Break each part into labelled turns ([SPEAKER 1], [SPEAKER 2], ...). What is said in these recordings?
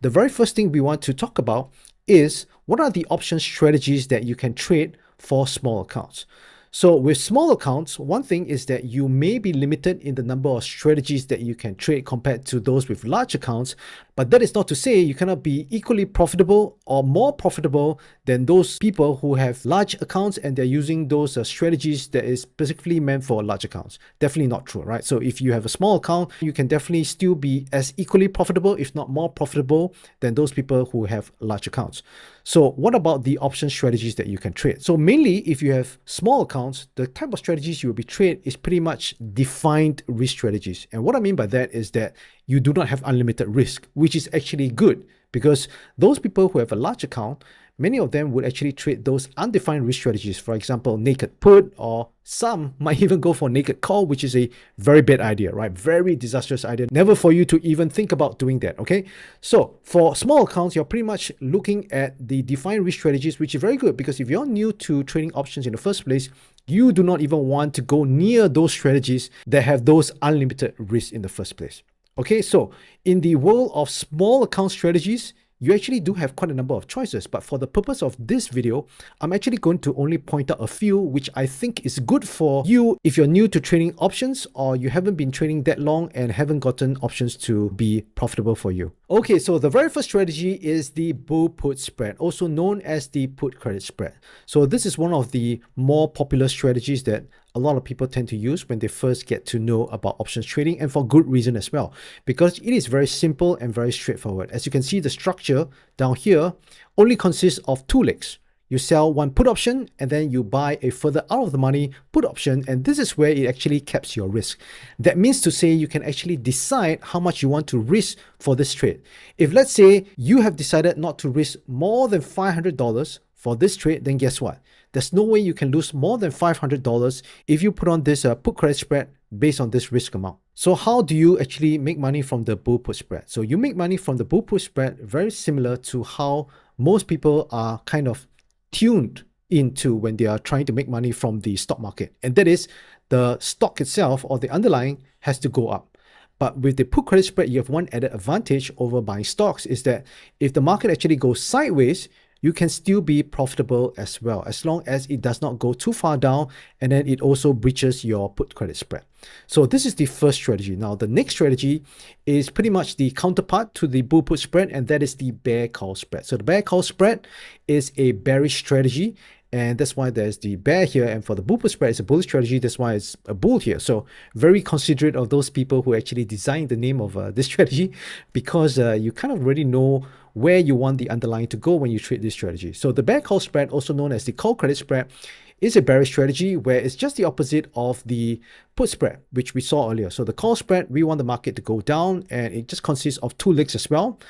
[SPEAKER 1] The very first thing we want to talk about is what are the option strategies that you can trade for small accounts. So with small accounts, one thing is that you may be limited in the number of strategies that you can trade compared to those with large accounts, but that is not to say you cannot be equally profitable or more profitable than those people who have large accounts and they're using those strategies that is specifically meant for large accounts. Definitely not true, right? So if you have a small account, you can definitely still be as equally profitable, if not more profitable than those people who have large accounts. So what about the option strategies that you can trade? So mainly if you have small accounts, the type of strategies you will be trade is pretty much defined risk strategies. And what I mean by that is that you do not have unlimited risk, which is actually good because those people who have a large account, many of them would actually trade those undefined risk strategies. For example, naked put, or some might even go for naked call, which is a very bad idea, right? Very disastrous idea. Never for you to even think about doing that, okay? So for small accounts, you're pretty much looking at the defined risk strategies, which is very good because if you're new to trading options in the first place, you do not even want to go near those strategies that have those unlimited risks in the first place. Okay, so in the world of small account strategies, you actually do have quite a number of choices, but for the purpose of this video, I'm actually going to only point out a few which I think is good for you if you're new to trading options or you haven't been trading that long and haven't gotten options to be profitable for you. Okay, so the very first strategy is the bull put spread, also known as the put credit spread. So this is one of the more popular strategies that a lot of people tend to use when they first get to know about options trading, and for good reason as well, because it is very simple and very straightforward. As you can see, the structure down here only consists of two legs. You sell one put option and then you buy a further out of the money put option, and this is where it actually caps your risk. That means to say you can actually decide how much you want to risk for this trade. If let's say you have decided not to risk more than $500 for this trade, then guess what? There's no way you can lose more than $500 if you put on this put credit spread based on this risk amount. So how do you actually make money from the bull put spread? So you make money from the bull put spread very similar to how most people are kind of tuned into when they are trying to make money from the stock market. And that is the stock itself or the underlying has to go up. But with the put credit spread, you have one added advantage over buying stocks is that if the market actually goes sideways, you can still be profitable as well, as long as it does not go too far down and then it also breaches your put credit spread. So this is the first strategy. Now, the next strategy is pretty much the counterpart to the bull put spread, and that is the bear call spread. So the bear call spread is a bearish strategy, and that's why there's the bear here. And for the bull put spread, it's a bullish strategy. That's why it's a bull here. So very considerate of those people who actually designed the name of this strategy, because you kind of already know where you want the underlying to go when you trade this strategy. So the bear call spread, also known as the call credit spread, is a bearish strategy where it's just the opposite of the put spread, which we saw earlier. So the call spread, we want the market to go down, and it just consists of two legs as well.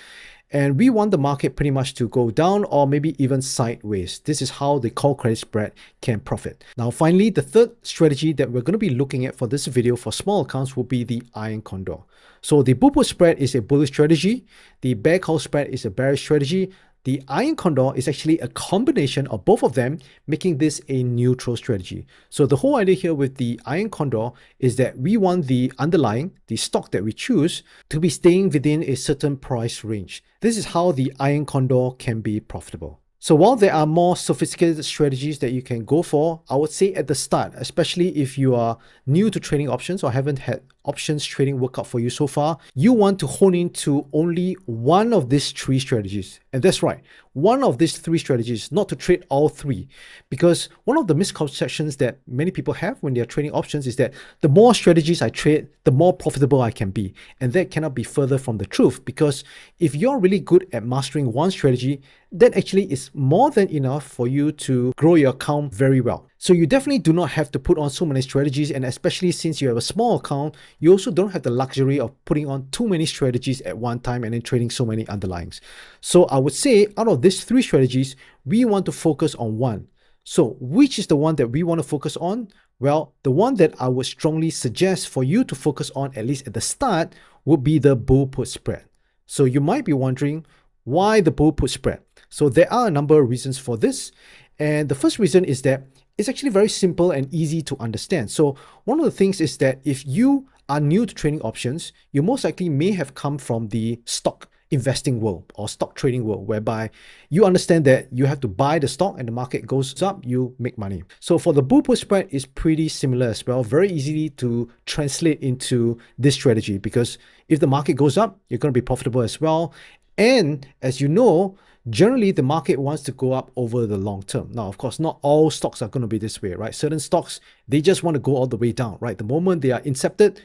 [SPEAKER 1] And we want the market pretty much to go down or maybe even sideways. This is how the call credit spread can profit. Now, finally, the third strategy that we're going to be looking at for this video for small accounts will be the iron condor. So the bull put spread is a bullish strategy. The bear call spread is a bearish strategy. The iron condor is actually a combination of both of them, making this a neutral strategy. So the whole idea here with the iron condor is that we want the underlying, the stock that we choose, to be staying within a certain price range. This is how the iron condor can be profitable. So while there are more sophisticated strategies that you can go for, I would say at the start, especially if you are new to trading options or haven't had options trading work out for you so far, you want to hone into only one of these three strategies. And that's right, one of these three strategies, not to trade all three. Because one of the misconceptions that many people have when they're trading options is that the more strategies I trade, the more profitable I can be. And that cannot be further from the truth, because if you're really good at mastering one strategy, that actually is more than enough for you to grow your account very well. So you definitely do not have to put on so many strategies, and especially since you have a small account, you also don't have the luxury of putting on too many strategies at one time and then trading so many underlyings. So I would say out of these three strategies, we want to focus on one. So which is the one that we want to focus on? Well, the one that I would strongly suggest for you to focus on, at least at the start, would be the bull put spread. So you might be wondering, why the bull put spread? So there are a number of reasons for this. And the first reason is that it's actually very simple and easy to understand. So one of the things is that if you are new to trading options, you most likely may have come from the stock investing world or stock trading world, whereby you understand that you have to buy the stock and the market goes up, you make money. So for the bull put spread is pretty similar as well, very easily to translate into this strategy, because if the market goes up, you're going to be profitable as well. And as you know, generally the market wants to go up over the long term. Now, of course, not all stocks are going to be this way, right? Certain stocks, they just want to go all the way down, right? The moment they are incepted,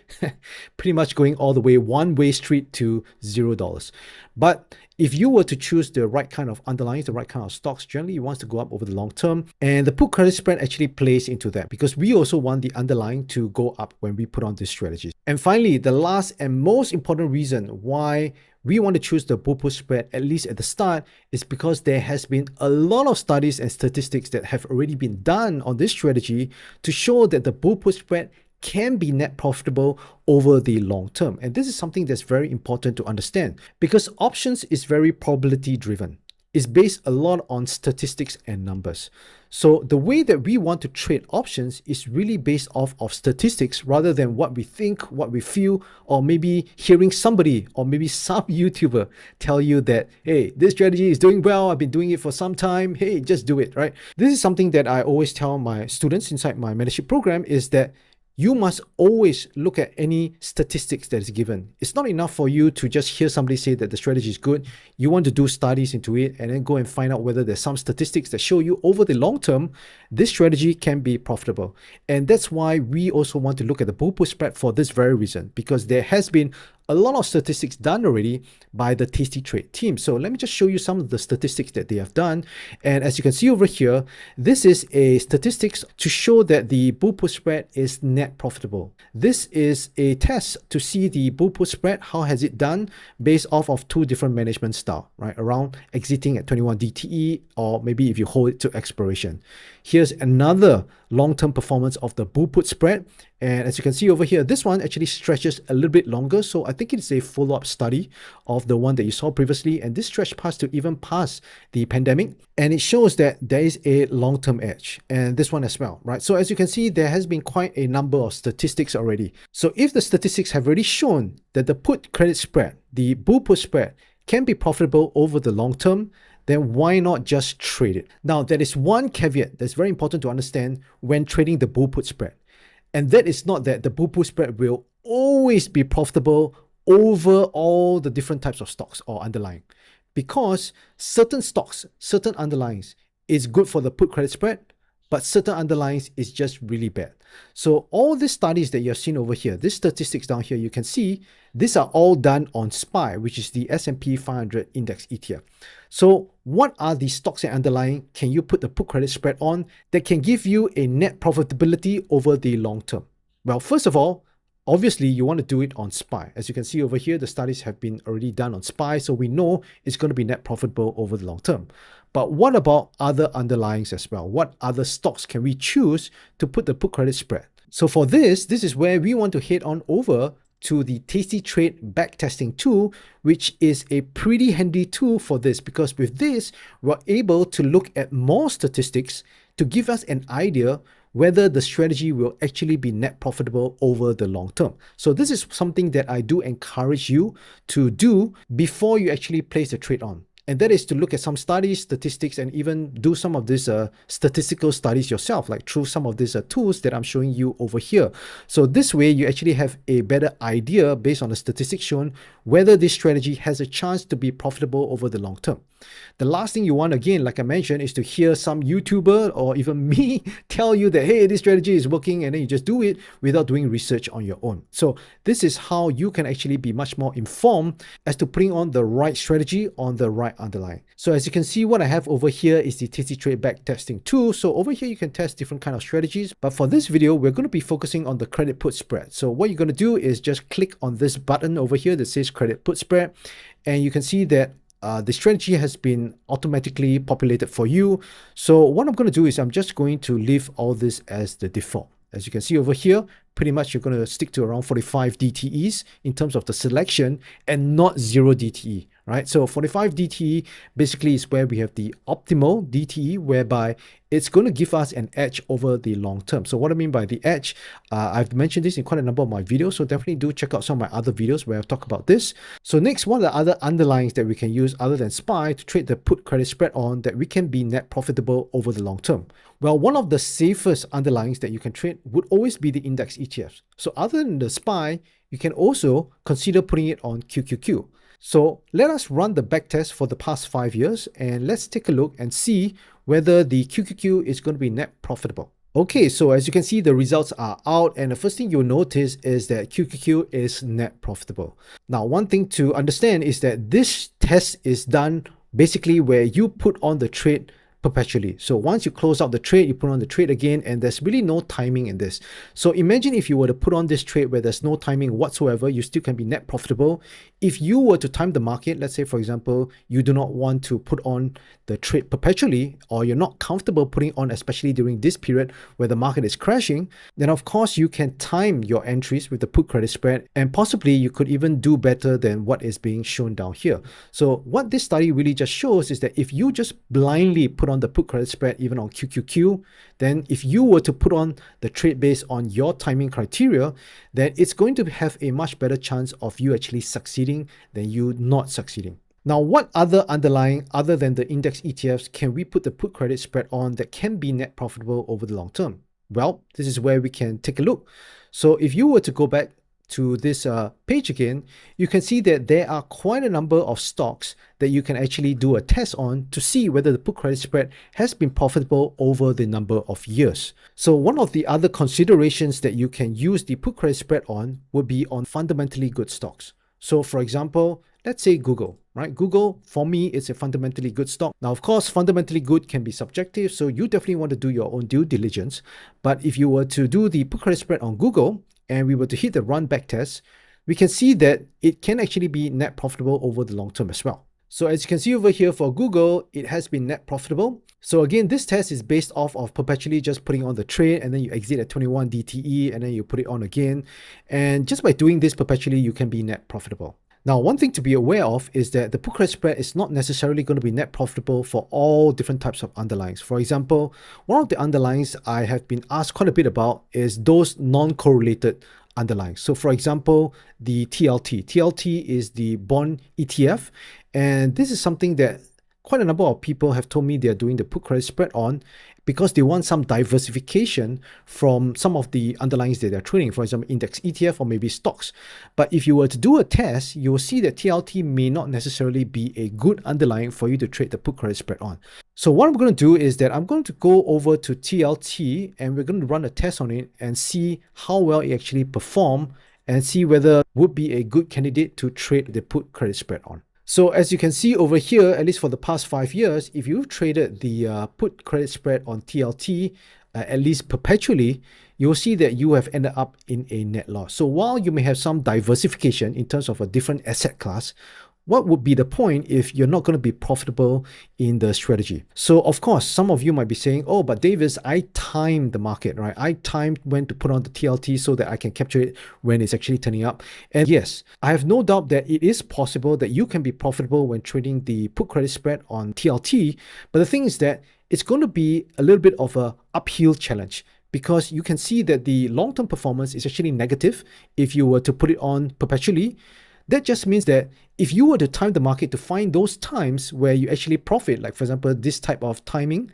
[SPEAKER 1] pretty much going all the way one-way street to $0. But if you were to choose the right kind of underlyings, the right kind of stocks, generally you want to go up over the long term. And the put credit spread actually plays into that, because we also want the underlying to go up when we put on these strategies. And finally, the last and most important reason why we want to choose the bull put spread, at least at the start, is because there has been a lot of studies and statistics that have already been done on this strategy to show that the bull put spread can be net profitable over the long term. And this is something that's very important to understand, because options is very probability driven. It's based a lot on statistics and numbers. So the way that we want to trade options is really based off of statistics rather than what we think, what we feel, or maybe hearing somebody or maybe some YouTuber tell you that, hey, this strategy is doing well, I've been doing it for some time, hey, just do it, right? This is something that I always tell my students inside my mentorship program, is that you must always look at any statistics that is given. It's not enough for you to just hear somebody say that the strategy is good. You want to do studies into it and then go and find out whether there's some statistics that show you over the long term, this strategy can be profitable. And that's why we also want to look at the bull put spread for this very reason, because there has been a lot of statistics done already by the Tasty Trade team. So let me just show you some of the statistics that they have done. And as you can see over here, this is a statistics to show that the bull put spread is net profitable. This is a test to see the bull put spread, how has it done based off of two different management style, right? Around exiting at 21 DTE, or maybe if you hold it to expiration. Here's another long-term performance of the bull put spread. And as you can see over here, this one actually stretches a little bit longer. So I think it's a follow-up study of the one that you saw previously. And this stretch past to even past the pandemic. And it shows that there is a long-term edge. And this one as well, right? So as you can see, there has been quite a number of statistics already. So if the statistics have already shown that the put credit spread, the bull put spread, can be profitable over the long term, then why not just trade it? Now, there is one caveat that's very important to understand when trading the bull put spread. And that is not that the bull put spread will always be profitable over all the different types of stocks or underlying. Because certain stocks, certain underlyings is good for the put credit spread, but certain underlyings is just really bad. So all these studies that you've seen over here, these statistics down here, you can see these are all done on SPY, which is the S&P 500 index ETF. So what are the stocks and underlying can you put the put credit spread on that can give you a net profitability over the long term? Well, first of all, obviously you want to do it on SPY. As you can see over here, the studies have been already done on SPY, so we know it's going to be net profitable over the long term. But what about other underlyings as well? What other stocks can we choose to put the put credit spread? So for this is where we want to head on over to the Tasty Trade backtesting tool, which is a pretty handy tool for this, because with this, we're able to look at more statistics to give us an idea whether the strategy will actually be net profitable over the long term. So this is something that I do encourage you to do before you actually place a trade on. And that is to look at some studies, statistics, and even do some of these statistical studies yourself, like through some of these tools that I'm showing you over here. So this way, you actually have a better idea based on the statistics shown whether this strategy has a chance to be profitable over the long term. The last thing you want, again, like I mentioned, is to hear some YouTuber or even me tell you that, hey, this strategy is working, and then you just do it without doing research on your own. So this is how you can actually be much more informed as to putting on the right strategy on the right underlying. So as you can see, what I have over here is the Tasty Trade backtesting tool. So over here, you can test different kind of strategies. But for this video, we're going to be focusing on the credit put spread. So what you're going to do is just click on this button over here that says credit put spread. And you can see that the strategy has been automatically populated for you. So what I'm going to do is I'm just going to leave all this as the default. As you can see over here, pretty much you're going to stick to around 45 DTEs in terms of the selection and not 0 DTE, right? So 45 DTE basically is where we have the optimal DTE, whereby it's going to give us an edge over the long term. So what I mean by the edge, I've mentioned this in quite a number of my videos, so definitely do check out some of my other videos where I've talked about this. So next, one of the other underlyings that we can use other than SPY to trade the put credit spread on that we can be net profitable over the long term. Well, one of the safest underlyings that you can trade would always be the index ETFs. So other than the SPY, you can also consider putting it on QQQ. So let us run the backtest for the past 5 years and let's take a look and see whether the QQQ is going to be net profitable. Okay, so as you can see, the results are out, and the first thing you'll notice is that QQQ is net profitable. Now, one thing to understand is that this test is done basically where you put on the trade perpetually. So once you close out the trade, you put on the trade again, and there's really no timing in this. So imagine if you were to put on this trade where there's no timing whatsoever, you still can be net profitable. If you were to time the market, let's say, for example, you do not want to put on the trade perpetually, or you're not comfortable putting on, especially during this period where the market is crashing, then of course you can time your entries with the put credit spread, and possibly you could even do better than what is being shown down here. So what this study really just shows is that if you just blindly put on the put credit spread even on QQQ, then if you were to put on the trade based on your timing criteria, then it's going to have a much better chance of you actually succeeding than you not succeeding. Now, what other underlying other than the index ETFs can we put the put credit spread on that can be net profitable over the long term? Well, this is where we can take a look. So if you were to go back to this page again, you can see that there are quite a number of stocks that you can actually do a test on to see whether the put credit spread has been profitable over the number of years. So one of the other considerations that you can use the put credit spread on would be on fundamentally good stocks. So for example, let's say Google, right? Google, for me, it's a fundamentally good stock. Now, of course, fundamentally good can be subjective, so you definitely want to do your own due diligence. But if you were to do the put credit spread on Google, and we were to hit the run back test, we can see that it can actually be net profitable over the long term as well. So as you can see over here for Google, it has been net profitable. So again, this test is based off of perpetually just putting on the trade, and then you exit at 21 DTE, and then you put it on again. And just by doing this perpetually, you can be net profitable. Now, one thing to be aware of is that the put credit spread is not necessarily going to be net profitable for all different types of underlyings. For example, one of the underlyings I have been asked quite a bit about is those non-correlated underlyings. So for example, the TLT. TLT is the bond ETF, and this is something that quite a number of people have told me they're doing the put credit spread on because they want some diversification from some of the underlyings that they're trading, for example, index ETF or maybe stocks. But if you were to do a test, you will see that TLT may not necessarily be a good underlying for you to trade the put credit spread on. So what I'm going to do is that I'm going to go over to TLT and we're going to run a test on it and see how well it actually performs and see whether it would be a good candidate to trade the put credit spread on. So as you can see over here, at least for the past 5 years, if you've traded the put credit spread on TLT, at least perpetually, you'll see that you have ended up in a net loss. So while you may have some diversification in terms of a different asset class, what would be the point if you're not going to be profitable in the strategy? So of course, some of you might be saying, oh, but Davis, I timed the market, right? I timed when to put on the TLT so that I can capture it when it's actually turning up. And yes, I have no doubt that it is possible that you can be profitable when trading the put credit spread on TLT. But the thing is that it's going to be a little bit of an uphill challenge, because you can see that the long-term performance is actually negative if you were to put it on perpetually. That just means that if you were to time the market to find those times where you actually profit, like for example, this type of timing,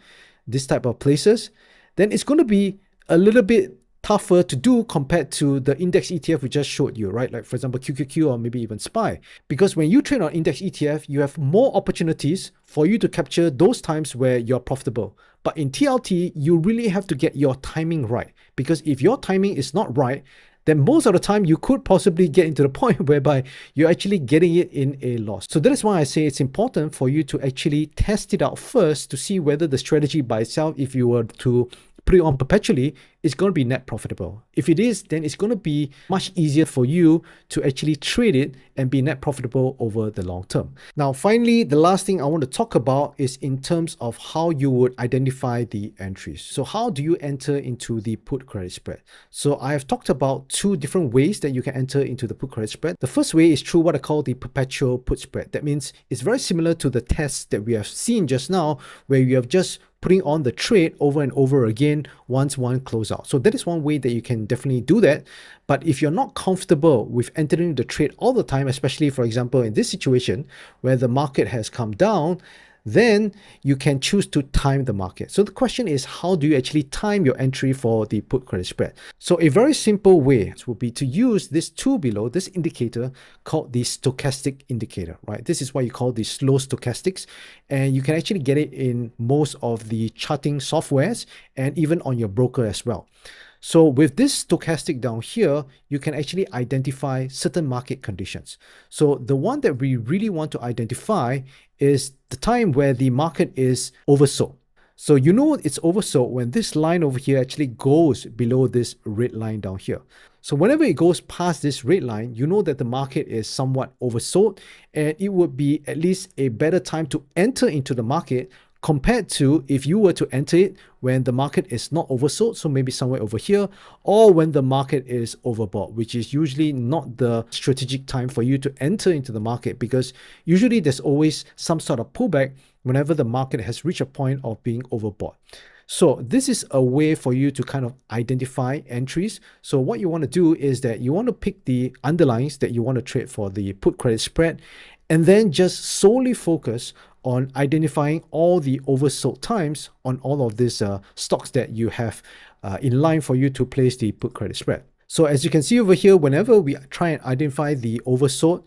[SPEAKER 1] this type of places, then it's going to be a little bit tougher to do compared to the index ETF we just showed you, right? Like for example, QQQ or maybe even SPY. Because when you trade on index ETF, you have more opportunities for you to capture those times where you're profitable. But in TLT, you really have to get your timing right. Because if your timing is not right, then most of the time you could possibly get into the point whereby you're actually getting it in a loss. So that is why I say it's important for you to actually test it out first to see whether the strategy by itself, if you were to put it on perpetually, it's going to be net profitable. If it is, then it's going to be much easier for you to actually trade it and be net profitable over the long term. Now, finally, the last thing I want to talk about is in terms of how you would identify the entries. So how do you enter into the put credit spread? So I have talked about two different ways that you can enter into the put credit spread. The first way is through what I call the perpetual put spread. That means it's very similar to the test that we have seen just now, where you have just putting on the trade over and over again once one close out. So that is one way that you can definitely do that. But if you're not comfortable with entering the trade all the time, especially for example in this situation where the market has come down, then you can choose to time the market. So the question is, how do you actually time your entry for the put credit spread? So a very simple way would be to use this tool below, this indicator called the stochastic indicator, right? This is what you call the slow stochastics, and you can actually get it in most of the charting softwares and even on your broker as well. So with this stochastic down here, you can actually identify certain market conditions. So the one that we really want to identify is the time where the market is oversold. So you know it's oversold when this line over here actually goes below this red line down here. So whenever it goes past this red line, you know that the market is somewhat oversold, and it would be at least a better time to enter into the market compared to if you were to enter it when the market is not oversold, so maybe somewhere over here, or when the market is overbought, which is usually not the strategic time for you to enter into the market, because usually there's always some sort of pullback whenever the market has reached a point of being overbought. So this is a way for you to kind of identify entries. So what you want to do is that you want to pick the underlyings that you want to trade for the put credit spread, and then just solely focus on identifying all the oversold times on all of these stocks that you have in line for you to place the put credit spread. So as you can see over here, whenever we try and identify the oversold,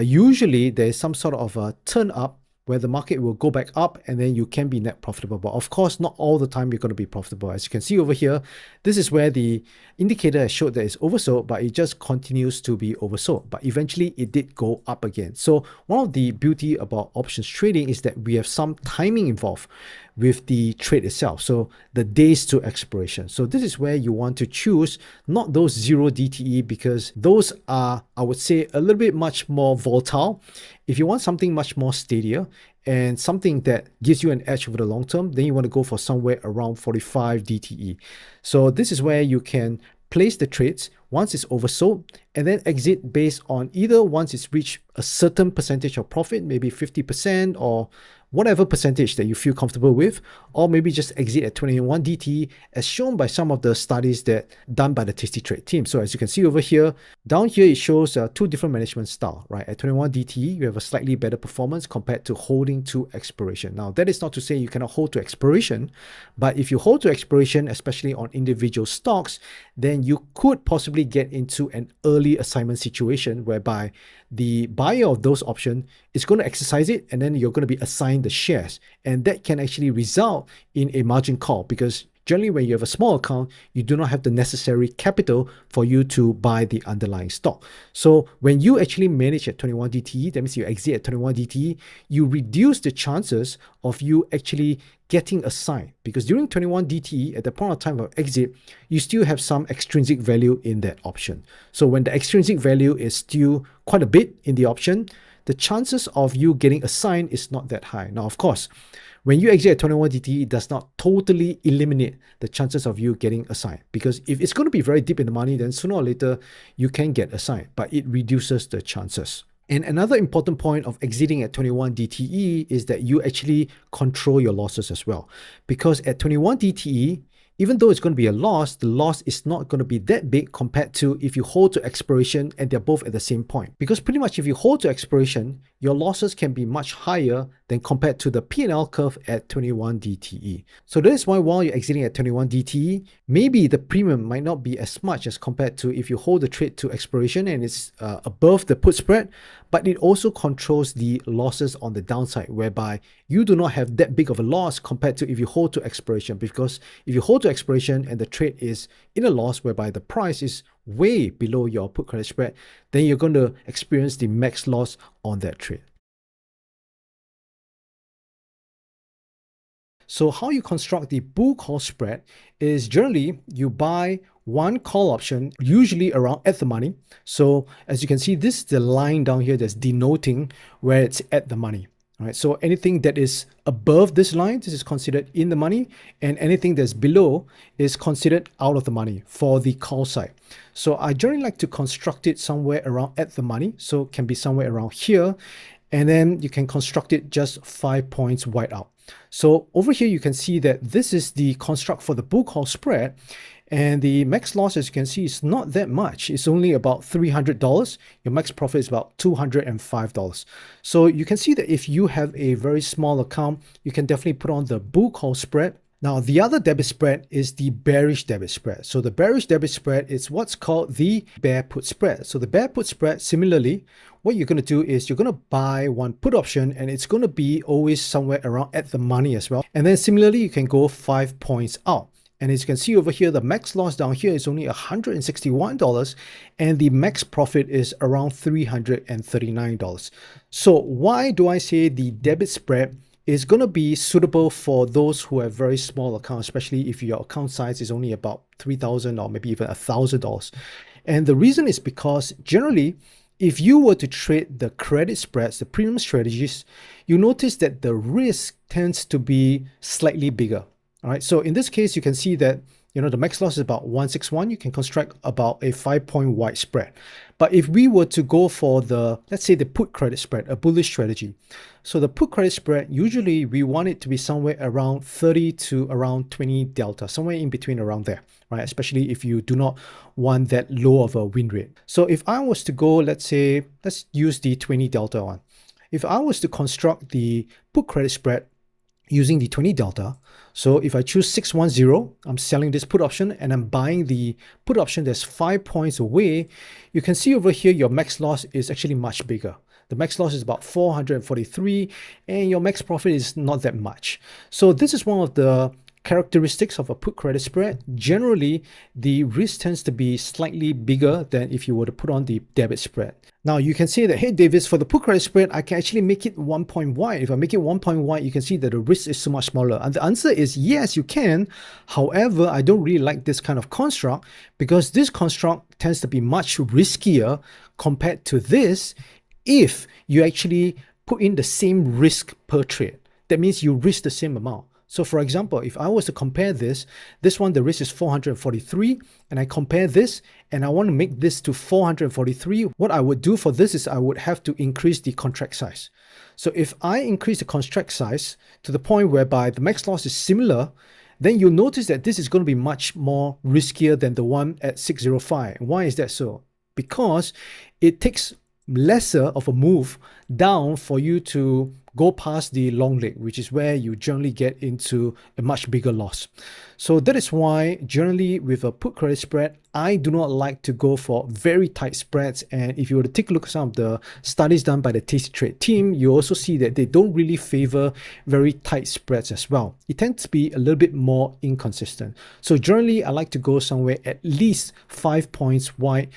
[SPEAKER 1] usually there's some sort of a turn up where the market will go back up and then you can be net profitable. But of course, not all the time you're going to be profitable. As you can see over here, this is where the indicator has showed that it's oversold, but it just continues to be oversold. But eventually it did go up again. So one of the beauty about options trading is that we have some timing involved with the trade itself. So the days to expiration. So this is where you want to choose not those 0 DTE, because those are, I would say, a little bit much more volatile. If you want something much more steadier and something that gives you an edge over the long term, then you want to go for somewhere around 45 DTE. So this is where you can place the trades once it's oversold and then exit based on either once it's reached a certain percentage of profit, maybe 50% or whatever percentage that you feel comfortable with, or maybe just exit at 21 DTE as shown by some of the studies that done by the Tasty Trade team. So as you can see over here, down here it shows two different management style, right? At 21 DTE, you have a slightly better performance compared to holding to expiration. Now that is not to say you cannot hold to expiration, but if you hold to expiration, especially on individual stocks, then you could possibly get into an early assignment situation whereby the buyer of those options is going to exercise it and then you're going to be assigned the shares, and that can actually result in a margin call, because generally when you have a small account, you do not have the necessary capital for you to buy the underlying stock. So when you actually manage at 21 DTE, that means you exit at 21 DTE, you reduce the chances of you actually getting assigned, because during 21 DTE, at the point of time of exit, you still have some extrinsic value in that option. So when the extrinsic value is still quite a bit in the option, the chances of you getting assigned is not that high. Now, of course, when you exit at 21 DTE, it does not totally eliminate the chances of you getting assigned, because if it's going to be very deep in the money, then sooner or later you can get assigned, but it reduces the chances. And another important point of exiting at 21 DTE is that you actually control your losses as well, because at 21 DTE, even though it's going to be a loss, the loss is not going to be that big compared to if you hold to expiration and they're both at the same point. Because pretty much if you hold to expiration, your losses can be much higher than compared to the P&L curve at 21 DTE. So that is why while you're exiting at 21 DTE, maybe the premium might not be as much as compared to if you hold the trade to expiration and it's above the put spread, but it also controls the losses on the downside, whereby you do not have that big of a loss compared to if you hold to expiration. Because if you hold to expiration and the trade is in a loss whereby the price is way below your put credit spread, then you're going to experience the max loss on that trade. So how you construct the bull call spread is generally you buy one call option, usually around at the money. So as you can see, this is the line down here that's denoting where it's at the money. All right, so anything that is above this line, this is considered in the money, and anything that's below is considered out of the money for the call side. So I generally like to construct it somewhere around at the money, so it can be somewhere around here, and then you can construct it just 5 points wide out. So over here, you can see that this is the construct for the bull call spread. And the max loss, as you can see, is not that much. It's only about $300. Your max profit is about $205. So you can see that if you have a very small account, you can definitely put on the bull call spread. Now, the other debit spread is the bearish debit spread. So the bearish debit spread is what's called the bear put spread. So the bear put spread, similarly, what you're going to do is you're going to buy one put option, and it's going to be always somewhere around at the money as well. And then similarly, you can go 5 points out. And as you can see over here, the max loss down here is only $161, and the max profit is around $339. So why do I say the debit spread is going to be suitable for those who have very small accounts, especially if your account size is only about $3,000 or maybe even $1,000? And the reason is because generally, if you were to trade the credit spreads, the premium strategies, you notice that the risk tends to be slightly bigger. All right, so in this case, you can see that, the max loss is about 161. You can construct about a 5-point wide spread. But if we were to go for the, let's say the put credit spread, a bullish strategy. So the put credit spread, usually we want it to be somewhere around 30 to around 20 delta, somewhere in between around there, right? Especially if you do not want that low of a win rate. So if I was to go, let's use the 20 delta one. If I was to construct the put credit spread using the 20 delta, so if I choose 610, I'm selling this put option and I'm buying the put option that's 5 points away, you can see over here your max loss is actually much bigger. The max loss is about 443 and your max profit is not that much. So this is one of the characteristics of a put credit spread. Generally, the risk tends to be slightly bigger than if you were to put on the debit spread. Now you can say that, hey Davis, for the put credit spread, I can actually make it 1 point wide. If I make it 1 point wide, you can see that the risk is so much smaller. And the answer is yes, you can. However, I don't really like this kind of construct because this construct tends to be much riskier compared to this if you actually put in the same risk per trade. That means you risk the same amount. So for example, if I was to compare this one, the risk is 443, and I compare this, and I want to make this to 443, what I would do for this is I would have to increase the contract size. So if I increase the contract size to the point whereby the max loss is similar, then you'll notice that this is going to be much more riskier than the one at 605. Why is that so? Because it takes lesser of a move down for you to go past the long leg, which is where you generally get into a much bigger loss. So that is why generally with a put credit spread, I do not like to go for very tight spreads. And if you were to take a look at some of the studies done by the Tasty Trade team, you also see that they don't really favor very tight spreads as well. It tends to be a little bit more inconsistent. So generally, I like to go somewhere at least 5 points wide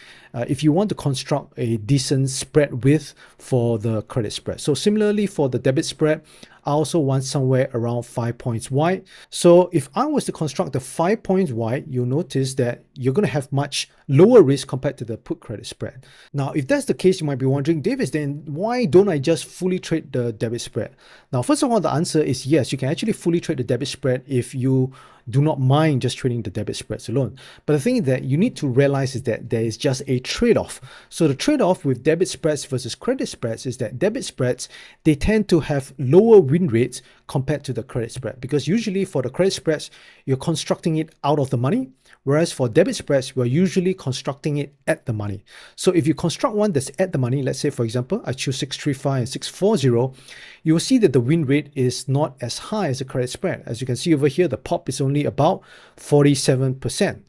[SPEAKER 1] if you want to construct a decent spread width for the credit spread. So similarly for the debit spread, I also want somewhere around 5 points wide. So if I was to construct the 5 points wide, you'll notice that you're going to have much lower risk compared to the put credit spread. Now, if that's the case, you might be wondering, Davis, then why don't I just fully trade the debit spread? Now, first of all, the answer is yes, you can actually fully trade the debit spread if you do not mind just trading the debit spreads alone. But the thing that you need to realize is that there is just a trade-off. So the trade-off with debit spreads versus credit spreads is that debit spreads, they tend to have lower win rates compared to the credit spread, because usually for the credit spreads, you're constructing it out of the money, whereas for debit spreads, we're usually constructing it at the money. So if you construct one that's at the money, let's say for example, I choose 635 and 640, you will see that the win rate is not as high as the credit spread. As you can see over here, the pop is only about 47%.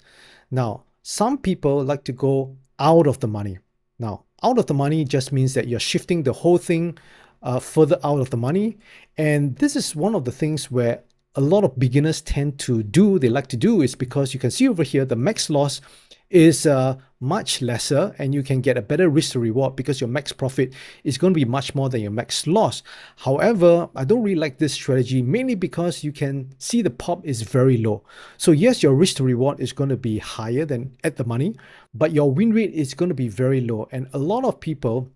[SPEAKER 1] Now, some people like to go out of the money. Now, out of the money just means that you're shifting the whole thing further out of the money. And this is one of the things where a lot of beginners tend to do, they like to do, is because you can see over here, the max loss is much lesser, and you can get a better risk to reward because your max profit is going to be much more than your max loss. However, I don't really like this strategy, mainly because you can see the pop is very low. So yes, your risk to reward is going to be higher than at the money, but your win rate is going to be very low. And a lot of people,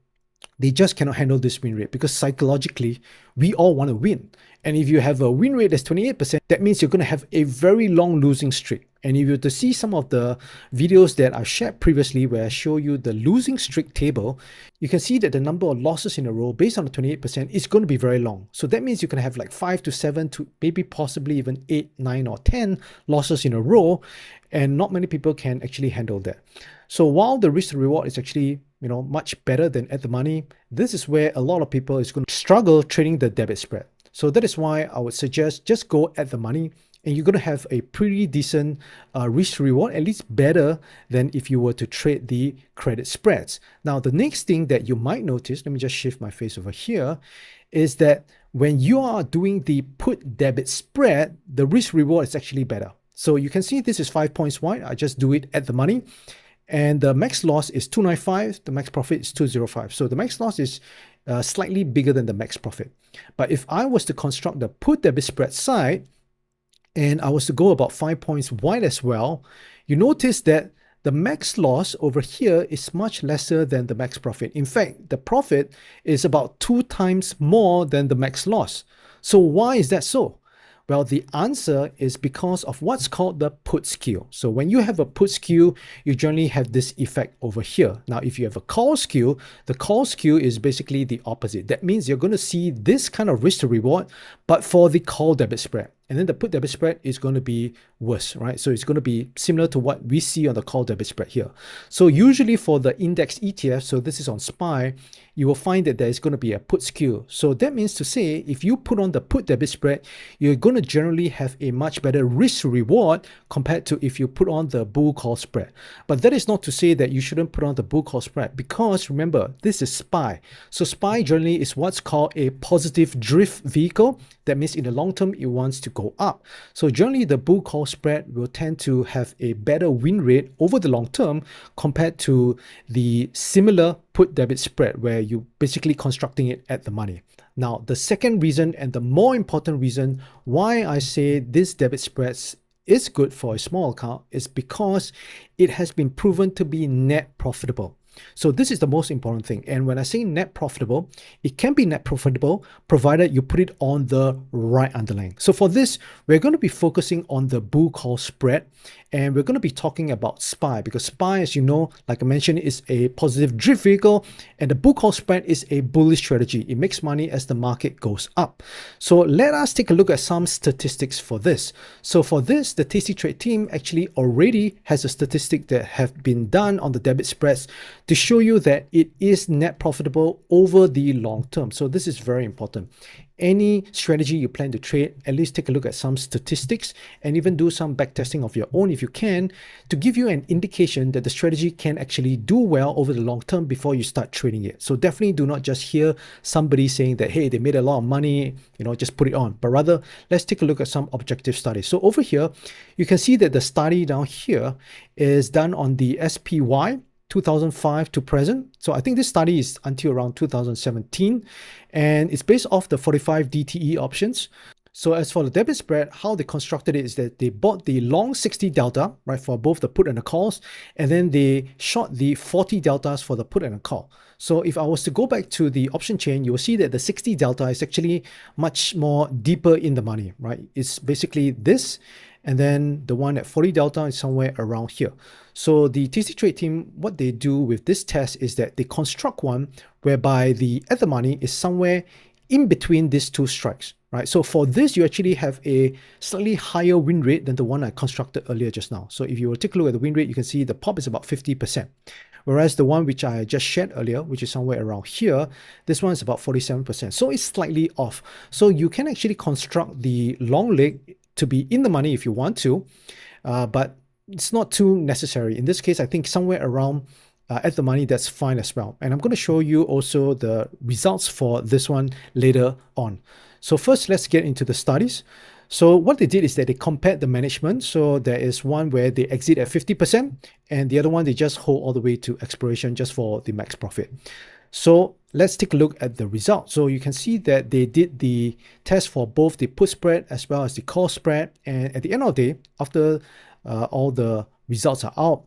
[SPEAKER 1] they just cannot handle this win rate because psychologically, we all want to win. And if you have a win rate that's 28%, that means you're going to have a very long losing streak. And if you were to see some of the videos that I've shared previously where I show you the losing streak table, you can see that the number of losses in a row based on the 28% is going to be very long. So that means you can have like 5 to 7 to maybe possibly even 8, 9 or 10 losses in a row. And not many people can actually handle that. So while the risk to reward is actually, much better than at the money, this is where a lot of people is going to struggle trading the debit spread. So that is why I would suggest just go at the money, and you're going to have a pretty decent risk to reward, at least better than if you were to trade the credit spreads. Now, the next thing that you might notice, let me just shift my face over here, is that when you are doing the put debit spread, the risk reward is actually better. So you can see this is 5 points wide. I just do it at the money. And the max loss is 295, the max profit is 205. So the max loss is slightly bigger than the max profit. But if I was to construct the put debit spread side, and I was to go about 5 points wide as well, you notice that the max loss over here is much lesser than the max profit. In fact, the profit is about 2 times more than the max loss. So why is that so? Well, the answer is because of what's called the put skew. So when you have a put skew, you generally have this effect over here. Now, if you have a call skew, the call skew is basically the opposite. That means you're going to see this kind of risk to reward, but for the call debit spread. And then the put debit spread is going to be worse, right? So it's going to be similar to what we see on the call debit spread here. So usually for the index ETF, so this is on SPY, you will find that there is going to be a put skew. So that means to say, if you put on the put debit spread, you're going to generally have a much better risk to reward compared to if you put on the bull call spread. But that is not to say that you shouldn't put on the bull call spread, because remember, this is SPY. So SPY generally is what's called a positive drift vehicle. That means in the long term, it wants to go up. So generally, the bull call spread will tend to have a better win rate over the long term compared to the similar put debit spread where you basically constructing it at the money. Now, the second reason and the more important reason why I say this debit spreads is good for a small account is because it has been proven to be net profitable. So this is the most important thing. And when I say net profitable, it can be net profitable provided you put it on the right underlying. So for this, we're going to be focusing on the bull call spread, and we're going to be talking about SPY, because SPY, as you know, like I mentioned, is a positive drift vehicle, and the bull call spread is a bullish strategy. It makes money as the market goes up. So let us take a look at some statistics for this. So for this, the Tasty Trade team actually already has a statistic that have been done on the debit spreads to show you that it is net profitable over the long term. So this is very important. Any strategy you plan to trade, at least take a look at some statistics and even do some backtesting of your own if you can, to give you an indication that the strategy can actually do well over the long term before you start trading it. So definitely do not just hear somebody saying that, hey, they made a lot of money, just put it on. But rather, let's take a look at some objective studies. So over here, you can see that the study down here is done on the SPY 2005 to present. So I think this study is until around 2017, and it's based off the 45 DTE options. So as for the debit spread, how they constructed it is that they bought the long 60 delta, right, for both the put and the calls, and then they short the 40 deltas for the put and the call. So if I was to go back to the option chain, you will see that the 60 delta is actually much more deeper in the money, right? It's basically this, and then the one at 40 delta is somewhere around here. So the Tasty Trade team, what they do with this test is that they construct one whereby the at the money is somewhere in between these two strikes, right? So for this, you actually have a slightly higher win rate than the one I constructed earlier just now. So if you will take a look at the win rate, you can see the pop is about 50%. Whereas the one which I just shared earlier, which is somewhere around here, this one is about 47%. So it's slightly off. So you can actually construct the long leg to be in the money if you want to, but it's not too necessary. In this case, I think somewhere around at the money, that's fine as well. And I'm going to show you also the results for this one later on. So first, let's get into the studies. So what they did is that they compared the management. So there is one where they exit at 50%, and the other one they just hold all the way to expiration just for the max profit. So let's take a look at the result. So you can see that they did the test for both the put spread as well as the call spread. And at the end of the day, after all the results are out,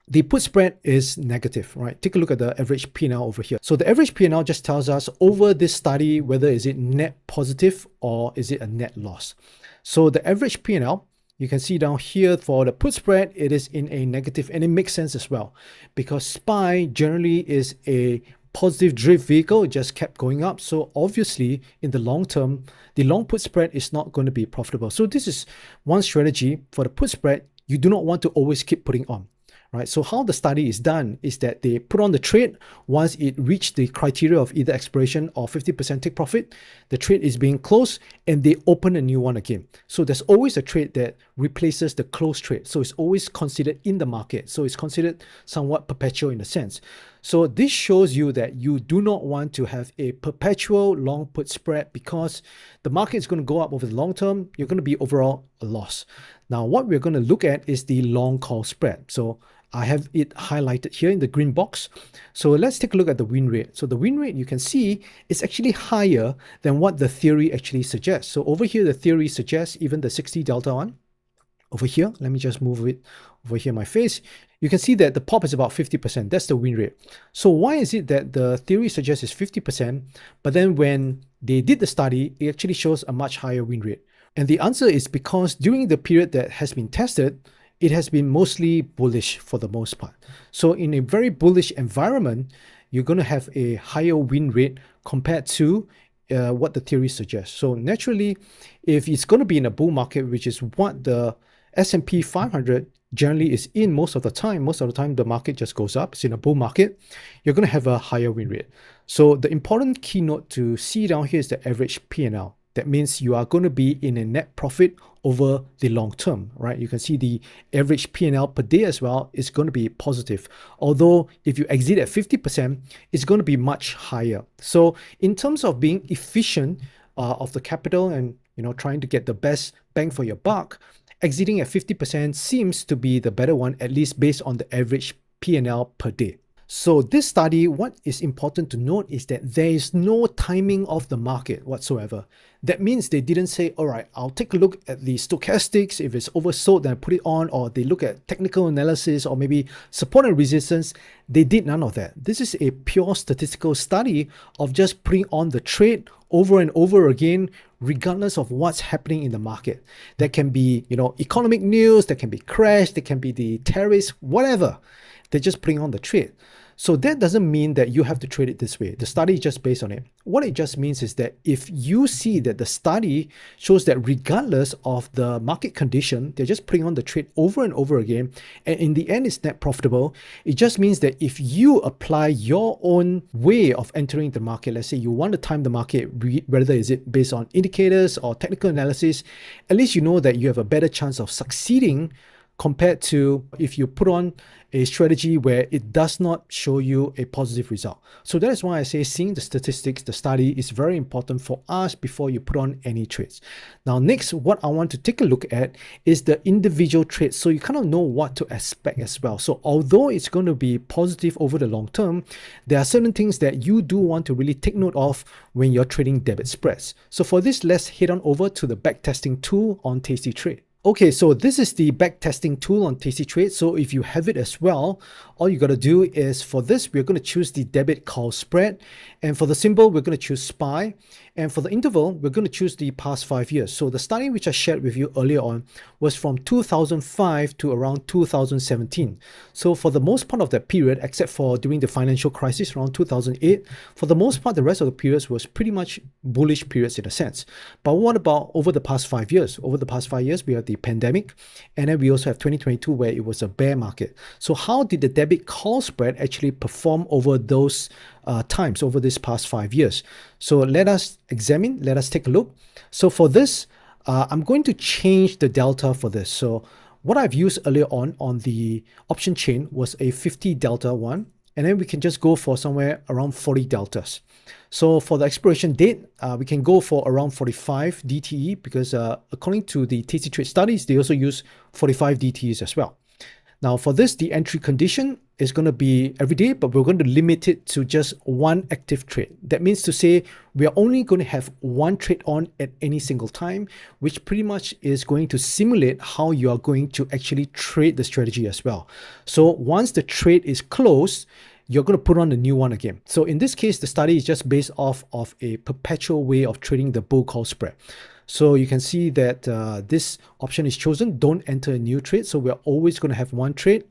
[SPEAKER 1] the put spread is negative, right? Take a look at the average P&L over here. So the average P&L just tells us over this study whether is it net positive or is it a net loss. So the average P&L, you can see down here for the put spread, it is in a negative, and it makes sense as well because SPY generally is a positive drift vehicle. It just kept going up. So obviously in the long term, the long put spread is not going to be profitable. So this is one strategy for the put spread. You do not want to always keep putting on. Right. So how the study is done is that they put on the trade once it reached the criteria of either expiration or 50% take profit. The trade is being closed and they open a new one again. So there's always a trade that replaces the closed trade. So it's always considered in the market. So it's considered somewhat perpetual in a sense. So this shows you that you do not want to have a perpetual long put spread because the market is going to go up over the long term. You're going to be overall a loss. Now, what we're going to look at is the long call spread. So I have it highlighted here in the green box. So let's take a look at the win rate. So the win rate, you can see, is actually higher than what the theory actually suggests. So over here, the theory suggests even the 60 delta one. Over here, let me just move it over here, my face. You can see that the pop is about 50%. That's the win rate. So why is it that the theory suggests is 50%, but then when they did the study, it actually shows a much higher win rate? And the answer is because during the period that has been tested, it has been mostly bullish for the most part. So in a very bullish environment, you're going to have a higher win rate compared to what the theory suggests. So naturally, if it's going to be in a bull market, which is what the S&P 500 generally is in most of the time the market just goes up. It's in a bull market, you're going to have a higher win rate. So the important keynote to see down here is the average P&L. That means you are going to be in a net profit over the long term, right? You can see the average P&L per day as well is going to be positive. Although if you exit at 50%, it's going to be much higher. So in terms of being efficient of the capital and trying to get the best bang for your buck, exiting at 50% seems to be the better one, at least based on the average P&L per day. So this study, what is important to note is that there is no timing of the market whatsoever. That means they didn't say, all right, I'll take a look at the stochastics. If it's oversold, then I put it on, or they look at technical analysis or maybe support and resistance. They did none of that. This is a pure statistical study of just putting on the trade over and over again, regardless of what's happening in the market. There can be, economic news, there can be crash, there can be the tariffs, whatever. They're just putting on the trade. So that doesn't mean that you have to trade it this way. The study is just based on it. What it just means is that if you see that the study shows that regardless of the market condition, they're just putting on the trade over and over again, and in the end it's net profitable, it just means that if you apply your own way of entering the market, let's say you want to time the market, whether is it based on indicators or technical analysis, at least you know that you have a better chance of succeeding compared to if you put on a strategy where it does not show you a positive result. So that is why I say seeing the statistics, the study is very important for us before you put on any trades. Now, next, what I want to take a look at is the individual trades. So you kind of know what to expect as well. So although it's going to be positive over the long term, there are certain things that you do want to really take note of when you're trading debit spreads. So for this, let's head on over to the backtesting tool on Tasty Trade. Okay, so this is the backtesting tool on Tasty Trade. So if you have it as well, all you got to do is for this, we're going to choose the debit call spread. And for the symbol, we're going to choose SPY. And for the interval, we're going to choose the past 5 years. So the study which I shared with you earlier on was from 2005 to around 2017. So for the most part of that period, except for during the financial crisis around 2008, for the most part, the rest of the periods was pretty much bullish periods in a sense. But what about over the past 5 years? Over the past 5 years, we have the pandemic, and then we also have 2022 where it was a bear market. So how did the debit call spread actually perform over those times, over this past 5 years? So let us examine, let us take a look. So for this, I'm going to change the delta for this. So what I've used earlier on the option chain was a 50 delta one. and then we can just go for somewhere around 40 deltas. So for the expiration date, we can go for around 45 DTE because according to the Tasty Trade studies, they also use 45 DTEs as well. Now for this, the entry condition is going to be every day, but we're going to limit it to just one active trade. That means to say we are only going to have one trade on at any single time, which pretty much is going to simulate how you are going to actually trade the strategy as well. So once the trade is closed, you're going to put on a new one again. So in this case, the study is just based off of a perpetual way of trading the bull call spread. So you can see that this option is chosen, don't enter a new trade. So we're always going to have one trade.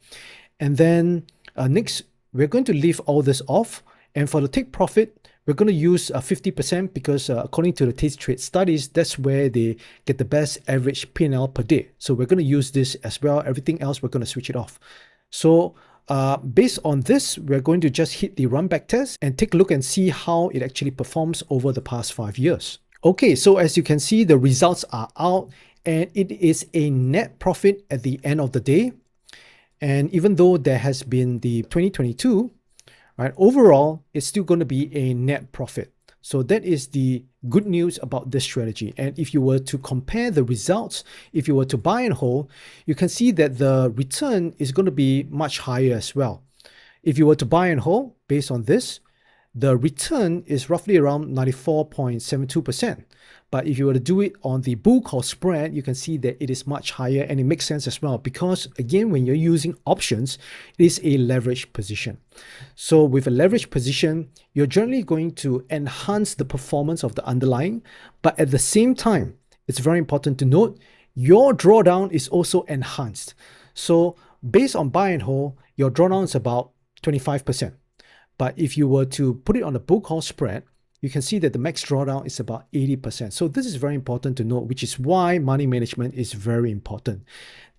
[SPEAKER 1] And then next, we're going to leave all this off. And for the take profit, we're going to use 50% because according to the Tasty Trade studies, that's where they get the best average P&L per day. So we're going to use this as well. Everything else, we're going to switch it off. So based on this, we're going to just hit the run back test and take a look and see how it actually performs over the past 5 years. Okay, so as you can see, the results are out and it is a net profit at the end of the day. And even though there has been the 2022, right, overall, it's still going to be a net profit. So that is the good news about this strategy. And if you were to compare the results, if you were to buy and hold, you can see that the return is going to be much higher as well. If you were to buy and hold based on this, the return is roughly around 94.72%. But if you were to do it on the bull call spread, you can see that it is much higher, and it makes sense as well because again, when you're using options, it is a leverage position. So with a leverage position, you're generally going to enhance the performance of the underlying, but at the same time, it's very important to note, your drawdown is also enhanced. So based on buy and hold, your drawdown is about 25%. But if you were to put it on a bull call spread, you can see that the max drawdown is about 80%. So this is very important to note, which is why money management is very important.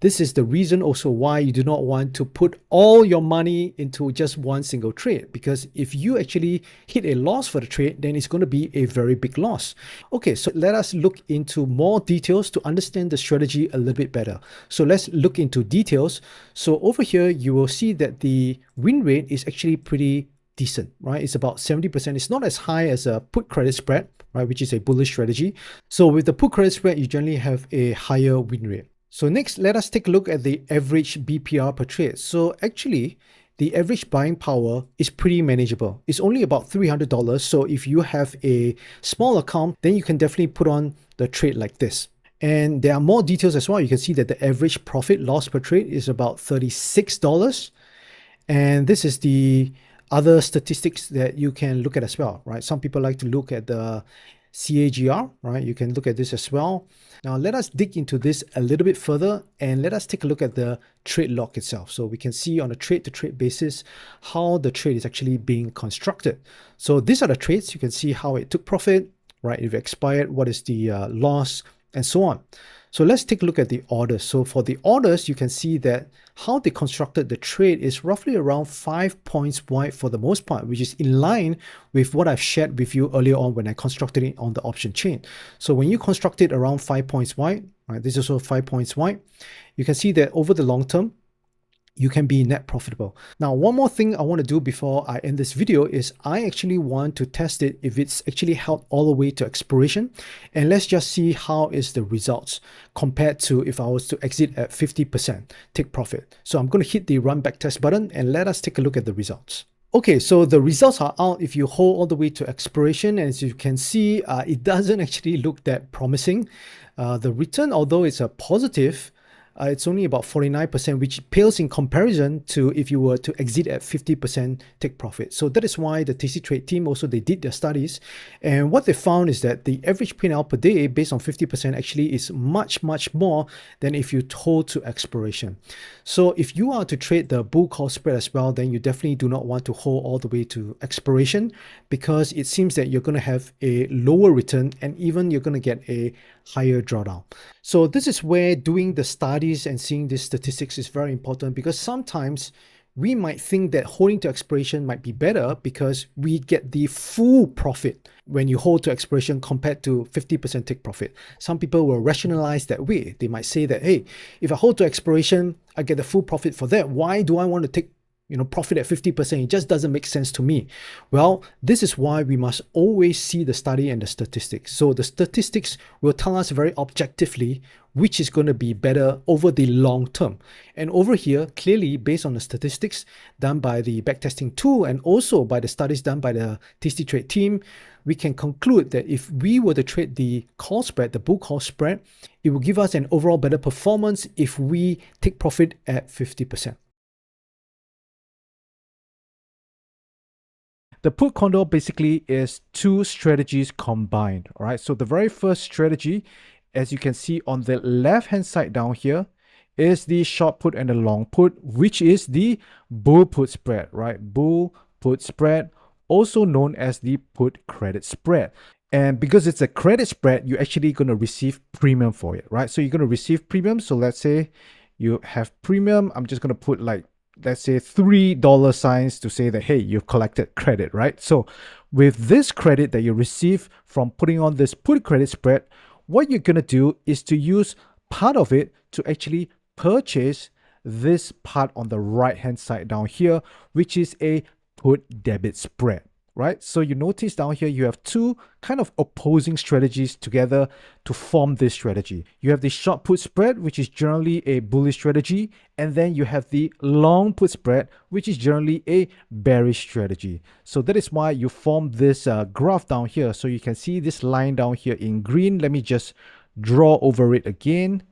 [SPEAKER 1] This is the reason also why you do not want to put all your money into just one single trade, because if you actually hit a loss for the trade, then it's going to be a very big loss. Okay, so let us look into more details to understand the strategy a little bit better. So let's look into details. So over here, you will see that the win rate is actually pretty decent, right? It's about 70%. It's not as high as a put credit spread, right, which is a bullish strategy. So with the put credit spread, you generally have a higher win rate. So next, let us take a look at the average BPR per trade. So actually, the average buying power is pretty manageable. It's only about $300. So if you have a small account, then you can definitely put on the trade like this. And there are more details as well. You can see that the average profit loss per trade is about $36. And this is the other statistics that you can look at as well, right? Some people like to look at the CAGR, right? You can look at this as well. Now let us dig into this a little bit further and let us take a look at the trade log itself. So we can see on a trade to trade basis how the trade is actually being constructed. So these are the trades. You can see how it took profit, right? If it expired, what is the loss, and so on. So let's take a look at the orders. So for the orders, you can see that how they constructed the trade is roughly around 5 points wide for the most part, which is in line with what I've shared with you earlier on when I constructed it on the option chain. So when you construct it around 5 points wide, right, this is also 5 points wide, you can see that over the long term, you can be net profitable. Now, one more thing I want to do before I end this video is I actually want to test it if it's actually held all the way to expiration. And let's just see how is the results compared to if I was to exit at 50% take profit. So I'm going to hit the run back test button and let us take a look at the results. Okay, so the results are out if you hold all the way to expiration. And as you can see, it doesn't actually look that promising. The return, although it's a positive, it's only about 49%, which pales in comparison to if you were to exit at 50% take profit. So that is why the Tasty Trade team also, they did their studies. And what they found is that the average P&L per day based on 50% actually is much, much more than if you hold to expiration. So if you are to trade the bull call spread as well, then you definitely do not want to hold all the way to expiration, because it seems that you're going to have a lower return and even you're going to get a higher drawdown. So this is where doing the studies and seeing these statistics is very important, because sometimes we might think that holding to expiration might be better because we get the full profit when you hold to expiration compared to 50% take profit. Some people will rationalize that way. They might say that, hey, if I hold to expiration, I get the full profit for that. Why do I want to take profit at 50%. It just doesn't make sense to me. Well, this is why we must always see the study and the statistics. So the statistics will tell us very objectively which is going to be better over the long term. And over here, clearly based on the statistics done by the backtesting tool and also by the studies done by the Tasty Trade team, we can conclude that if we were to trade the call spread, the bull call spread, it will give us an overall better performance if we take profit at 50%. The put Condor basically is two strategies combined, all right? So the very first strategy, as you can see on the left-hand side down here, is the short put and the long put, which is the bull put spread, right? Bull put spread, also known as the put credit spread. And because it's a credit spread, you're actually going to receive premium for it, right? So you're going to receive premium. So let's say you have premium. I'm just going to put like, let's say $3 signs to say that, hey, you've collected credit, right? So with this credit that you receive from putting on this put credit spread, what you're going to do is to use part of it to actually purchase this part on the right hand side down here, which is a put debit spread, right? So you notice down here, you have two kind of opposing strategies together to form this strategy. You have the short put spread, which is generally a bullish strategy. And then you have the long put spread, which is generally a bearish strategy. So that is why you form this graph down here. So you can see this line down here in green. Let me just draw over it again.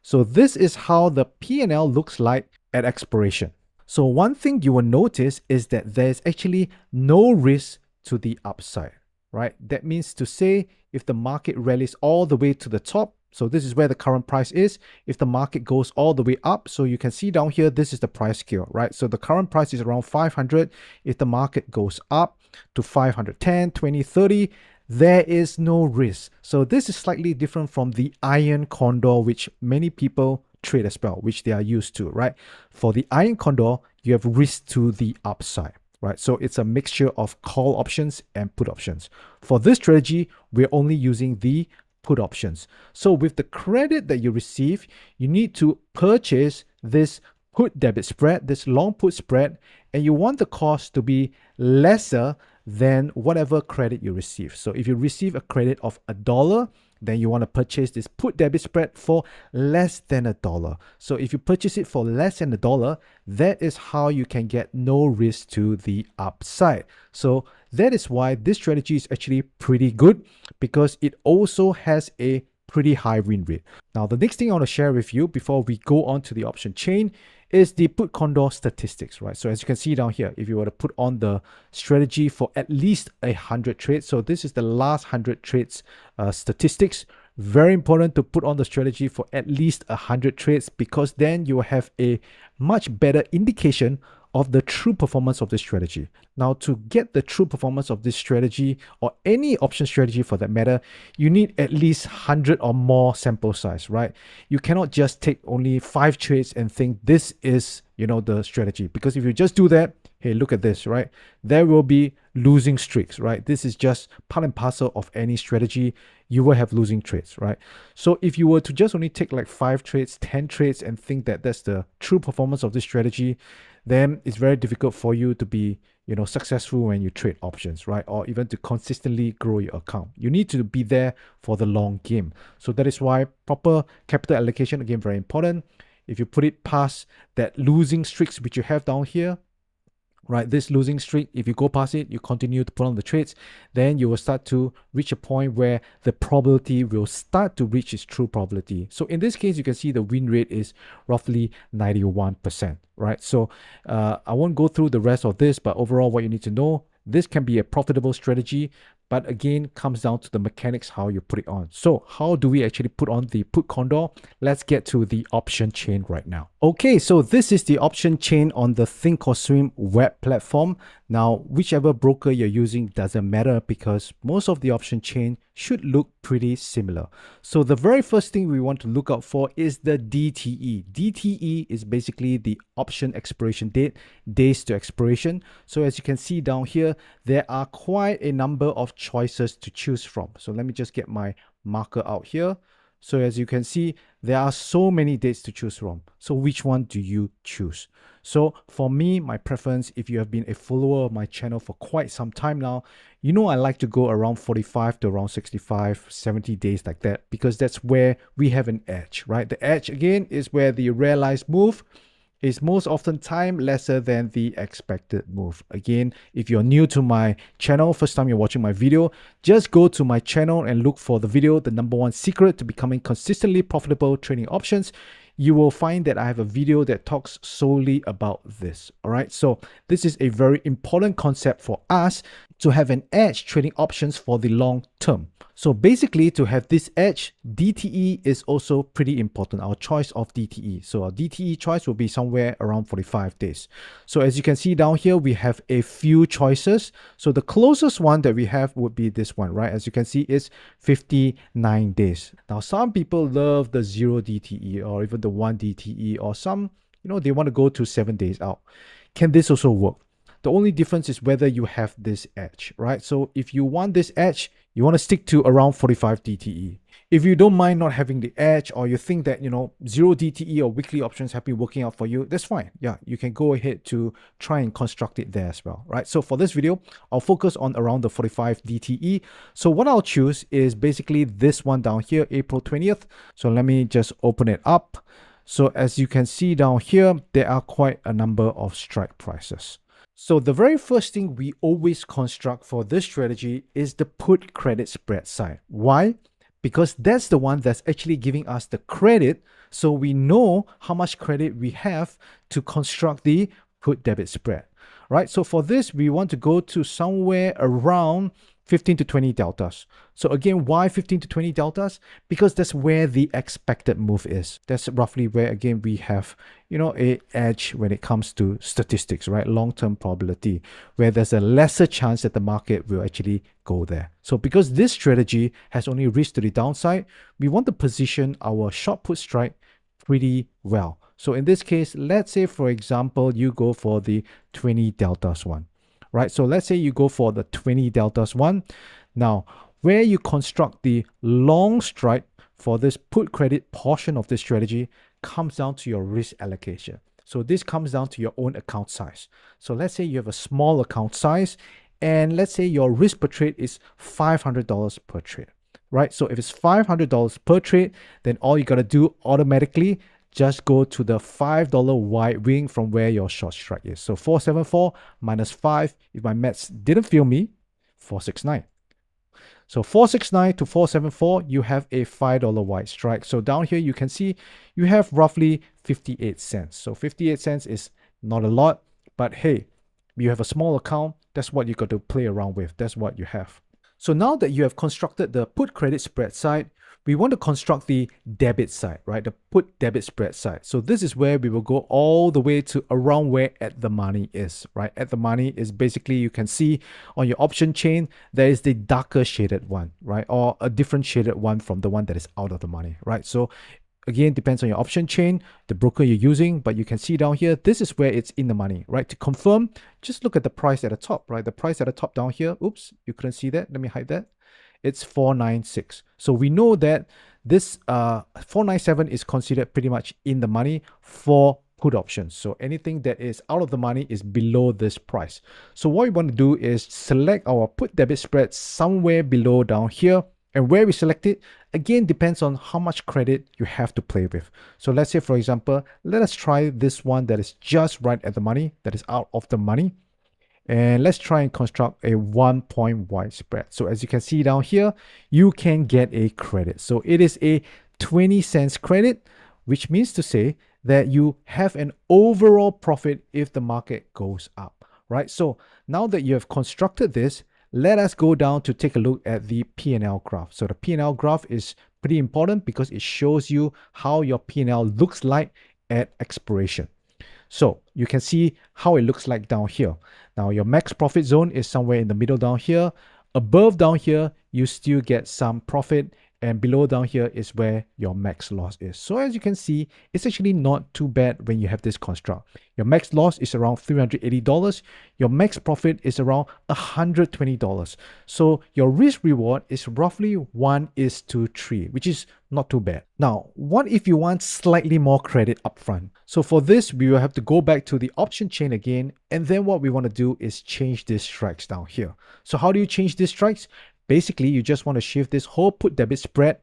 [SPEAKER 1] So this is how the P&L looks like at expiration. So one thing you will notice is that there's actually no risk to the upside, right? That means to say if the market rallies all the way to the top, so this is where the current price is. If the market goes all the way up, so you can see down here, this is the price scale, right? So the current price is around 500. If the market goes up to 510, 20, 30, there is no risk. So this is slightly different from the iron condor, which many people trade as well, which they are used to, right? For the iron condor, you have risk to the upside, right? So it's a mixture of call options and put options. For this strategy, we're only using the put options. So with the credit that you receive, you need to purchase this put debit spread, this long put spread, and you want the cost to be lesser than whatever credit you receive. So if you receive a credit of $1, then you want to purchase this put debit spread for less than $1. So if you purchase it for less than $1, that is how you can get no risk to the upside. So that is why this strategy is actually pretty good, because it also has a pretty high win rate. Now, the next thing I want to share with you before we go on to the option chain is the put Condor statistics, right? So as you can see down here, if you were to put on the strategy for at least 100 trades, so this is the last 100 trades statistics. Very important to put on the strategy for at least 100 trades, because then you will have a much better indication of the true performance of this strategy. Now, to get the true performance of this strategy, or any option strategy for that matter, you need at least 100 or more sample size, right? You cannot just take only 5 trades and think this is, the strategy. Because if you just do that, hey, look at this, right? There will be losing streaks, right? This is just part and parcel of any strategy. You will have losing trades, right? So if you were to just only take like 5 trades, 10 trades and think that that's the true performance of this strategy, then it's very difficult for you to be, successful when you trade options, right? Or even to consistently grow your account. You need to be there for the long game. So that is why proper capital allocation, again, very important. If you put it past that losing streaks which you have down here, right, this losing streak, if you go past it, you continue to put on the trades, then you will start to reach a point where the probability will start to reach its true probability. So in this case, you can see the win rate is roughly 91%, right? So I won't go through the rest of this, but overall, what you need to know, this can be a profitable strategy, but again, comes down to the mechanics, how you put it on. So how do we actually put on the put Condor? Let's get to the option chain right now. Okay, so this is the option chain on the Thinkorswim web platform. Now, whichever broker you're using doesn't matter, because most of the option chain should look pretty similar. So the very first thing we want to look out for is the DTE. DTE is basically the option expiration date, days to expiration. So as you can see down here, there are quite a number of choices to choose from. So let me just get my marker out here. So as you can see, there are so many dates to choose from. So which one do you choose? So for me, my preference, if you have been a follower of my channel for quite some time now, you know I like to go around 45 to around 65, 70 days like that, because that's where we have an edge, right? The edge again is where the realized move is most often time lesser than the expected move. Again, if you're new to my channel, first time you're watching my video, just go to my channel and look for the video, the #1 secret to becoming consistently profitable trading options. You will find that I have a video that talks solely about this. All right. So this is a very important concept for us to have an edge trading options for the long term. So basically, to have this edge, DTE is also pretty important, our choice of DTE. So our DTE choice will be somewhere around 45 days. So as you can see down here, we have a few choices. So the closest one that we have would be this one, right? As you can see, it's 59 days. Now, some people love the 0 DTE or even the 1 DTE, or some, they want to go to 7 days out. Can this also work? The only difference is whether you have this edge, right? So if you want this edge, you want to stick to around 45 DTE. If you don't mind not having the edge, or you think that, 0 DTE or weekly options have been working out for you, that's fine. Yeah, you can go ahead to try and construct it there as well, right? So for this video, I'll focus on around the 45 DTE. So what I'll choose is basically this one down here, April 20th. So let me just open it up. So as you can see down here, there are quite a number of strike prices. So the very first thing we always construct for this strategy is the put credit spread side. Why? Because that's the one that's actually giving us the credit, so we know how much credit we have to construct the put debit spread, right? So for this, we want to go to somewhere around 15 to 20 deltas. So again, why 15 to 20 deltas? Because that's where the expected move is. That's roughly where, again, we have, a edge when it comes to statistics, right? Long-term probability, where there's a lesser chance that the market will actually go there. So because this strategy has only risk to the downside, we want to position our short put strike pretty well. So in this case, let's say, for example, you go for the 20 deltas one. Right, so let's say you go for the 20 deltas one. Now, where you construct the long strike for this put credit portion of this strategy comes down to your risk allocation. So this comes down to your own account size. So let's say you have a small account size, and let's say your risk per trade is $500 per trade, right? So if it's $500 per trade, then all you got to do automatically, just go to the $5 wide wing from where your short strike is. So 474 minus 5, if my maths didn't fail me, 469. So 469 to 474, you have a $5 wide strike. So down here, you can see you have roughly 58 cents. So 58 cents is not a lot, but hey, you have a small account. That's what you got to play around with. That's what you have. So now that you have constructed the put credit spread side, we want to construct the debit side, right? The put debit spread side. So this is where we will go all the way to around where at the money is, right? At the money is basically, you can see on your option chain, there is the darker shaded one, right? Or a different shaded one from the one that is out of the money, right? So again, depends on your option chain, the broker you're using, but you can see down here, this is where it's in the money, right? To confirm, just look at the price at the top, right? The price at the top down here, oops, you couldn't see that. Let me hide that. It's 496. So we know that this 497 is considered pretty much in the money for put options. So anything that is out of the money is below this price. So what we want to do is select our put debit spread somewhere below down here. And where we select it, again, depends on how much credit you have to play with. So let's say, for example, let us try this one that is just right at the money, that is out of the money. And let's try and construct a 1 point wide spread. So as you can see down here, you can get a credit. So it is a 20 cents credit, which means to say that you have an overall profit if the market goes up, right? So now that you have constructed this, let us go down to take a look at the P&L graph. So the P&L graph is pretty important because it shows you how your P&L looks like at expiration. So you can see how it looks like down here. Now your max profit zone is somewhere in the middle down here. Above down here, you still get some profit. And below down here is where your max loss is. So as you can see, it's actually not too bad when you have this construct. Your max loss is around $380. Your max profit is around $120. So your risk reward is roughly 1:3, which is not too bad. Now, what if you want slightly more credit upfront? So for this, we will have to go back to the option chain again. And then what we want to do is change these strikes down here. So how do you change these strikes? Basically, you just want to shift this whole put debit spread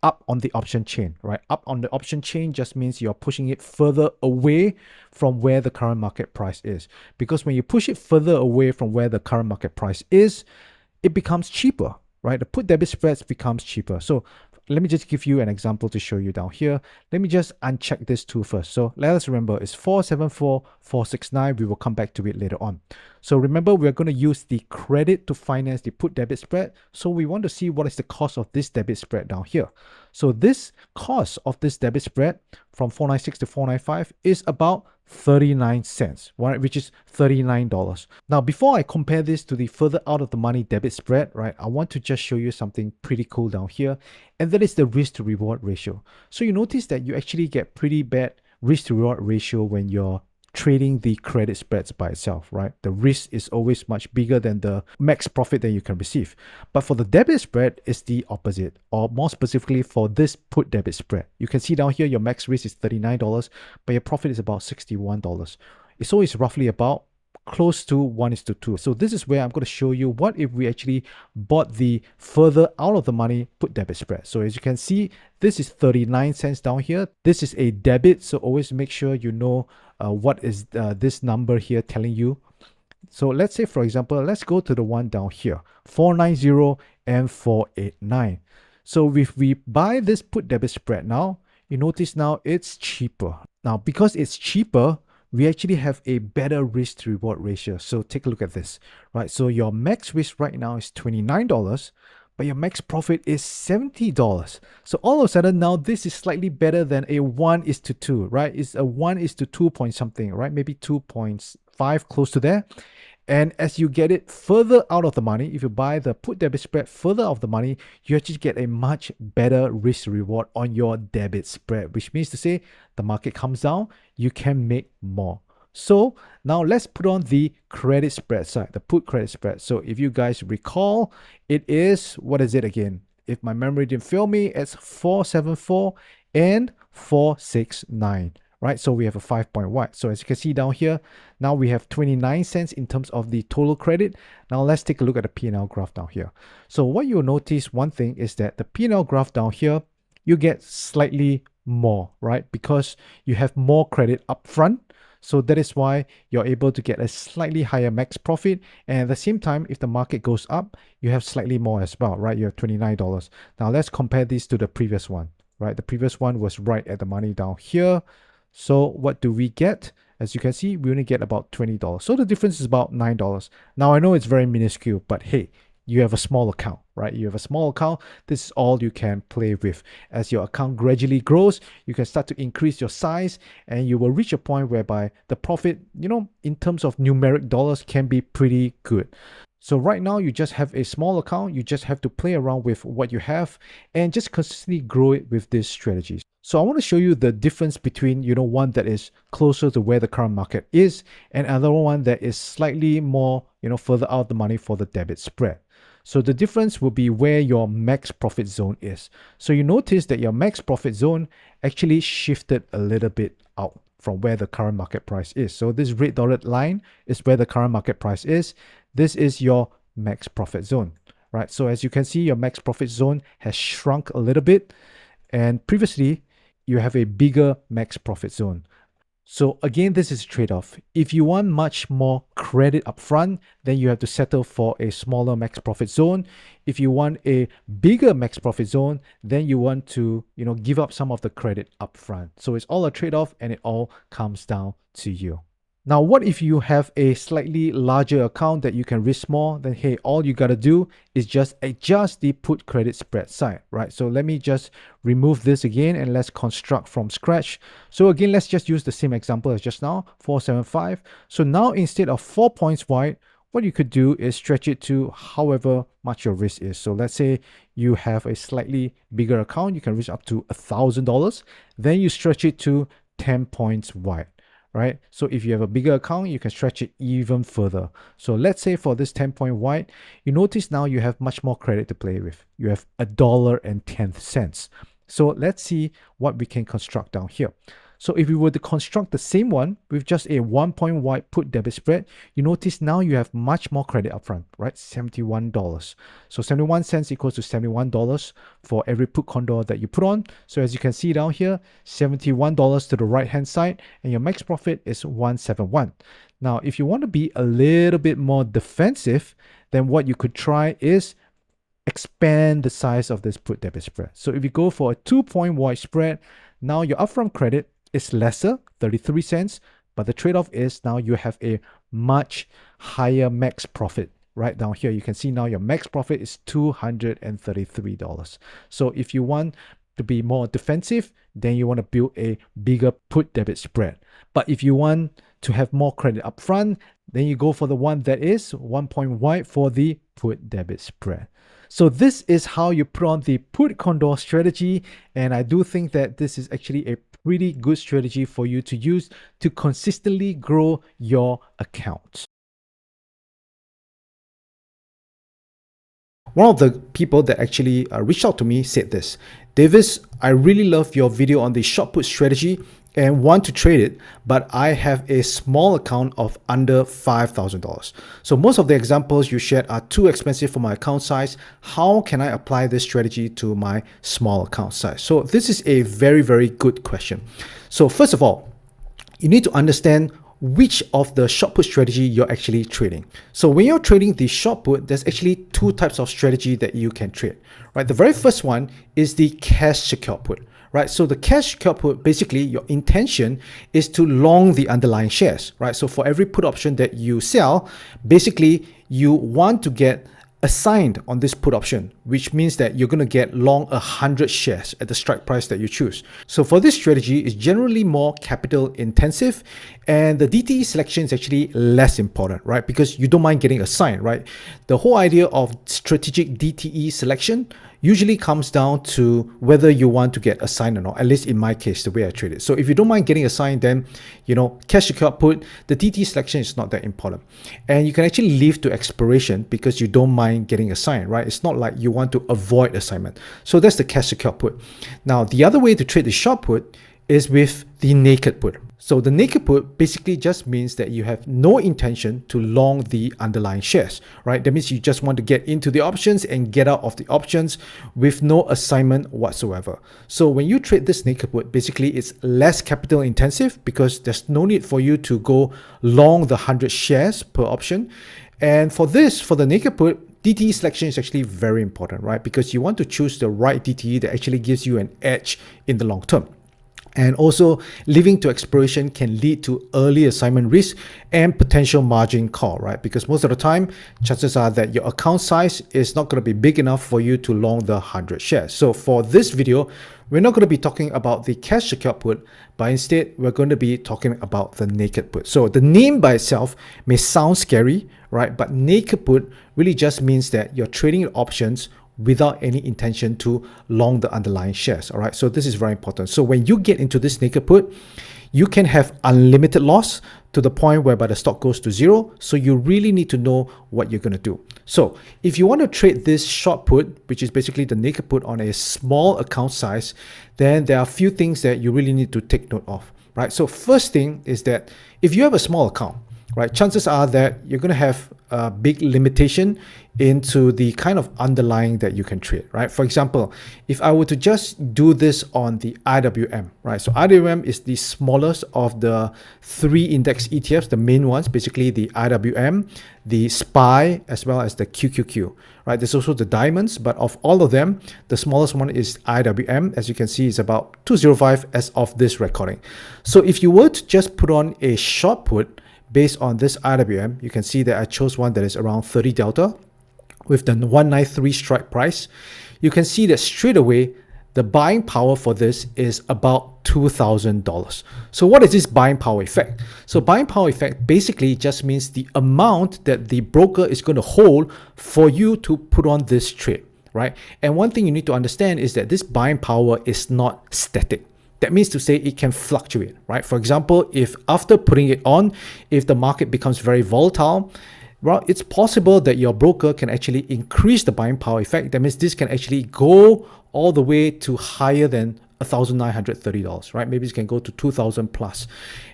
[SPEAKER 1] up on the option chain, right? Up on the option chain just means you're pushing it further away from where the current market price is. Because when you push it further away from where the current market price is, it becomes cheaper, right? The put debit spreads becomes cheaper. So let me just give you an example to show you down here. Let me just uncheck this two first. So let us remember it's 474, 469. We will come back to it later on. So remember, we're going to use the credit to finance the put debit spread. So we want to see what is the cost of this debit spread down here. So this cost of this debit spread from 496 to 495 is about 39 cents, right, which is $39. Now, before I compare this to the further out of the money debit spread, right, I want to just show you something pretty cool down here, and that is the risk to reward ratio. So you notice that you actually get pretty bad risk to reward ratio when you're trading the credit spreads by itself, right? The risk is always much bigger than the max profit that you can receive. But for the debit spread, it's the opposite, or more specifically for this put debit spread. You can see down here, your max risk is $39, but your profit is about $61. It's always roughly about close to 1:2. So this is where I'm going to show you what if we actually bought the further out of the money put debit spread. So as you can see, this is 39 cents down here. This is a debit, so always make sure you know what is this number here telling you. So let's say, for example, let's go to the one down here, 490 and 489. So if we buy this put debit spread now, you notice now it's cheaper. Now, because it's cheaper, we actually have a better risk to reward ratio. So take a look at this, right? So your max risk right now is $29, but your max profit is $70. So all of a sudden now this is slightly better than a 1:2, right? It's a 1:2 point something, right? Maybe 2.5, close to there. And as you get it further out of the money, if you buy the put debit spread further out of the money, you actually get a much better risk reward on your debit spread, which means to say the market comes down, you can make more. So now let's put on the credit spread side, the put credit spread. So if you guys recall, it is, what is it again? If my memory didn't fail me, it's 474 and 469. Right, so we have a 5-point wide. So as you can see down here, now we have 29 cents in terms of the total credit. Now let's take a look at the P&L graph down here. So what you'll notice, one thing is that the P&L graph down here, you get slightly more, right? Because you have more credit upfront. So that is why you're able to get a slightly higher max profit. And at the same time, if the market goes up, you have slightly more as well, right? You have $29. Now let's compare this to the previous one, right? The previous one was right at the money down here. So what do we get? As you can see, we only get about $20. So the difference is about $9. Now I know it's very minuscule, but hey, you have a small account, right? You have a small account. This is all you can play with. As your account gradually grows, you can start to increase your size and you will reach a point whereby the profit, you know, in terms of numeric dollars can be pretty good. So right now, you just have a small account. You just have to play around with what you have and just consistently grow it with these strategies. So I want to show you the difference between, you know, one that is closer to where the current market is and another one that is slightly more, you know, further out the money for the debit spread. So the difference will be where your max profit zone is. So you notice that your max profit zone actually shifted a little bit out from where the current market price is. So this red dotted line is where the current market price is. This is your max profit zone, right? So as you can see, your max profit zone has shrunk a little bit. And previously, you have a bigger max profit zone. So again, this is a trade-off. If you want much more credit upfront, then you have to settle for a smaller max profit zone. If you want a bigger max profit zone, then you want to, you know, give up some of the credit upfront. So it's all a trade-off and it all comes down to you. Now, what if you have a slightly larger account that you can risk more? Then, hey, all you got to do is just adjust the put credit spread side, right? So let me just remove this again and let's construct from scratch. So again, let's just use the same example as just now, 475. So now instead of 4 points wide, what you could do is stretch it to however much your risk is. So let's say you have a slightly bigger account, you can reach up to $1,000. Then you stretch it to 10 points wide, right? So if you have a bigger account, you can stretch it even further. So let's say for this 10-point wide, you notice now you have much more credit to play with. You have $1.10. So let's see what we can construct down here. So if we were to construct the same one with just a 1-point wide put debit spread, you notice now you have much more credit upfront, right? $71. So 71 cents equals to $71 for every put condor that you put on. So as you can see down here, $71 to the right hand side, and your max profit is 171. Now, if you want to be a little bit more defensive, then what you could try is expand the size of this put debit spread. So if you go for a 2-point wide spread, now your upfront credit is lesser, 33 cents, but the trade-off is now you have a much higher max profit. Right down here, you can see now your max profit is $233. So if you want to be more defensive, then you want to build a bigger put debit spread. But if you want to have more credit upfront, then you go for the one that is 1-point wide for the put debit spread. So this is how you put on the put condor strategy, and I do think that this is actually a pretty good strategy for you to use to consistently grow your account. One of the people that actually reached out to me said this: Davis, I really love your video on the short put strategy and want to trade it, but I have a small account of under $5,000. So most of the examples you shared are too expensive for my account size. How can I apply this strategy to my small account size? So this is a very, very good question. So first of all, you need to understand which of the short put strategy you're actually trading. So when you're trading the short put, there's actually two types of strategy that you can trade, right? The very first one is the cash secure put, right? So the cash secure put, basically your intention is to long the underlying shares, right? So for every put option that you sell, basically you want to get assigned on this put option, which means that you're going to get long 100 shares at the strike price that you choose. So for this strategy, it's generally more capital intensive, and the DTE selection is actually less important, right? Because you don't mind getting assigned, right? The whole idea of strategic DTE selection usually comes down to whether you want to get assigned or not, at least in my case, the way I trade it. So if you don't mind getting assigned, then, cash secure put, the DTE selection is not that important. And you can actually leave to expiration because you don't mind getting assigned, right? It's not like you want to avoid assignment. So that's the cash secure put. Now, the other way to trade the short put is with the naked put. So the naked put basically just means that you have no intention to long the underlying shares, right? That means you just want to get into the options and get out of the options with no assignment whatsoever. So when you trade this naked put, basically it's less capital intensive because there's no need for you to go long the 100 shares per option. And for the naked put, DTE selection is actually very important, right? Because you want to choose the right DTE that actually gives you an edge in the long term. And also, leaving to expiration can lead to early assignment risk and potential margin call, right? Because most of the time, chances are that your account size is not going to be big enough for you to long the 100 shares. So for this video, we're not going to be talking about the cash secure put, but instead, we're going to be talking about the naked put. So the name by itself may sound scary, right? But naked put really just means that you're trading options without any intention to long the underlying shares. All right, so this is very important. So when you get into this naked put, you can have unlimited loss to the point whereby the stock goes to zero. So you really need to know what you're going to do. So if you want to trade this short put, which is basically the naked put on a small account size, then there are a few things that you really need to take note of, right? So first thing is that if you have a small account, right, chances are that you're going to have a big limitation into the kind of underlying that you can trade, right? For example, if I were to just do this on the IWM, right? So IWM is the smallest of the 3 index ETFs, the main ones, basically the IWM, the SPY, as well as the QQQ, right? There's also the diamonds, but of all of them, the smallest one is IWM. As you can see, it's about 205 as of this recording. So if you were to just put on a short put based on this IWM, you can see that I chose one that is around 30 delta with the 193 strike price. You can see that straight away, the buying power for this is about $2,000. So what is this buying power effect? So buying power effect basically just means the amount that the broker is going to hold for you to put on this trade, right? And one thing you need to understand is that this buying power is not static. That means to say it can fluctuate, right? For example, if after putting it on, if the market becomes very volatile, well, it's possible that your broker can actually increase the buying power effect. That means this can actually go all the way to higher than $1,930, right? Maybe it can go to 2,000 plus.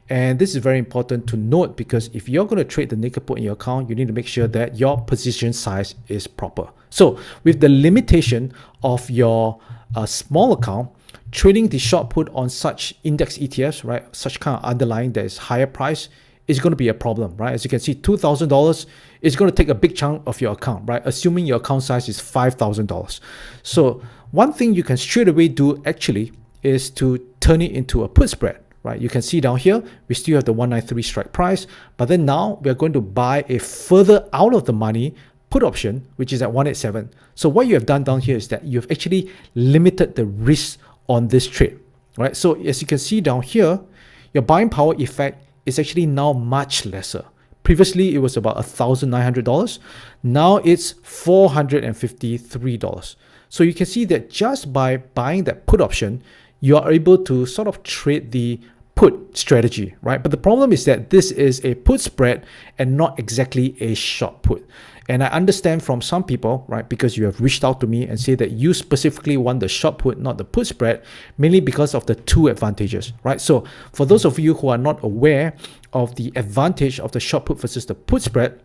[SPEAKER 1] And this is very important to note, because if you're going to trade the naked put in your account, you need to make sure that your position size is proper. So with the limitation of your small account, trading the short put on such index ETFs, right, such kind of underlying that is higher price, is going to be a problem, right? As you can see, $2,000 is going to take a big chunk of your account, right? Assuming your account size is $5,000. So one thing you can straight away do actually is to turn it into a put spread, right? You can see down here, we still have the 193 strike price, but then now we're going to buy a further out of the money put option, which is at 187. So what you have done down here is that you've actually limited the risk on this trade, right? So as you can see down here, your buying power effect is actually now much lesser. Previously, it was about $1,900. Now it's $453. So you can see that just by buying that put option, you are able to sort of trade the put strategy, right? But the problem is that this is a put spread and not exactly a short put. And I understand from some people, right, because you have reached out to me and say that you specifically want the short put, not the put spread, mainly because of the two advantages, right? So for those of you who are not aware of the advantage of the short put versus the put spread,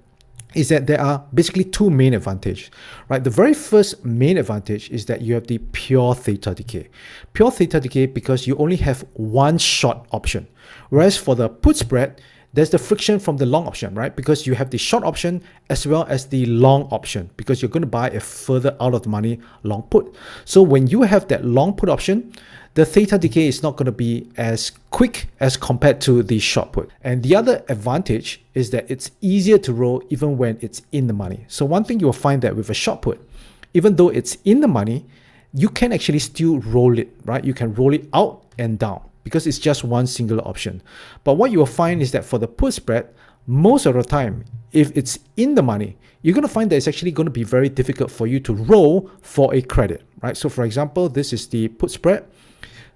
[SPEAKER 1] is that there are basically two main advantages, right? The very first main advantage is that you have the pure theta decay. Pure theta decay because you only have one short option. Whereas for the put spread, there's the friction from the long option, right? Because you have the short option as well as the long option, because you're going to buy a further out of the money long put. So when you have that long put option, the theta decay is not going to be as quick as compared to the short put. And the other advantage is that it's easier to roll even when it's in the money. So one thing you'll find that with a short put, even though it's in the money, you can actually still roll it, right? You can roll it out and down, because it's just one singular option. But what you will find is that for the put spread, most of the time, if it's in the money, you're going to find that it's actually going to be very difficult for you to roll for a credit, right? So for example, this is the put spread.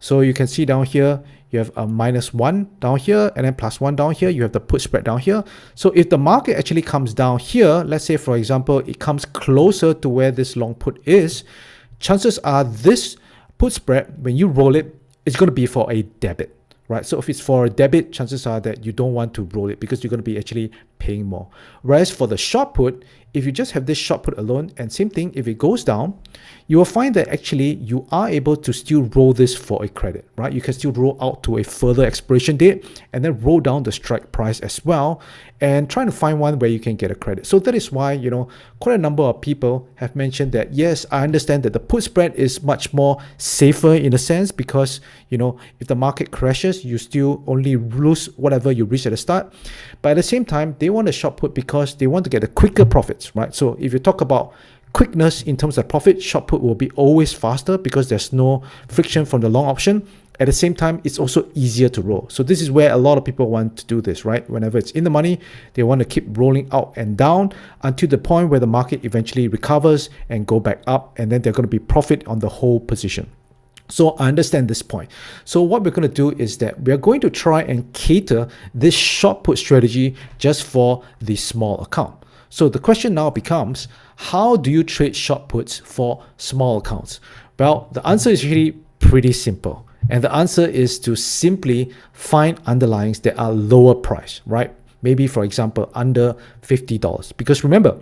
[SPEAKER 1] So you can see down here, you have a -1 down here and then +1 down here. You have the put spread down here. So if the market actually comes down here, let's say, for example, it comes closer to where this long put is, chances are this put spread, when you roll it, it's going to be for a debit, right? So if it's for a debit, chances are that you don't want to roll it because you're going to be actually paying more. Whereas for the short put, if you just have this short put alone, and same thing, if it goes down, you will find that actually you are able to still roll this for a credit, right? You can still roll out to a further expiration date and then roll down the strike price as well, and trying to find one where you can get a credit. So that is why, quite a number of people have mentioned that, yes, I understand that the put spread is much more safer in a sense, because, if the market crashes, you still only lose whatever you reach at the start. But at the same time, they want a short put because they want to get a quicker profits, right? So if you talk about quickness in terms of profit, short put will be always faster because there's no friction from the long option. At the same time, it's also easier to roll. So this is where a lot of people want to do this, right? Whenever it's in the money, they want to keep rolling out and down until the point where the market eventually recovers and go back up, and then they're going to be profit on the whole position. So I understand this point. So what we're going to do is that we're going to try and cater this short put strategy just for the small account. So the question now becomes, how do you trade short puts for small accounts? Well, the answer is really pretty simple. And the answer is to simply find underlyings that are lower price, right? Maybe, for example, under $50. Because remember,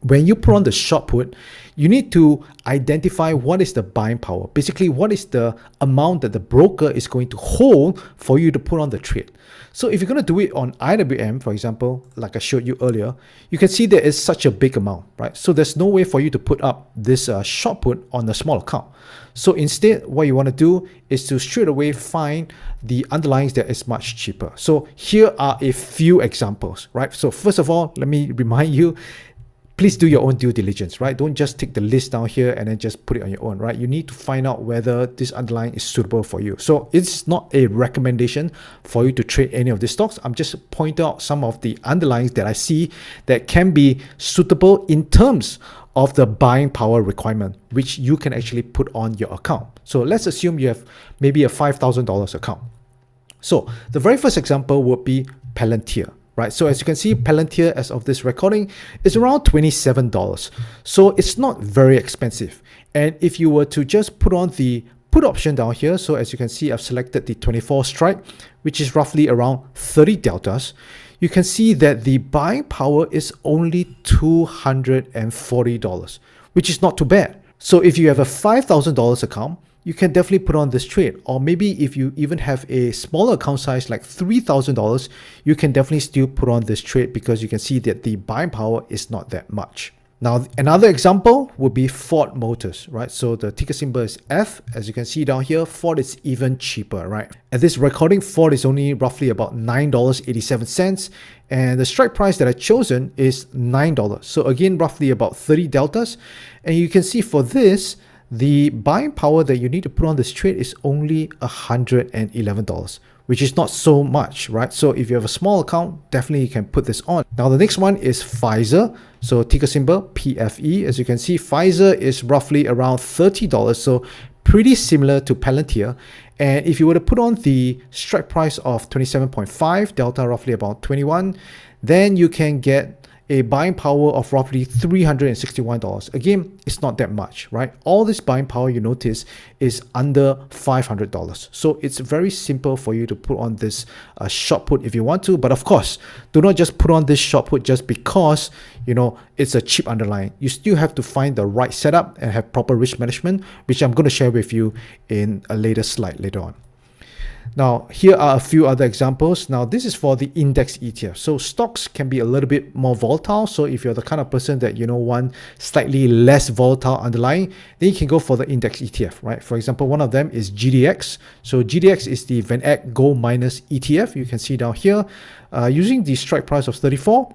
[SPEAKER 1] when you put on the short put, you need to identify what is the buying power. Basically, what is the amount that the broker is going to hold for you to put on the trade. So if you're going to do it on IWM, for example, like I showed you earlier, you can see there is such a big amount, right? So there's no way for you to put up this short put on a small account. So instead, what you want to do is to straight away find the underlyings that is much cheaper. So here are a few examples, right? So first of all, let me remind you, please do your own due diligence, right? Don't just take the list down here and then just put it on your own, right? You need to find out whether this underlying is suitable for you. So it's not a recommendation for you to trade any of these stocks. I'm just pointing out some of the underlyings that I see that can be suitable in terms of the buying power requirement, which you can actually put on your account. So let's assume you have maybe a $5,000 account. So the very first example would be Palantir. Right, so as you can see, Palantir, as of this recording, is around $27. So it's not very expensive. And if you were to just put on the put option down here, so as you can see, I've selected the 24 strike, which is roughly around 30 deltas. You can see that the buying power is only $240, which is not too bad. So if you have a $5,000 account, you can definitely put on this trade. Or maybe if you even have a smaller account size like $3,000, you can definitely still put on this trade because you can see that the buying power is not that much. Now, another example would be Ford Motors, right? So the ticker symbol is F. As you can see down here, Ford is even cheaper, right? At this recording, Ford is only roughly about $9.87. And the strike price that I've chosen is $9. So again, roughly about 30 deltas. And you can see for this, the buying power that you need to put on this trade is only $111, which is not so much, right? So if you have a small account, definitely you can put this on. Now, the next one is Pfizer. So ticker symbol PFE. As you can see, Pfizer is roughly around $30. So pretty similar to Palantir. And if you were to put on the strike price of 27.5, delta roughly about 21, then you can get a buying power of roughly $361. Again, it's not that much, right? All this buying power you notice is under $500. So it's very simple for you to put on this short put if you want to. But of course, do not just put on this short put just because, you know, it's a cheap underlying. You still have to find the right setup and have proper risk management, which I'm going to share with you in a later slide later on. Now, here are a few other examples. Now, this is for the index ETF. So stocks can be a little bit more volatile. So if you're the kind of person that, you know, want slightly less volatile underlying, then you can go for the index ETF, right? For example, one of them is GDX. So GDX is the Van Eck Gold Miners ETF. You can see down here, using the strike price of 34,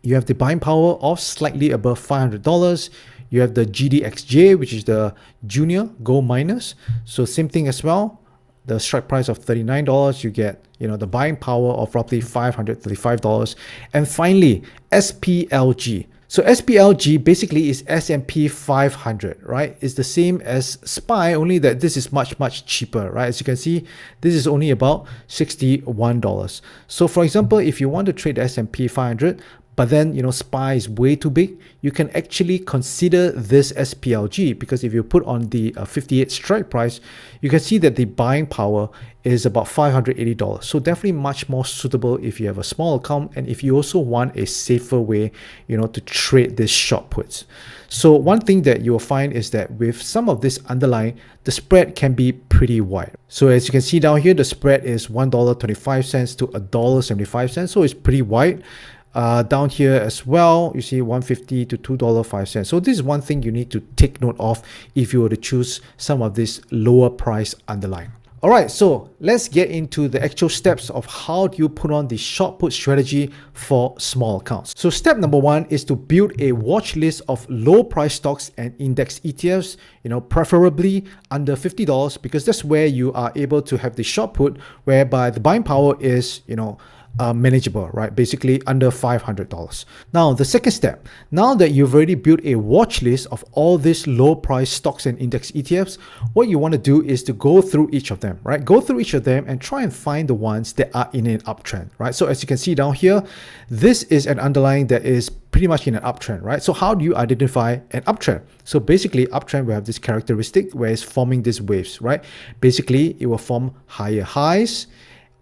[SPEAKER 1] you have the buying power of slightly above $500. You have the GDXJ, which is the Junior Gold Miners. So same thing as well. The strike price of $39, you get, you know, the buying power of roughly $535. And finally, SPLG. So SPLG basically is S&P 500, right? It's the same as SPY, only that this is much, much cheaper, right? As you can see, this is only about $61. So for example, if you want to trade the S&P 500, but then, you know, SPY is way too big, you can actually consider this SPLG, because if you put on the 58 strike price, you can see that the buying power is about $580. So definitely much more suitable if you have a small account and if you also want a safer way, you know, to trade these short puts. So one thing that you'll find is that with some of this underlying, the spread can be pretty wide. So as you can see down here, the spread is $1.25 to $1.75. So it's pretty wide. Down here as well, you see $1.50 to $2.05. So this is one thing you need to take note of if you were to choose some of this lower price underlying. All right, so let's get into the actual steps of how do you put on the short put strategy for small accounts. So step number one is to build a watch list of low price stocks and index ETFs, you know, preferably under $50, because that's where you are able to have the short put whereby the buying power is, you know, manageable, right? Basically under $500. Now, the second step, now that you've already built a watch list of all these low price stocks and index ETFs, what you want to do is to go through each of them, right? Go through each of them and try and find the ones that are in an uptrend, right? So as you can see down here, this is an underlying that is pretty much in an uptrend, right? So how do you identify an uptrend? So basically, uptrend will have this characteristic where it's forming these waves, right? Basically, it will form higher highs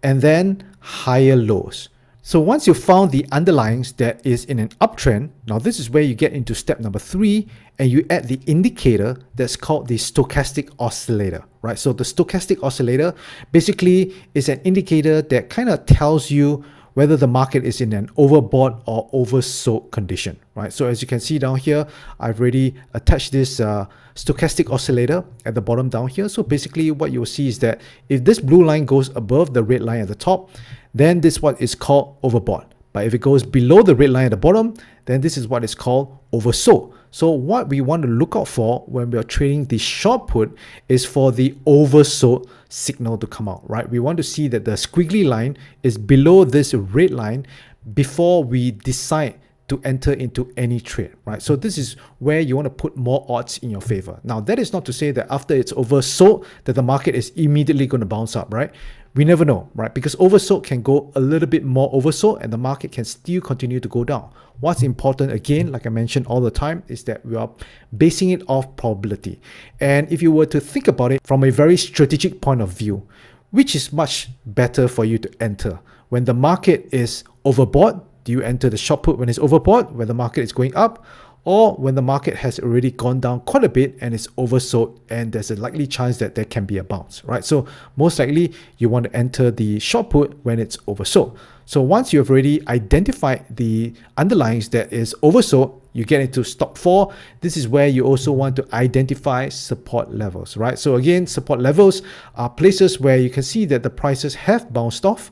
[SPEAKER 1] and then higher lows. So once you've found the underlyings that is in an uptrend, now this is where you get into step number 3 and you add the indicator that's called the stochastic oscillator, right? So the stochastic oscillator basically is an indicator that kind of tells you whether the market is in an overbought or oversold condition, right? So as you can see down here, I've already attached this stochastic oscillator at the bottom down here. So basically what you'll see is that if this blue line goes above the red line at the top, then this is what is called overbought. But if it goes below the red line at the bottom, then this is what is called oversold. So what we want to look out for when we are trading the short put is for the oversold signal to come out, right? We want to see that the squiggly line is below this red line before we decide to enter into any trade, right? So this is where you want to put more odds in your favor. Now, that is not to say that after it's oversold that the market is immediately going to bounce up, right? We never know, right? Because oversold can go a little bit more oversold and the market can still continue to go down. What's important, again, like I mentioned all the time, is that we are basing it off probability. And if you were to think about it from a very strategic point of view, which is much better for you to enter? When the market is overbought, do you enter the short put when it's overbought, when the market is going up, or when the market has already gone down quite a bit and it's oversold and there's a likely chance that there can be a bounce, right? So most likely you want to enter the short put when it's oversold. So once you've already identified the underlyings that is oversold, you get into stop 4. This is where you also want to identify support levels, right? So again, support levels are places where you can see that the prices have bounced off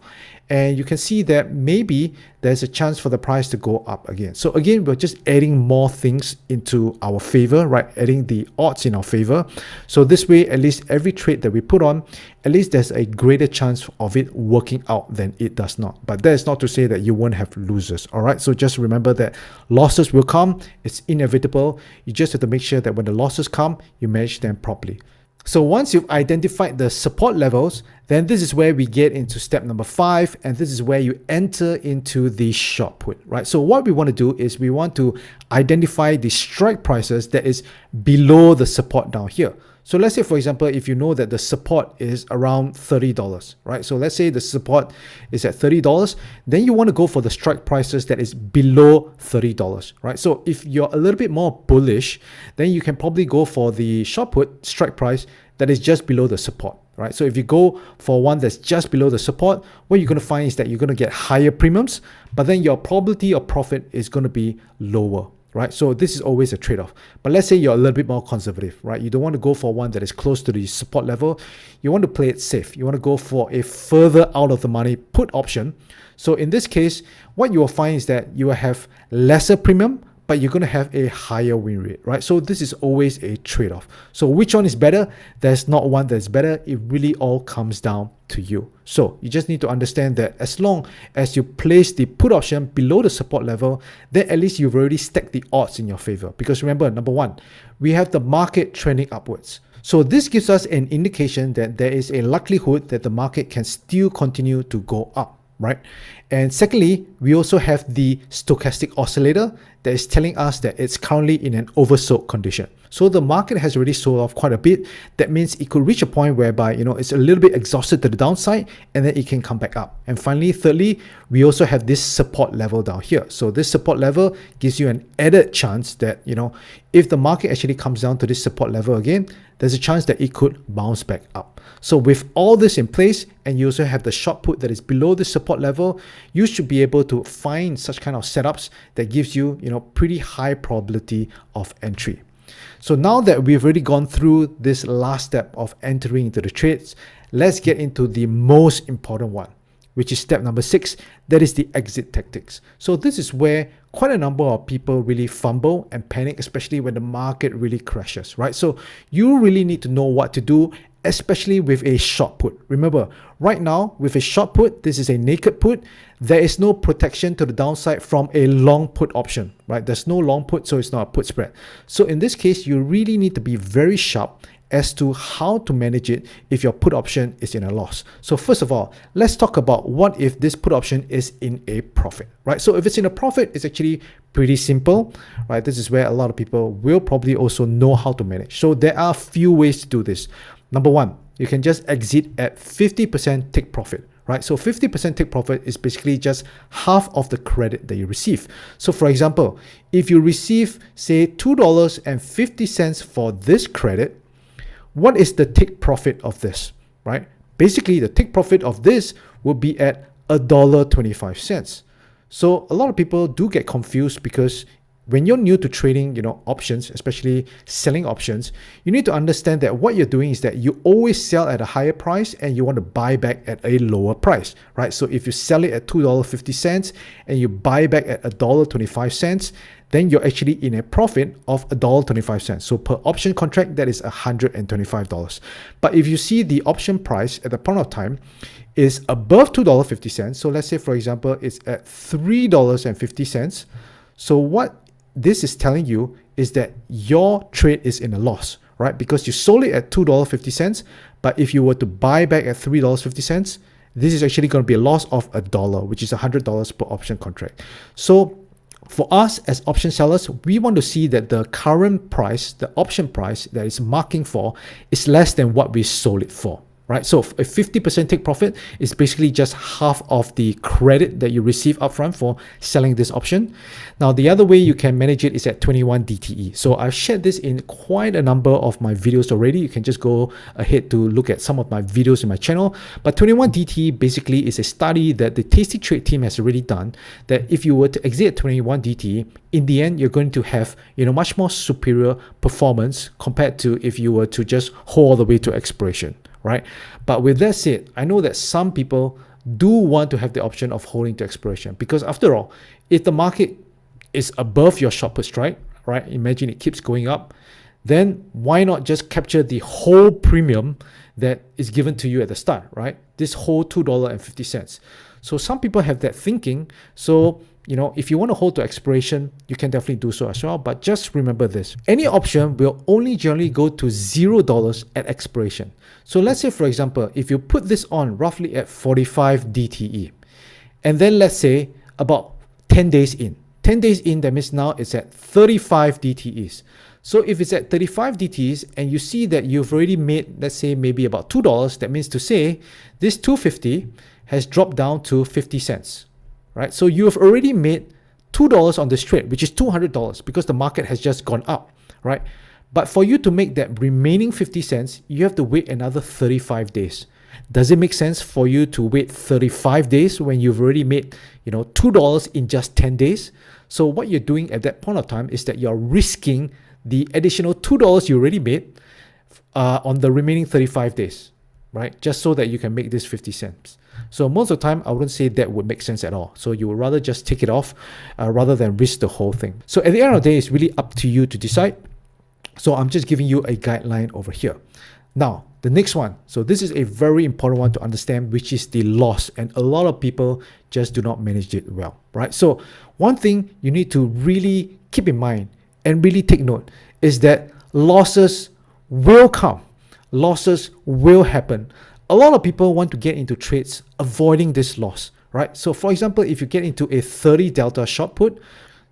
[SPEAKER 1] and you can see that maybe there's a chance for the price to go up again. So again, we're just adding more things into our favor, right? Adding the odds in our favor. So this way, at least every trade that we put on, at least there's a greater chance of it working out than it does not. But that is not to say that you won't have losers, all right? So just remember that losses will come. It's inevitable. You just have to make sure that when the losses come, you manage them properly. So once you've identified the support levels, then this is where we get into step number 5, and this is where you enter into the short put, right? So what we want to do is we want to identify the strike prices that is below the support down here. So let's say, for example, if you know that the support is around $30, right? So let's say the support is at $30, then you want to go for the strike prices that is below $30, right? So if you're a little bit more bullish, then you can probably go for the short put strike price that is just below the support, right? So if you go for one that's just below the support, what you're going to find is that you're going to get higher premiums, but then your probability of profit is going to be lower, right? So this is always a trade-off. But let's say you're a little bit more conservative, right? You don't want to go for one that is close to the support level. You want to play it safe. You want to go for a further out of the money put option. So in this case, what you will find is that you will have lesser premium, but you're going to have a higher win rate, right? So this is always a trade-off. So which one is better? There's not one that's better. It really all comes down to you. So you just need to understand that as long as you place the put option below the support level, then at least you've already stacked the odds in your favor. Because remember, number one, we have the market trending upwards. So this gives us an indication that there is a likelihood that the market can still continue to go up, right? And secondly, we also have the stochastic oscillator that is telling us that it's currently in an oversold condition. So the market has already sold off quite a bit. That means it could reach a point whereby, it's a little bit exhausted to the downside and then it can come back up. And finally, thirdly, we also have this support level down here. So this support level gives you an added chance that, if the market actually comes down to this support level again, there's a chance that it could bounce back up. So with all this in place, and you also have the short put that is below the support level, you should be able to find such kind of setups that gives you, pretty high probability of entry. So now that we've already gone through this last step of entering into the trades, let's get into the most important one, which is step number 6, that is the exit tactics. So this is where quite a number of people really fumble and panic, especially when the market really crashes, right? So you really need to know what to do, especially with a short put. Remember, right now with a short put, this is a naked put. There is no protection to the downside from a long put option, right? There's no long put, so it's not a put spread. So in this case, you really need to be very sharp as to how to manage it if your put option is in a loss. So first of all, let's talk about what if this put option is in a profit, right? So if it's in a profit, it's actually pretty simple, right? This is where a lot of people will probably also know how to manage. So there are a few ways to do this. Number one, you can just exit at 50% take profit, right? So 50% take profit is basically just half of the credit that you receive. So for example, if you receive say $2.50 for this credit, what is the take profit of this, right? Basically, the take profit of this would be at $1.25. So a lot of people do get confused because when you're new to trading, options, especially selling options, you need to understand that what you're doing is that you always sell at a higher price and you want to buy back at a lower price, right? So if you sell it at $2.50 and you buy back at $1.25, then you're actually in a profit of $1.25. So per option contract, that is $125. But if you see the option price at the point of time is above $2.50, so let's say, for example, it's at $3.50. So what this is telling you is that your trade is in a loss, right? Because you sold it at $2.50, but if you were to buy back at $3.50, this is actually going to be a loss of $1, which is $100 per option contract. So for us as option sellers, we want to see that the current price, the option price that is marking for, is less than what we sold it for, right? So a 50% take profit is basically just half of the credit that you receive upfront for selling this option. Now, the other way you can manage it is at 21 DTE. So I've shared this in quite a number of my videos already. You can just go ahead to look at some of my videos in my channel. But 21 DTE basically is a study that the Tasty Trade team has already done, that if you were to exit at 21 DTE, in the end, you're going to have, much more superior performance compared to if you were to just hold all the way to expiration, right? But with that said, I know that some people do want to have the option of holding to expiration, because after all, if the market is above your short put strike, right? Imagine it keeps going up, then why not just capture the whole premium that is given to you at the start, right? This whole $2.50. So some people have that thinking. So, if you want to hold to expiration, you can definitely do so as well. But just remember this, any option will only generally go to $0 at expiration. So let's say, for example, if you put this on roughly at 45 DTE, and then let's say about 10 days in, that means now it's at 35 DTEs. So if it's at 35 DTEs and you see that you've already made, let's say maybe about $2, that means to say this 250 has dropped down to 50 cents, right? So you have already made $2 on this trade, which is $200 because the market has just gone up, right? But for you to make that remaining 50 cents, you have to wait another 35 days. Does it make sense for you to wait 35 days when you've already made, $2 in just 10 days? So what you're doing at that point of time is that you're risking the additional $2 you already made on the remaining 35 days, right? Just so that you can make this 50 cents. So most of the time, I wouldn't say that would make sense at all. So you would rather just take it off rather than risk the whole thing. So at the end of the day, it's really up to you to decide. So I'm just giving you a guideline over here. Now, the next one. So this is a very important one to understand, which is the loss. And a lot of people just do not manage it well, right? So one thing you need to really keep in mind and really take note is that losses will come. Losses will happen. A lot of people want to get into trades avoiding this loss, right? So for example, if you get into a 30 delta short put,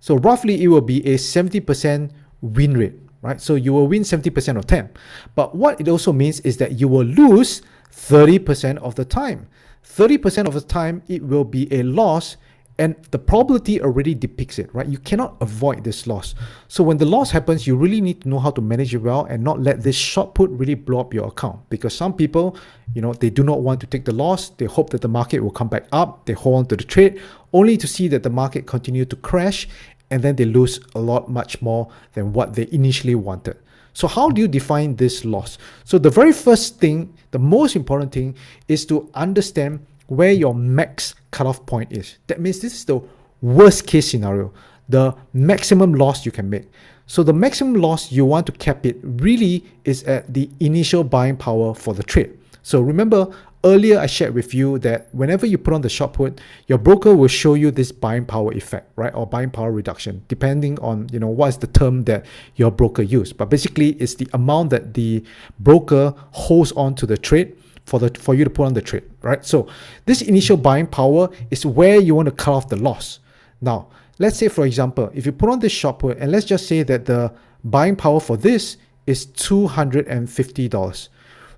[SPEAKER 1] so roughly it will be a 70% win rate, right? So you will win 70% of time. But what it also means is that you will lose 30% of the time. 30% of the time, it will be a loss, and the probability already depicts it, right? You cannot avoid this loss. So when the loss happens, you really need to know how to manage it well and not let this short put really blow up your account. Because some people, they do not want to take the loss. They hope that the market will come back up. They hold on to the trade only to see that the market continue to crash, and then they lose a lot much more than what they initially wanted. So how do you define this loss? So the very first thing, the most important thing, is to understand where your max cutoff point is. That means this is the worst case scenario, the maximum loss you can make. So the maximum loss you want to cap it really is at the initial buying power for the trade. So remember, earlier I shared with you that whenever you put on the short put, your broker will show you this buying power effect, right? Or buying power reduction, depending on, what is the term that your broker used. But basically, it's the amount that the broker holds on to the trade for you to put on the trade, right? So this initial buying power is where you want to cut off the loss. Now, let's say, for example, if you put on this short put, and let's just say that the buying power for this is $250,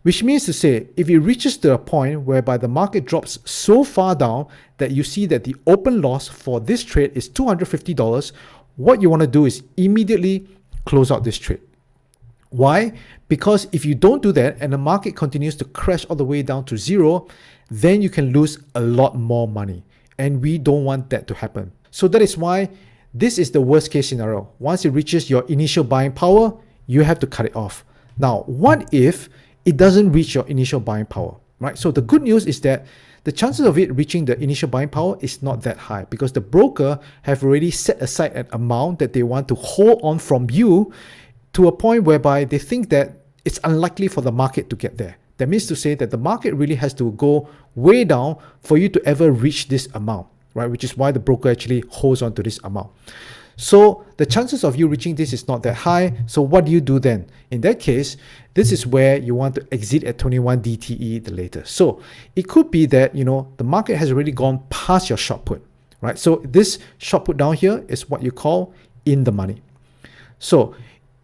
[SPEAKER 1] which means to say, if it reaches to a point whereby the market drops so far down that you see that the open loss for this trade is $250, what you want to do is immediately close out this trade. Why? Because if you don't do that and the market continues to crash all the way down to zero, then you can lose a lot more money. And we don't want that to happen. So that is why this is the worst case scenario. Once it reaches your initial buying power, you have to cut it off. Now, what if it doesn't reach your initial buying power, right? So the good news is that the chances of it reaching the initial buying power is not that high because the broker have already set aside an amount that they want to hold on from you to a point whereby they think that it's unlikely for the market to get there. That means to say that the market really has to go way down for you to ever reach this amount, right? Which is why the broker actually holds on to this amount. So the chances of you reaching this is not that high. So what do you do then? In that case, this is where you want to exit at 21 DTE the latest. So it could be that, the market has already gone past your short put, right? So this short put down here is what you call in the money. So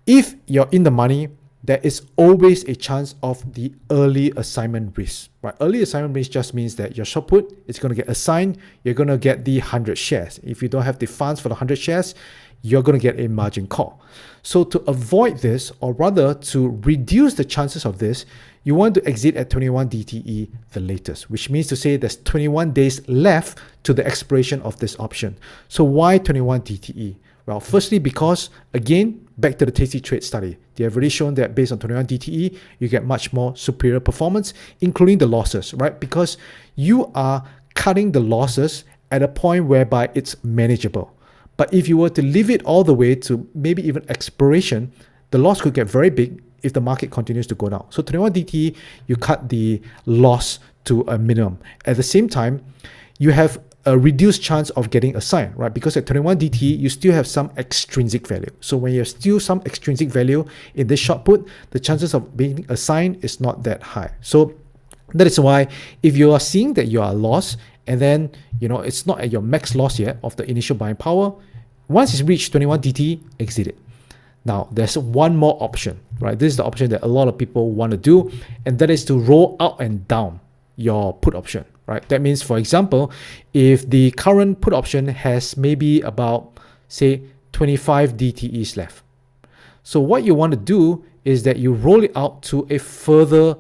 [SPEAKER 1] if you're in the money, there is always a chance of the early assignment risk, right? Early assignment risk just means that your short put is going to get assigned. You're going to get the 100 shares. If you don't have the funds for the 100 shares, you're going to get a margin call. So to avoid this, or rather to reduce the chances of this, you want to exit at 21 DTE the latest, which means to say there's 21 days left to the expiration of this option. So why 21 DTE? Well, firstly, because again, back to the Tasty Trade study, they have already shown that based on 21 DTE, you get much more superior performance, including the losses, right? Because you are cutting the losses at a point whereby it's manageable. But if you were to leave it all the way to maybe even expiration, the loss could get very big if the market continues to go down. So 21 DTE, you cut the loss to a minimum. At the same time, you have a reduced chance of getting assigned, right? Because at 21 DT, you still have some extrinsic value. So when you have still some extrinsic value in this short put, the chances of being assigned is not that high. So that is why if you are seeing that you are lost and then, it's not at your max loss yet of the initial buying power, once it's reached 21 DT, exit it. Now, there's one more option, right? This is the option that a lot of people want to do, and that is to roll up and down your put option. Right? That means, for example, if the current put option has maybe about, say, 25 DTEs left. So what you want to do is that you roll it out to a further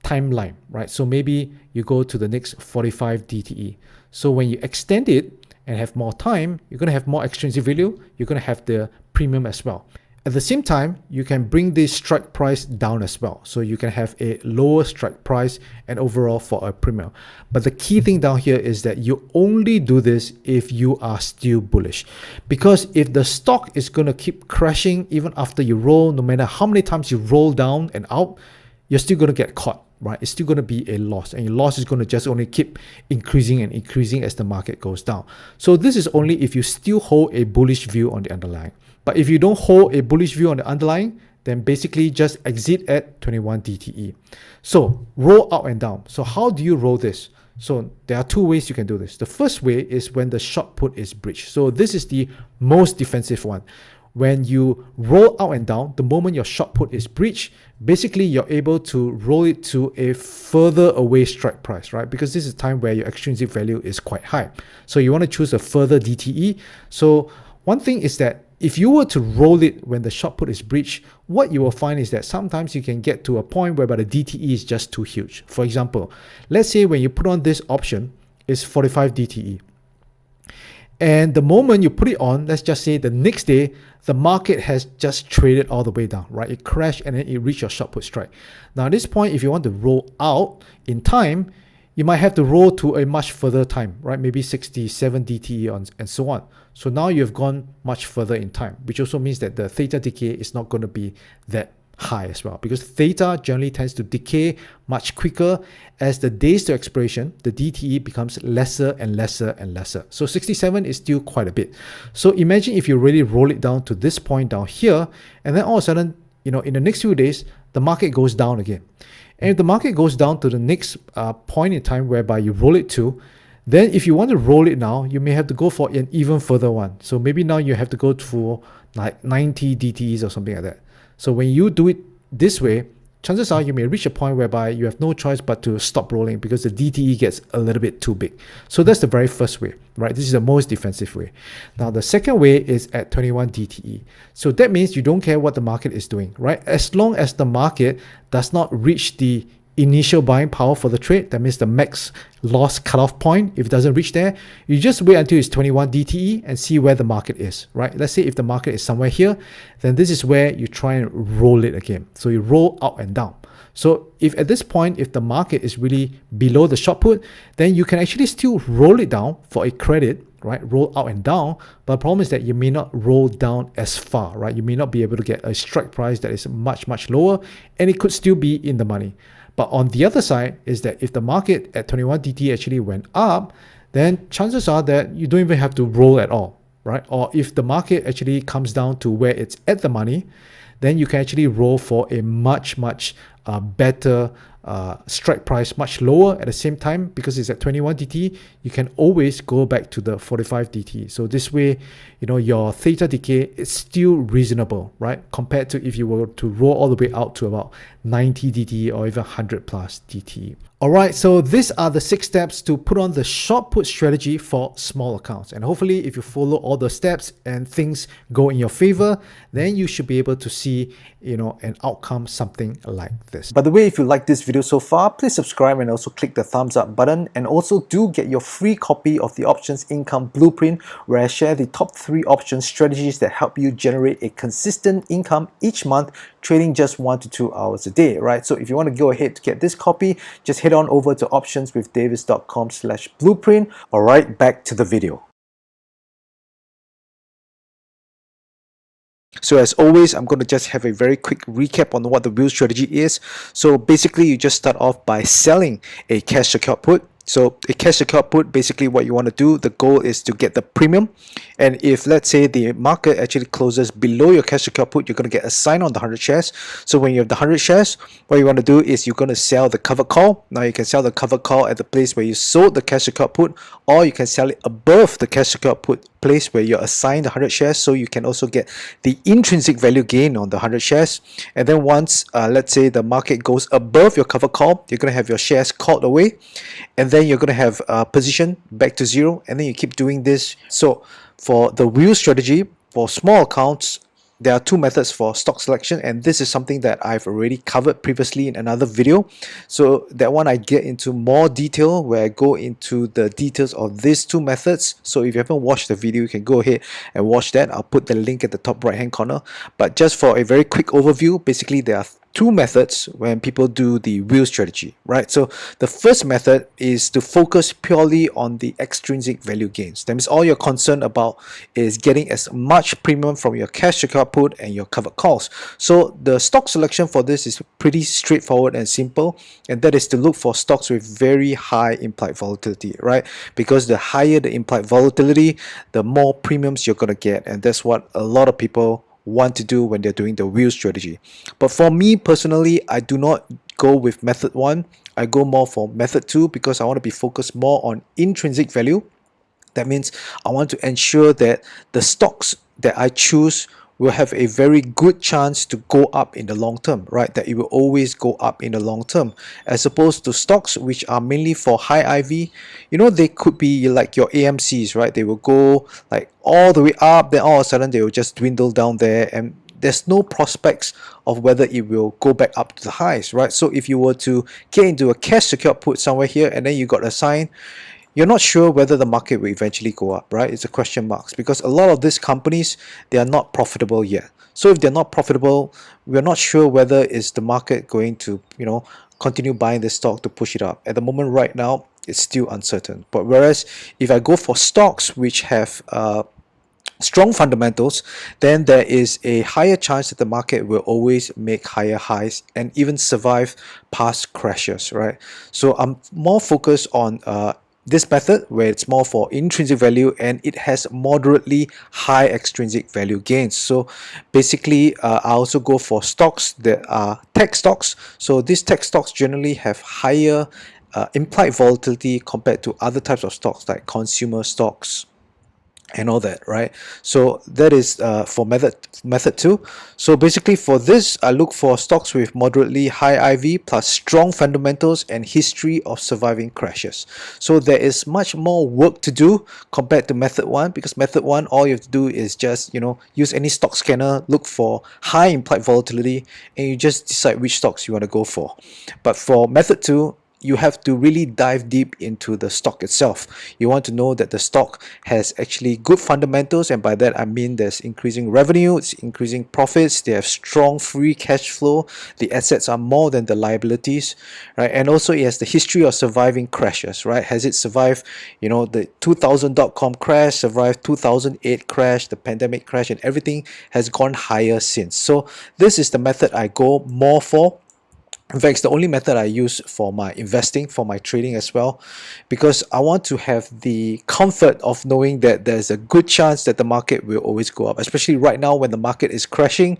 [SPEAKER 1] timeline, right? So maybe you go to the next 45 DTE. So when you extend it and have more time, you're going to have more extrinsic value. You're going to have the premium as well. At the same time, you can bring the strike price down as well. So you can have a lower strike price and overall for a premium. But the key thing down here is that you only do this if you are still bullish. Because if the stock is going to keep crashing even after you roll, no matter how many times you roll down and out, you're still going to get caught, right? It's still going to be a loss, and your loss is going to just only keep increasing and increasing as the market goes down. So this is only if you still hold a bullish view on the underlying. But if you don't hold a bullish view on the underlying, then basically just exit at 21 DTE. So roll up and down. So how do you roll this? So there are two ways you can do this. The first way is when the short put is breached. So this is the most defensive one. When you roll out and down, the moment your short put is breached, basically you're able to roll it to a further away strike price, right? Because this is a time where your extrinsic value is quite high. So you want to choose a further DTE. So one thing is that if you were to roll it when the short put is breached, what you will find is that sometimes you can get to a point whereby the DTE is just too huge. For example, let's say when you put on this option, it's 45 DTE. And the moment you put it on, let's just say the next day, the market has just traded all the way down, right? It crashed and then it reached your short put strike. Now at this point, if you want to roll out in time, you might have to roll to a much further time, right? Maybe 67 DTE and so on. So now you've gone much further in time, which also means that the theta decay is not going to be that high as well, because theta generally tends to decay much quicker as the days to expiration, the DTE becomes lesser and lesser and lesser. So 67 is still quite a bit. So imagine if you really roll it down to this point down here, and then all of a sudden, in the next few days, the market goes down again. And if the market goes down to the next point in time whereby you roll it to, then if you want to roll it now, you may have to go for an even further one. So maybe now you have to go for like 90 DTEs or something like that. So when you do it this way, chances are you may reach a point whereby you have no choice but to stop rolling because the DTE gets a little bit too big. So that's the very first way, right? This is the most defensive way. Now, the second way is at 21 DTE. So that means you don't care what the market is doing, right? As long as the market does not reach the initial buying power for the trade. That means the max loss cutoff point. If it doesn't reach there, you just wait until it's 21 DTE and see where the market is, right? Let's say if the market is somewhere here, then this is where you try and roll it again. So you roll up and down. So if at this point, if the market is really below the short put, then you can actually still roll it down for a credit, right? Roll out and down. But the problem is that you may not roll down as far, right? You may not be able to get a strike price that is much, much lower, and it could still be in the money. But on the other side is that if the market at 21 DT actually went up, then chances are that you don't even have to roll at all, right? Or if the market actually comes down to where it's at the money, then you can actually roll for a much better strike price, much lower at the same time. Because it's at 21 DT, you can always go back to the 45 DT. So this way, your theta decay is still reasonable, right? Compared to if you were to roll all the way out to about 90 DT or even 100 plus DT. All right, so these are the 6 steps to put on the short put strategy for small accounts. And hopefully if you follow all the steps and things go in your favor, then you should be able to see, an outcome something like this. By the way, if you like this video so far, please subscribe and also click the thumbs up button. And also do get your free copy of the Options Income Blueprint, where I share the top 3 option strategies that help you generate a consistent income each month, trading just 1 to 2 hours a day, right? So if you want to go ahead to get this copy, just head on over to optionswithdavis.com/blueprint. All right, back to the video. So as always, I'm going to just have a very quick recap on what the wheel strategy is. So basically, you just start off by selling a cash secured put. So a cash secured put, basically what you want to do, the goal is to get the premium. And if let's say the market actually closes below your cash secured put, you're going to get assigned on the 100 shares. So when you have the 100 shares, what you want to do is you're going to sell the covered call. Now you can sell the covered call at the place where you sold the cash secured put, or you can sell it above the cash secured put place where you're assigned the 100 shares, so you can also get the intrinsic value gain on the 100 shares. And then once let's say the market goes above your cover call, you're going to have your shares called away, and then you're going to have position back to 0, and then you keep doing this. So for the wheel strategy for small accounts, there are 2 methods for stock selection, and this is something that I've already covered previously in another video. So that one I get into more detail, where I go into the details of these 2 methods. So if you haven't watched the video, you can go ahead and watch that. I'll put the link at the top right hand corner. But just for a very quick overview, basically there are 2 methods when people do the wheel strategy, right? So the first method is to focus purely on the extrinsic value gains. That means all you're concerned about is getting as much premium from your cash secured put and your covered calls. So the stock selection for this is pretty straightforward and simple, and that is to look for stocks with very high implied volatility, right? Because the higher the implied volatility, the more premiums you're going to get, and that's what a lot of people want to do when they're doing the wheel strategy. But for me personally, I do not go with method 1. I go more for method 2 because I want to be focused more on intrinsic value. That means I want to ensure that the stocks that I choose will have a very good chance to go up in the long term, right? That it will always go up in the long term, as opposed to stocks which are mainly for high IV. They could be like your AMCs, right? They will go like all the way up, then all of a sudden they will just dwindle down there, and there's no prospects of whether it will go back up to the highs, right? So if you were to get into a cash secured put somewhere here, and then you got a sign, you're not sure whether the market will eventually go up, right? It's a question marks, because a lot of these companies, they are not profitable yet. So if they're not profitable, we're not sure whether is the market going to, continue buying this stock to push it up. At the moment right now, it's still uncertain. But whereas if I go for stocks which have strong fundamentals, then there is a higher chance that the market will always make higher highs and even survive past crashes, right? So I'm more focused on this method, where it's more for intrinsic value and it has moderately high extrinsic value gains. So basically I also go for stocks that are tech stocks. So these tech stocks generally have higher implied volatility compared to other types of stocks like consumer stocks, and all that, right? So that is for method two. So basically for this, I look for stocks with moderately high IV plus strong fundamentals and history of surviving crashes. So there is much more work to do compared to method one, because method one, all you have to do is just, use any stock scanner, look for high implied volatility, and you just decide which stocks you want to go for. But for method two, you have to really dive deep into the stock itself. You want to know that the stock has actually good fundamentals, and by that I mean there's increasing revenue, it's increasing profits, they have strong free cash flow, the assets are more than the liabilities, right? And also it has the history of surviving crashes, right? Has it survived, the 2000.com crash, survived 2008 crash, the pandemic crash, and everything has gone higher since. So this is the method I go more for. In fact, it's the only method I use for my investing, for my trading as well, because I want to have the comfort of knowing that there's a good chance that the market will always go up, especially right now when the market is crashing.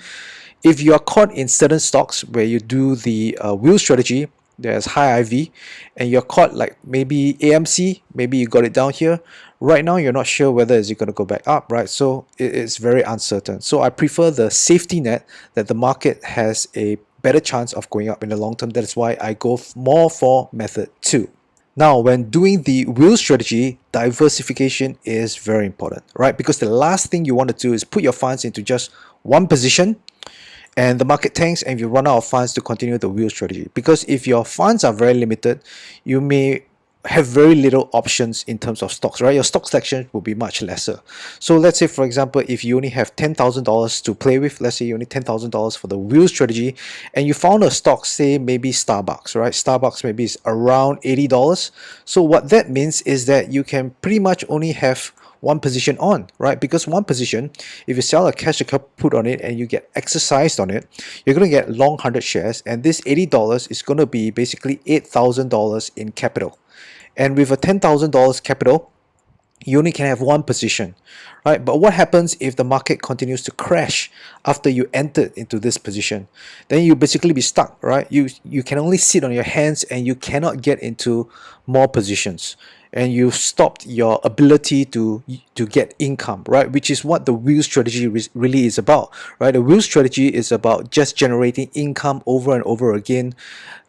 [SPEAKER 1] If you are caught in certain stocks where you do the wheel strategy, there's high IV, and you're caught like maybe AMC, maybe you got it down here. Right now, you're not sure whether is it going to go back up, right? So it's very uncertain. So I prefer the safety net that the market has a better chance of going up in the long term. That is why I go more for method two. Now, when doing the wheel strategy, diversification is very important, right? Because the last thing you want to do is put your funds into just one position and the market tanks and you run out of funds to continue the wheel strategy. Because if your funds are very limited, you may have very little options in terms of stocks, right? Your stock selection will be much lesser. So let's say, for example, if you only have $10,000 to play with, let's say you only $10,000 for the wheel strategy, and you found a stock, say maybe Starbucks, right? Starbucks maybe is around $80. So what that means is that you can pretty much only have one position on, right? Because one position, if you sell a cash account put on it and you get exercised on it, you're going to get long 100 shares, and this $80 is going to be basically $8,000 in capital. And with a $10,000 capital, you only can have one position, right? But what happens if the market continues to crash after you entered into this position? Then you basically be stuck, right? You can only sit on your hands and you cannot get into more positions, and you've stopped your ability to get income, right? Which is what the wheel strategy really is about, right? The wheel strategy is about just generating income over and over again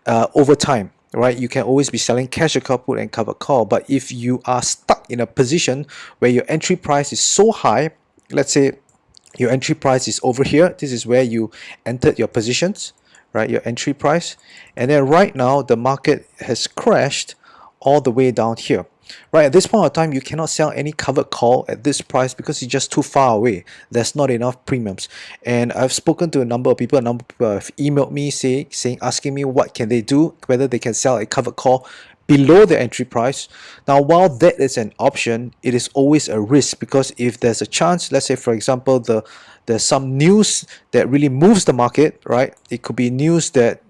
[SPEAKER 1] over time, right? You can always be selling cash account put and covered call, but if you are stuck in a position where your entry price is so high, let's say your entry price is over here, this is where you entered your positions, right? Your entry price, and then right now the market has crashed all the way down here. Right at this point of time, you cannot sell any covered call at this price because it's just too far away. There's not enough premiums. And I've spoken to a number of people. A number of people have emailed me asking me what can they do, whether they can sell a covered call below the entry price. Now, while that is an option, it is always a risk, because if there's a chance, let's say for example, there's some news that really moves the market, right? It could be news that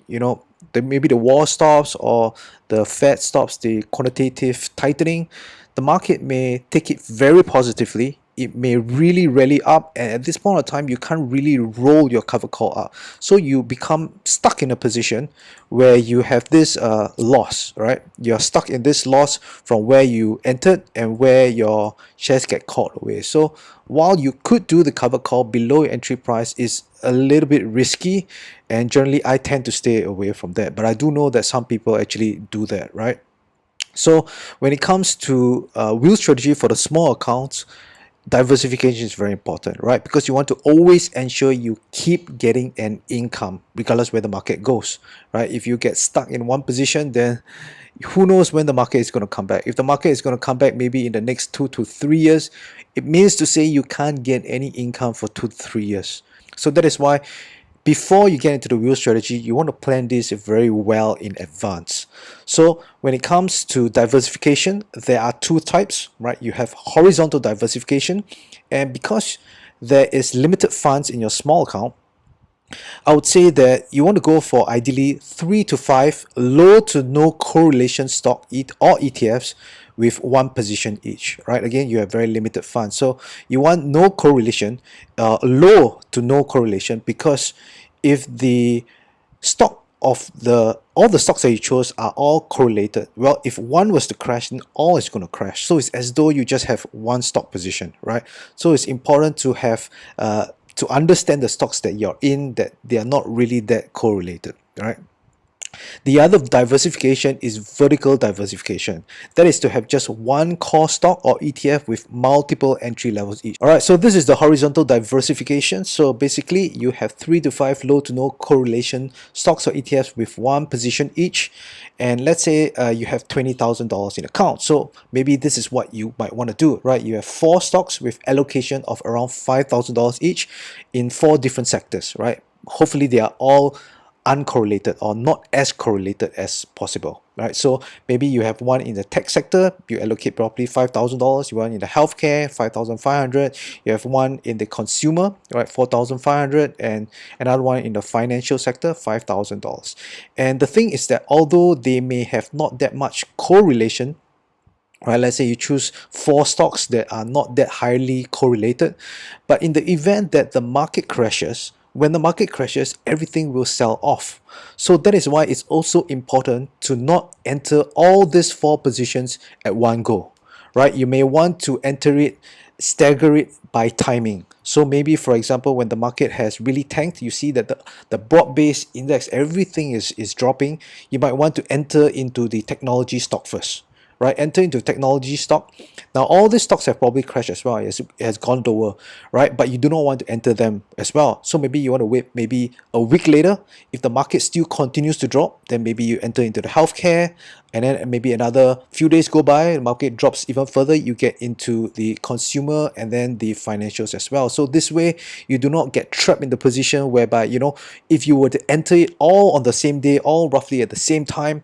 [SPEAKER 1] maybe the war stops or the Fed stops the quantitative tightening. The market may take it very positively. It may really rally up, and at this point of time, you can't really roll your cover call up. So you become stuck in a position where you have this loss, right? You're stuck in this loss from where you entered and where your shares get caught away. So while you could do the cover call below your entry price, is a little bit risky, and generally I tend to stay away from that. But I do know that some people actually do that, right? So when it comes to wheel strategy for the small accounts, diversification is very important, right? Because you want to always ensure you keep getting an income regardless where the market goes, right? If you get stuck in one position, then who knows when the market is going to come back. If the market is going to come back maybe in the next 2 to 3 years, it means to say you can't get any income for 2 to 3 years. So that is why before you get into the wheel strategy, you want to plan this very well in advance. So when it comes to diversification, there are two types, right? You have horizontal diversification, and because there is limited funds in your small account, I would say that you want to go for ideally 3 to 5 low to no correlation stock or ETFs with one position each, right? Again, you have very limited funds. So you want no correlation, low to no correlation, because if the stock of all the stocks that you chose are all correlated. Well, if one was to crash, then all is going to crash. So it's as though you just have one stock position, right? So it's important to have to understand the stocks that you're in, that they are not really that correlated, right? The other diversification is vertical diversification. That is to have just one core stock or ETF with multiple entry levels each. All right, so this is the horizontal diversification. So basically, you have 3 to 5 low to no correlation stocks or ETFs with one position each. And let's say you have $20,000 in account. So maybe this is what you might want to do, right? You have 4 stocks with allocation of around $5,000 each in 4 different sectors, right? Hopefully, they are all uncorrelated or not as correlated as possible, right? So maybe you have one in the tech sector, you allocate probably $5,000. You want in the healthcare, 5,500. You have one in the consumer, right, 4,500, and another one in the financial sector, $5,000. And the thing is that although they may have not that much correlation, right, let's say you choose 4 stocks that are not that highly correlated, but in the event that the market crashes, when the market crashes, everything will sell off. So that is why it's also important to not enter all these 4 positions at one go, right? You may want to enter it, stagger it by timing. So maybe, for example, when the market has really tanked, you see that the broad-based index, everything is dropping, you might want to enter into the technology stock first, right? Enter into technology stock. Now, all these stocks have probably crashed as well. It has gone lower, right? But you do not want to enter them as well. So maybe you want to wait maybe a week later. If the market still continues to drop, then maybe you enter into the healthcare, and then maybe another few days go by, the market drops even further, you get into the consumer and then the financials as well. So this way, you do not get trapped in the position whereby, you know, if you were to enter it all on the same day, all roughly at the same time,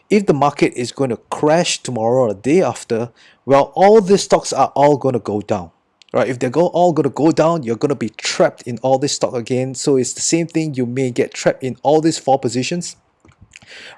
[SPEAKER 1] if the market is going to crash tomorrow or the day after, well, all these stocks are all going to go down, right? If they're all going to go down, you're going to be trapped in all this stock again. So it's the same thing. You may get trapped in all these 4 positions,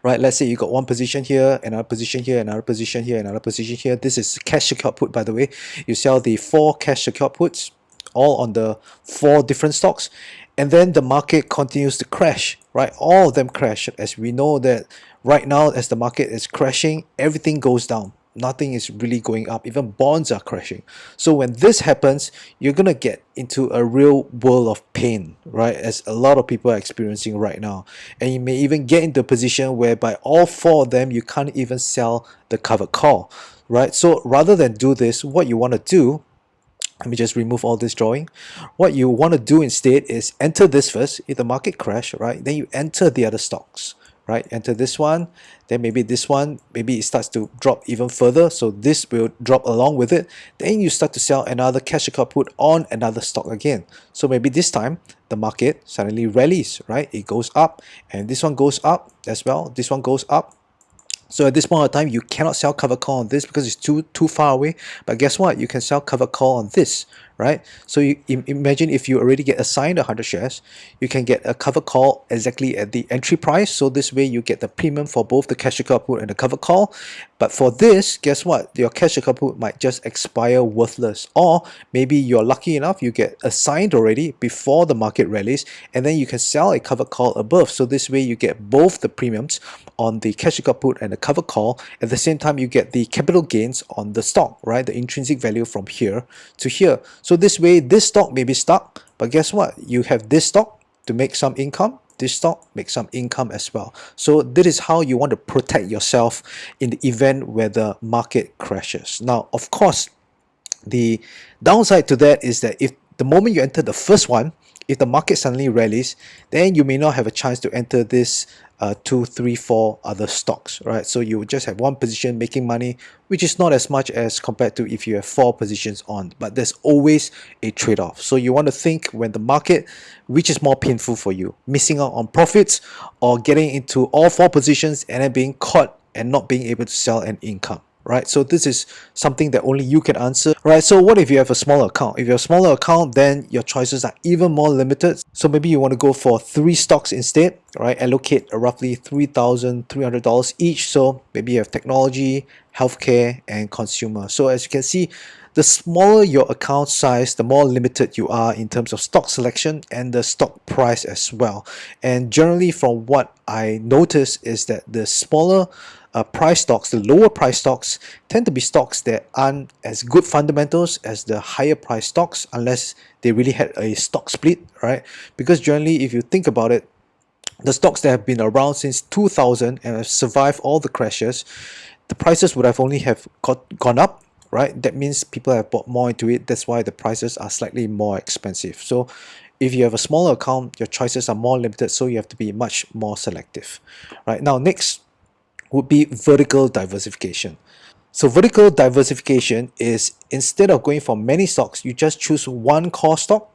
[SPEAKER 1] right? Let's say you got one position here, another position here, another position here, another position here. This is cash secured put, by the way. You sell the 4 cash secured puts, all on the 4 different stocks, and then the market continues to crash, right? All of them crash. As we know that right now, as the market is crashing, everything goes down. Nothing is really going up. Even bonds are crashing. So when this happens, you're going to get into a real world of pain, right? As a lot of people are experiencing right now. And you may even get into a position whereby all 4 of them, you can't even sell the covered call, right? So rather than do this, what you want to do, let me just remove all this drawing. What you want to do instead is enter this first. If the market crash, right, then you enter the other stocks, right? Enter this one, then maybe this one, maybe it starts to drop even further, so this will drop along with it. Then you start to sell another cash account put on another stock again. So maybe this time the market suddenly rallies, right? It goes up, and this one goes up as well. This one goes up. So at this point of time, you cannot sell cover call on this because it's too far away. But guess what? You can sell cover call on this, right? So you imagine if you already get assigned 100 shares, you can get a cover call exactly at the entry price. So this way you get the premium for both the cash account put and the cover call. But for this, guess what? Your cash account put might just expire worthless. Or maybe you're lucky enough, you get assigned already before the market rallies, and then you can sell a cover call above. So this way you get both the premiums on the cash account put and the cover call. At the same time, you get the capital gains on the stock, right? The intrinsic value from here to here. So this way, this stock may be stuck, but guess what? You have this stock to make some income. This stock makes some income as well. So this is how you want to protect yourself in the event where the market crashes. Now, of course, the downside to that is that if the moment you enter the first one, if the market suddenly rallies, then you may not have a chance to enter this 2, 3, 4 other stocks, right? So you would just have one position making money, which is not as much as compared to if you have 4 positions on. But there's always a trade-off. So you want to think when the market, which is more painful for you, missing out on profits or getting into all 4 positions and then being caught and not being able to sell an income, right? So this is something that only you can answer, right? So what if you have a smaller account? If you have a smaller account, then your choices are even more limited. So maybe you want to go for 3 stocks instead, right? Allocate roughly $3,300 each. So maybe you have technology, healthcare, and consumer. So as you can see, the smaller your account size, the more limited you are in terms of stock selection and the stock price as well. And generally, from what I notice, is that the smaller price stocks, the lower price stocks, tend to be stocks that aren't as good fundamentals as the higher price stocks, unless they really had a stock split, right? Because generally, if you think about it, the stocks that have been around since 2000 and have survived all the crashes, the prices would have only have gone up, right? That means people have bought more into it. That's why the prices are slightly more expensive. So if you have a smaller account, your choices are more limited, so you have to be much more selective. Right now, next would be vertical diversification. So vertical diversification is, instead of going for many stocks, you just choose one core stock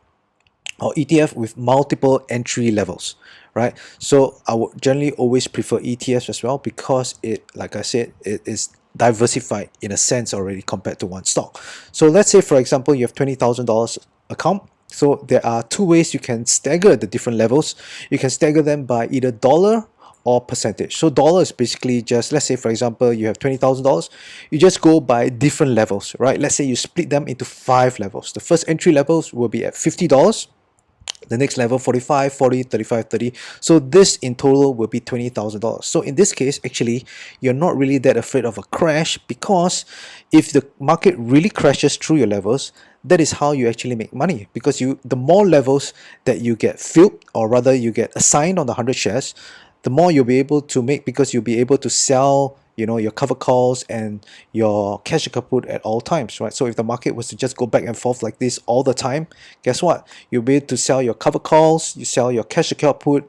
[SPEAKER 1] or ETF with multiple entry levels, right? So I would generally always prefer ETFs as well, because it, like I said, it is diversified in a sense already compared to one stock. So let's say, for example, you have $20,000 account. So there are two ways you can stagger the different levels. You can stagger them by either dollar or percentage. So dollar is basically just, let's say for example, you have $20,000, you just go by different levels, right? Let's say you split them into 5 levels. The first entry levels will be at $50. The next level 45, 40, 35, 30. So this in total will be $20,000. So in this case, actually, you're not really that afraid of a crash, because if the market really crashes through your levels, that is how you actually make money, because the more levels that you get filled, or rather you get assigned on the 100 shares, the more you'll be able to make, because you'll be able to sell, your cover calls and your cash account put at all times, right? So if the market was to just go back and forth like this all the time, guess what? You'll be able to sell your cover calls, you sell your cash account put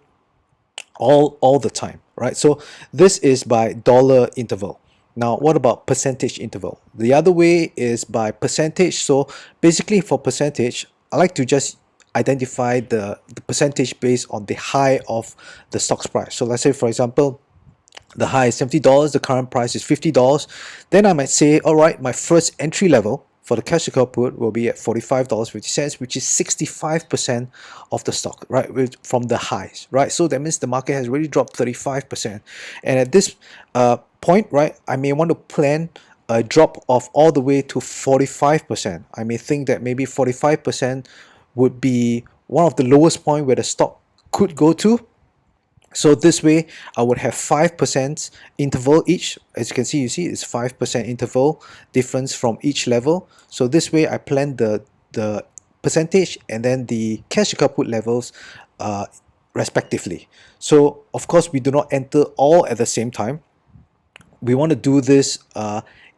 [SPEAKER 1] all the time, right? So this is by dollar interval. Now, what about percentage interval? The other way is by percentage. So basically for percentage, I like to just identify the percentage based on the high of the stock's price. So let's say, for example, the high is $70, the current price is $50. Then I might say, all right, my first entry level for the cash account put will be at $45.50, which is 65% of the stock, right, from the highs, right? So that means the market has really dropped 35%. And at this point, right, I may want to plan a drop of all the way to 45%. I may think that maybe 45% would be one of the lowest point where the stock could go to. So this way, I would have 5% interval each. As you can see, it's 5% interval difference from each level. So this way, I plan the percentage and then the cash account put levels respectively. So of course, we do not enter all at the same time. We want to do this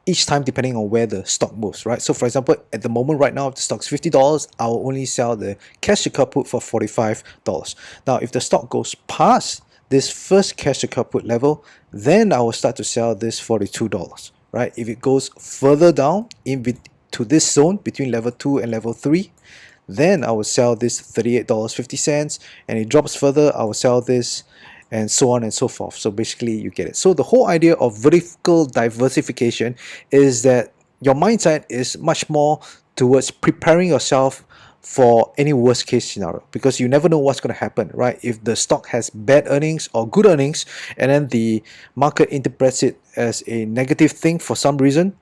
[SPEAKER 1] each time depending on where the stock moves, right? So for example, at the moment right now, if the stock's $50, I'll only sell the cash account put for $45. Now, if the stock goes past this first cash account put level, then I will start to sell this $42, right? If it goes further down to this zone between level 2 and level 3, then I will sell this $38.50, and it drops further, I will sell this, and so on and so forth. So basically, you get it. So the whole idea of vertical diversification is that your mindset is much more towards preparing yourself for any worst case scenario, because you never know what's going to happen, right? If the stock has bad earnings or good earnings, and then the market interprets it as a negative thing for some reason,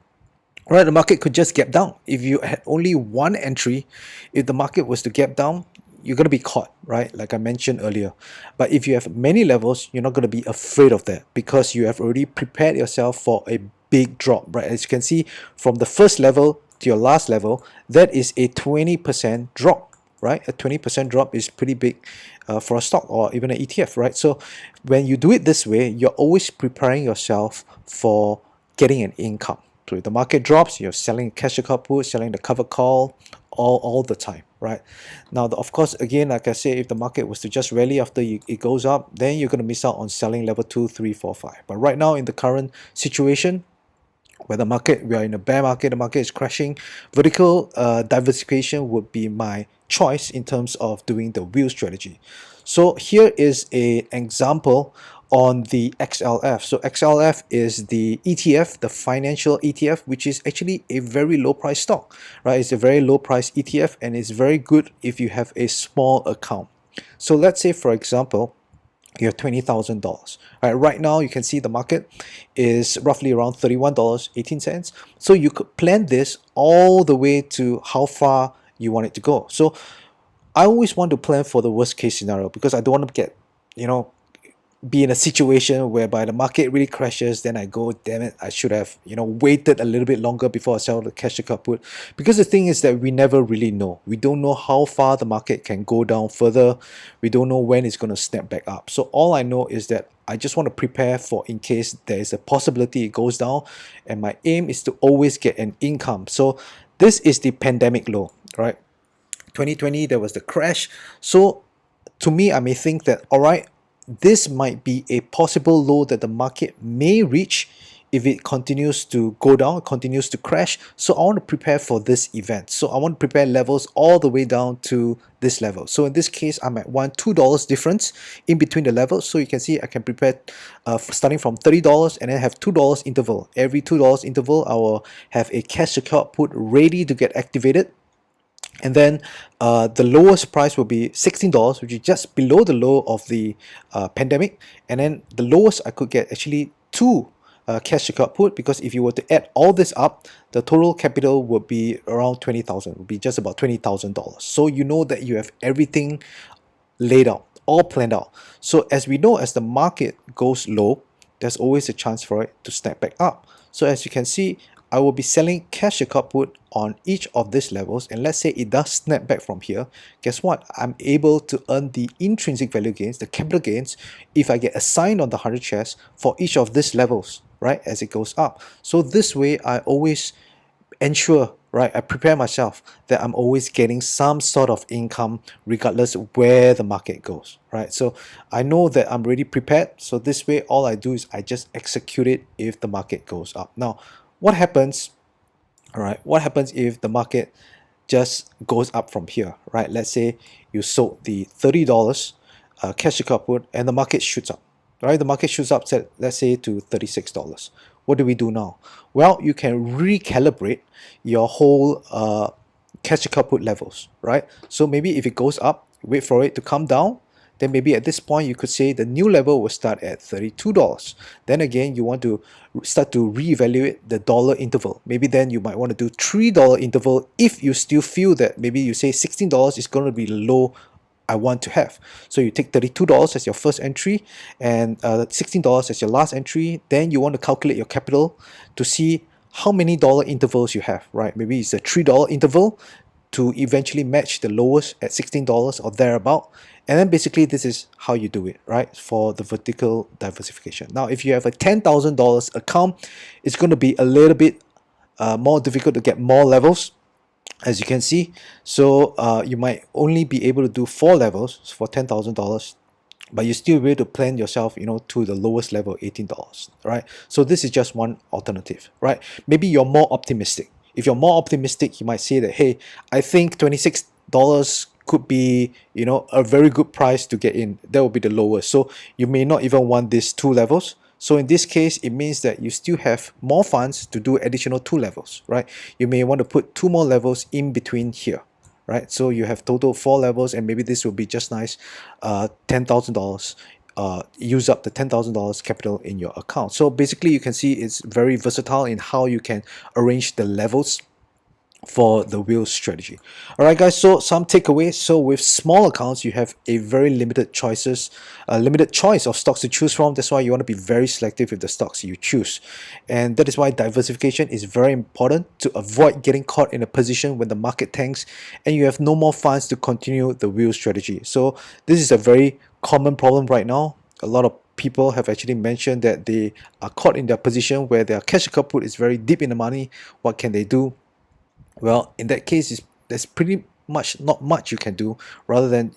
[SPEAKER 1] right, the market could just gap down. If you had only one entry, if the market was to gap down, you're going to be caught, right? Like I mentioned earlier. But if you have many levels, you're not going to be afraid of that, because you have already prepared yourself for a big drop, right? As you can see, from the first level to your last level, that is a 20% drop, right? A 20% drop is pretty big for a stock or even an ETF, right? So when you do it this way, you're always preparing yourself for getting an income. So if the market drops, you're selling cash account put, selling the cover call all the time, right? Now, of course, again, like I said, if the market was to just rally after it goes up, then you're going to miss out on selling level 2, 3, 4, 5. But right now, in the current situation, where we are in a bear market, the market is crashing, vertical diversification would be my choice in terms of doing the wheel strategy. So here is an example on the XLF. So XLF is the ETF, the financial ETF, which is actually a very low price stock, right? It's a very low price ETF, and it's very good if you have a small account. So let's say, for example, you have $20,000. Right now you can see the market is roughly around $31.18. So you could plan this all the way to how far you want it to go. So I always want to plan for the worst case scenario because I don't want to get, you know, be in a situation whereby the market really crashes, then I go, damn it, I should have, waited a little bit longer before I sell the cash account put. Because the thing is that we never really know. We don't know how far the market can go down further. We don't know when it's going to snap back up. So all I know is that I just want to prepare for in case there is a possibility it goes down. And my aim is to always get an income. So this is the pandemic low, right? 2020, there was the crash. So to me, I may think that, all right, this might be a possible low that the market may reach if it continues to go down, continues to crash. So I want to prepare for this event. So I want to prepare levels all the way down to this level. So in this case, I might want $2 difference in between the levels. So you can see I can prepare starting from $30 and then have $2 interval. Every $2 interval, I will have a cash account put ready to get activated. And then the lowest price will be $16, which is just below the low of the pandemic. And then the lowest I could get actually two cash account put, because if you were to add all this up, the total capital would be around 20,000, would be just about $20,000. So you know that you have everything laid out, all planned out. So as we know, as the market goes low, there's always a chance for it to snap back up. So as you can see, I will be selling cash account put on each of these levels, and let's say it does snap back from here. Guess what? I'm able to earn the intrinsic value gains, the capital gains, if I get assigned on the 100 shares for each of these levels, right, as it goes up. So this way, I always ensure, right, I prepare myself that I'm always getting some sort of income regardless of where the market goes, right? So I know that I'm already prepared. So this way, all I do is I just execute it if the market goes up. Now, what happens, all right, what happens if the market just goes up from here, right? Let's say you sold the $30 cash account put and the market shoots up, right? The market shoots up, let's say, to $36. What do we do now? Well, you can recalibrate your whole cash account put levels, right? So maybe if it goes up, wait for it to come down, then maybe at this point you could say the new level will start at $32. Then again, you want to start to reevaluate the dollar interval. Maybe then you might want to do $3 interval if you still feel that maybe you say $16 is going to be the low I want to have. So you take $32 as your first entry and $16 as your last entry. Then you want to calculate your capital to see how many dollar intervals you have, right? Maybe it's a $3 interval to eventually match the lowest at $16 or thereabout. And then basically this is how you do it, right, for the vertical diversification. Now, if you have a $10,000 account, it's going to be a little bit more difficult to get more levels, as you can see. So you might only be able to do 4 levels for $10,000, but you still be able to plan yourself, to the lowest level, $18, right? So this is just one alternative, right? Maybe you're more optimistic. If you're more optimistic, you might say that, hey, I think $26 could be, a very good price to get in. That will be the lowest. So you may not even want these 2 levels. So in this case, it means that you still have more funds to do additional 2 levels, right? You may want to put 2 more levels in between here, right? So you have total 4 levels, and maybe this will be just nice, $10,000. Use up the $10,000 capital in your account. So basically, you can see it's very versatile in how you can arrange the levels for the wheel strategy. All right, guys, so some takeaways. So with small accounts, you have a very limited choice of stocks to choose from. That's why you want to be very selective with the stocks you choose, and that is why diversification is very important to avoid getting caught in a position when the market tanks and you have no more funds to continue the wheel strategy. So this is a very common problem right now. A lot of people have actually mentioned that they are caught in their position where their cash account put is very deep in the money. What can they do? Well, in that case, there's pretty much not much you can do, rather than,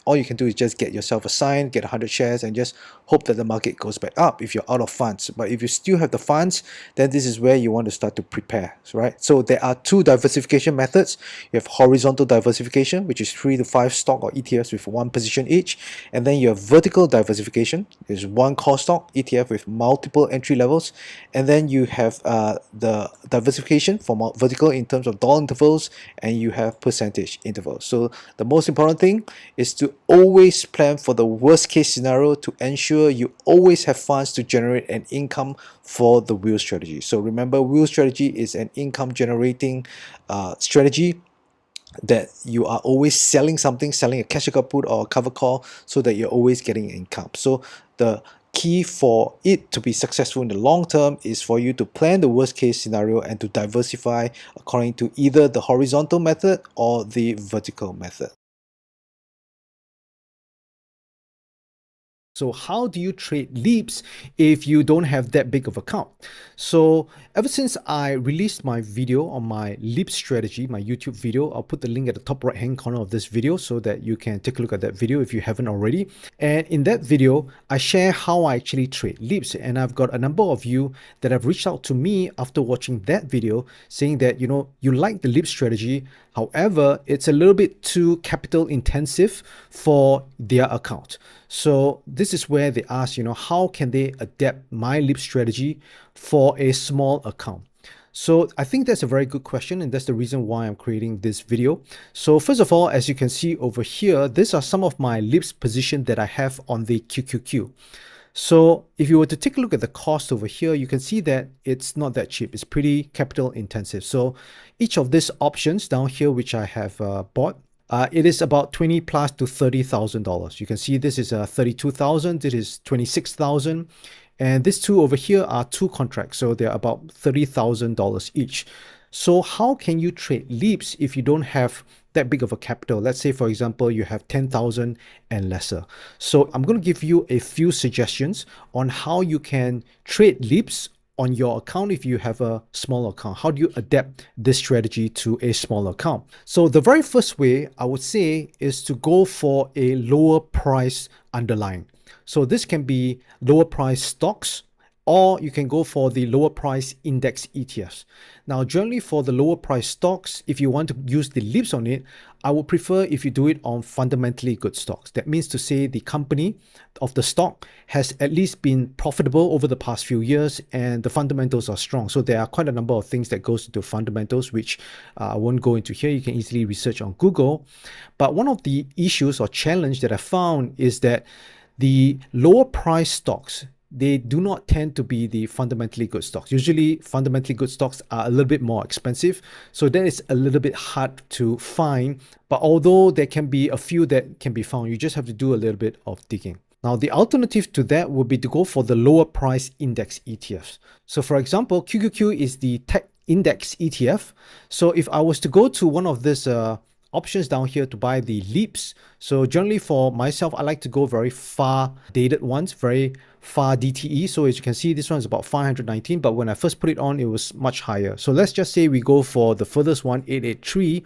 [SPEAKER 1] all you can do is just get yourself assigned, get 100 shares, and just hope that the market goes back up if you're out of funds. But if you still have the funds, then this is where you want to start to prepare, right? So there are 2 diversification methods. You have horizontal diversification, which is 3 to 5 stock or ETFs with 1 position each, and then you have vertical diversification, is 1 core stock ETF with multiple entry levels, and then you have the diversification for vertical in terms of dollar intervals, and you have percentage. interval. So the most important thing is to always plan for the worst case scenario to ensure you always have funds to generate an income for the wheel strategy. So remember, wheel strategy is an income generating strategy that you are always selling something, selling a cash account put or a cover call, so that you're always getting income. So the key for it to be successful in the long term is for you to plan the worst case scenario and to diversify according to either the horizontal method or the vertical method. So how do you trade leaps if you don't have that big of a account? So ever since I released my video on my leap strategy, my YouTube video, I'll put the link at the top right hand corner of this video so that you can take a look at that video if you haven't already. And in that video, I share how I actually trade leaps. And I've got a number of you that have reached out to me after watching that video saying that, you like the leap strategy. However, it's a little bit too capital intensive for their account. So this is where they ask, how can they adapt my leap strategy for a small account? So I think that's a very good question, and that's the reason why I'm creating this video. So first of all, as you can see over here, these are some of my leaps position that I have on the QQQ. So if you were to take a look at the cost over here, you can see that it's not that cheap. It's pretty capital intensive. So each of these options down here, which I have bought, it is about $20 plus to $30,000. You can see this is 32,000. This is 26,000. And these two over here are two contracts. So they're about $30,000 each. So how can you trade leaps if you don't have that big of a capital? Let's say, for example, you have 10,000 and lesser. So I'm going to give you a few suggestions on how you can trade leaps on your account if you have a small account. How do you adapt this strategy to a small account? So the very first way I would say is to go for a lower price underlying. So this can be lower price stocks, or you can go for the lower price index ETFs. Now, generally for the lower price stocks, if you want to use the leaps on it, I would prefer if you do it on fundamentally good stocks. That means to say the company of the stock has at least been profitable over the past few years and the fundamentals are strong. So there are quite a number of things that goes into fundamentals, which I won't go into here. You can easily research on Google. But one of the issues or challenge that I found is that the lower price stocks, they do not tend to be the fundamentally good stocks. Usually fundamentally good stocks are a little bit more expensive. So that is a little bit hard to find. But although there can be a few that can be found, you just have to do a little bit of digging. Now, the alternative to that would be to go for the lower price index ETFs. So for example, QQQ is the tech index ETF. So if I was to go to one of these options down here to buy the leaps. So generally for myself, I like to go very far dated ones, very far DTE. So as you can see, this one is about 519, but when I first put it on, it was much higher. So let's just say we go for the furthest one, 883.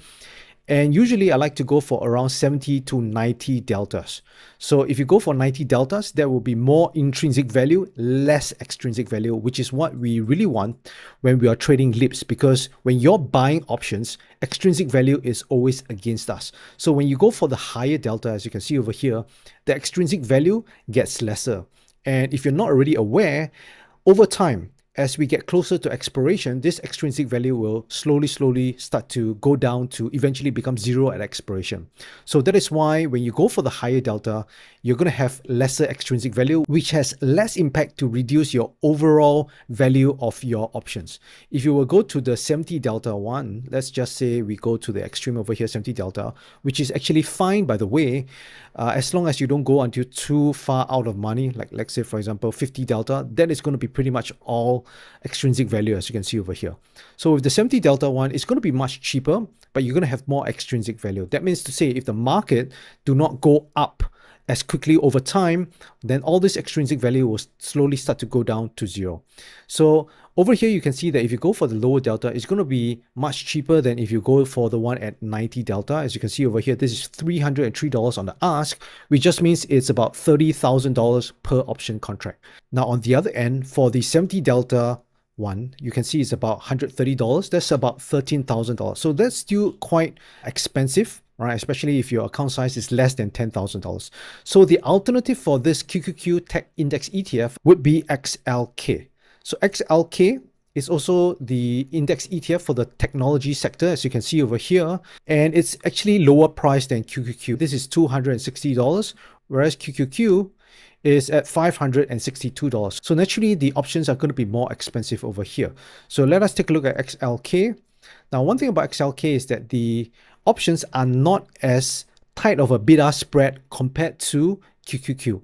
[SPEAKER 1] And usually I like to go for around 70 to 90 deltas. So if you go for 90 deltas, there will be more intrinsic value, less extrinsic value, which is what we really want when we are trading leaps, because when you're buying options, extrinsic value is always against us. So when you go for the higher delta, as you can see over here, the extrinsic value gets lesser. And if you're not already aware, over time, as we get closer to expiration, this extrinsic value will slowly start to go down to eventually become zero at expiration. So that is why when you go for the higher delta, you're going to have lesser extrinsic value, which has less impact to reduce your overall value of your options. If you will go to the 70 delta one, let's just say we go to the extreme over here, 70 delta, which is actually fine, by the way, as long as you don't go until too far out of money, like let's say, for example, 50 delta, that is going to be pretty much all extrinsic value, as you can see over here. So with the 70 delta one, it's going to be much cheaper, but you're going to have more extrinsic value. That means to say, if the market do not go up as quickly over time, then all this extrinsic value will slowly start to go down to zero. So over here, you can see that if you go for the lower delta, it's going to be much cheaper than if you go for the one at 90 delta. As you can see over here, this is $303 on the ask, which just means it's about $30,000 per option contract. Now, on the other end, for the 70 delta one, you can see it's about $130. That's about $13,000. So that's still quite expensive, right? Especially if your account size is less than $10,000. So the alternative for this QQQ Tech Index ETF would be XLK. So XLK It's also the index ETF for the technology sector, as you can see over here. And it's actually lower priced than QQQ. This is $260, whereas QQQ is at $562. So naturally, the options are going to be more expensive over here. So let us take a look at XLK. Now, one thing about XLK is that the options are not as tight of a bid-ask spread compared to QQQ.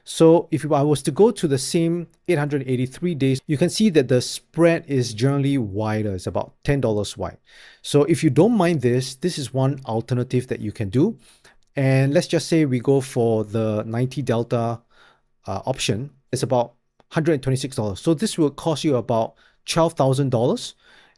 [SPEAKER 1] So if I was to go to the same 883 days, you can see that the spread is generally wider. It's about $10 wide. So if you don't mind this, this is one alternative that you can do. And let's just say we go for the 90 delta option. It's about $126. So this will cost you about $12,000.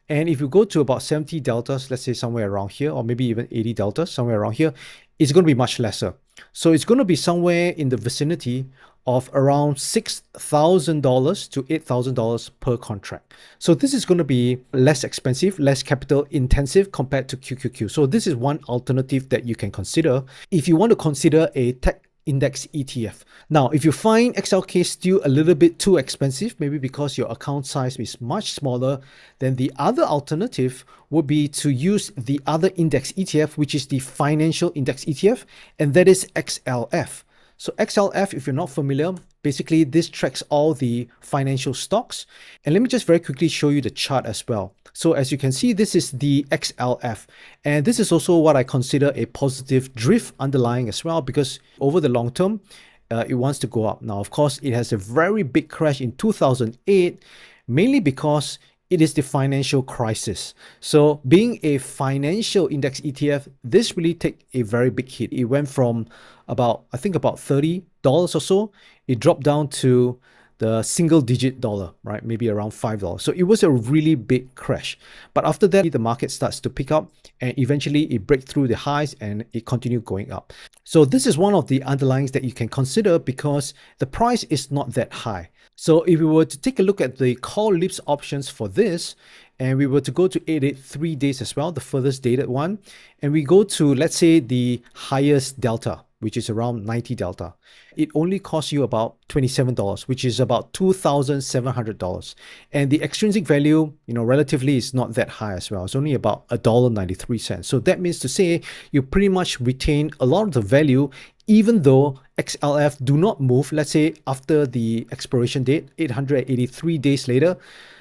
[SPEAKER 1] And if you go to about 70 deltas, let's say somewhere around here, or maybe even 80 deltas, somewhere around here, it's going to be much lesser. So it's going to be somewhere in the vicinity of around $6,000 to $8,000 per contract. So this is going to be less expensive, less capital intensive compared to QQQ. So this is one alternative that you can consider if you want to consider a tech index ETF. Now, if you find XLK still a little bit too expensive, maybe because your account size is much smaller, then the other alternative would be to use the other index ETF, which is the financial index ETF, and that is XLF. So XLF, if you're not familiar, basically this tracks all the financial stocks. And let me just very quickly show you the chart as well. So as you can see, this is the XLF. And this is also what I consider a positive drift underlying as well, because over the long term, it wants to go up. Now, of course, it has a very big crash in 2008, mainly because it is the financial crisis. So being a financial index ETF, this really take a very big hit. It went from about $30 or so. It dropped down to the single digit dollar, right? Maybe around $5. So it was a really big crash. But after that, the market starts to pick up and eventually it breaks through the highs and it continued going up. So this is one of the underlyings that you can consider because the price is not that high. So if we were to take a look at the call lips options for this, and we were to go to 883 days as well, the furthest dated one, and we go to, let's say, the highest delta, which is around 90 delta, it only costs you about $27, which is about $2,700. And the extrinsic value, relatively is not that high as well. It's only about $1.93. So that means to say you pretty much retain a lot of the value, even though XLF do not move, let's say after the expiration date, 883 days later,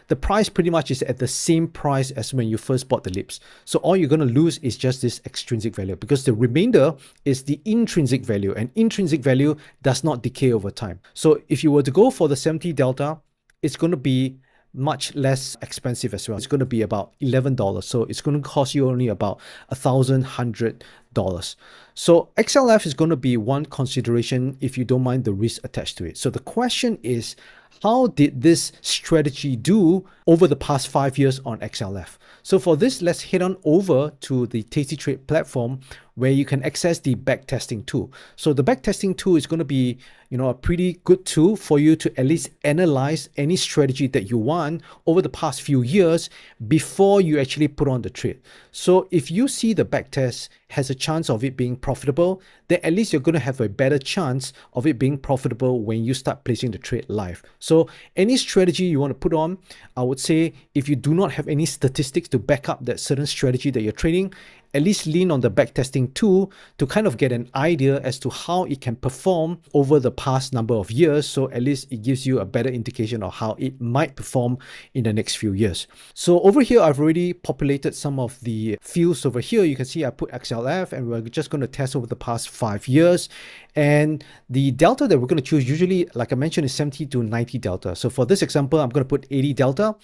[SPEAKER 1] the price pretty much is at the same price as when you first bought the lips. So all you're going to lose is just this extrinsic value because the remainder is the intrinsic value, and intrinsic value does not decay over time. So if you were to go for the 70 delta, it's going to be much less expensive as well. It's going to be about $11. So it's going to cost you only about $1,100. So XLF is going to be one consideration if you don't mind the risk attached to it. So the question is, how did this strategy do over the past 5 years on XLF? So for this, let's head on over to the tastytrade platform where you can access the backtesting tool. So the backtesting tool is going to be, a pretty good tool for you to at least analyze any strategy that you want over the past few years before you actually put on the trade. So if you see the backtest has a chance of it being profitable, then at least you're going to have a better chance of it being profitable when you start placing the trade live. So any strategy you want to put on, I would say if you do not have any statistics to back up that certain strategy that you're trading, at least lean on the backtesting tool to kind of get an idea as to how it can perform over the past number of years. So at least it gives you a better indication of how it might perform in the next few years. So over here, I've already populated some of the fields over here. You can see I put XLF and we're just going to test over the past 5 years. And the delta that we're going to choose usually, like I mentioned, is 70 to 90 delta. So for this example, I'm going to put 80 delta.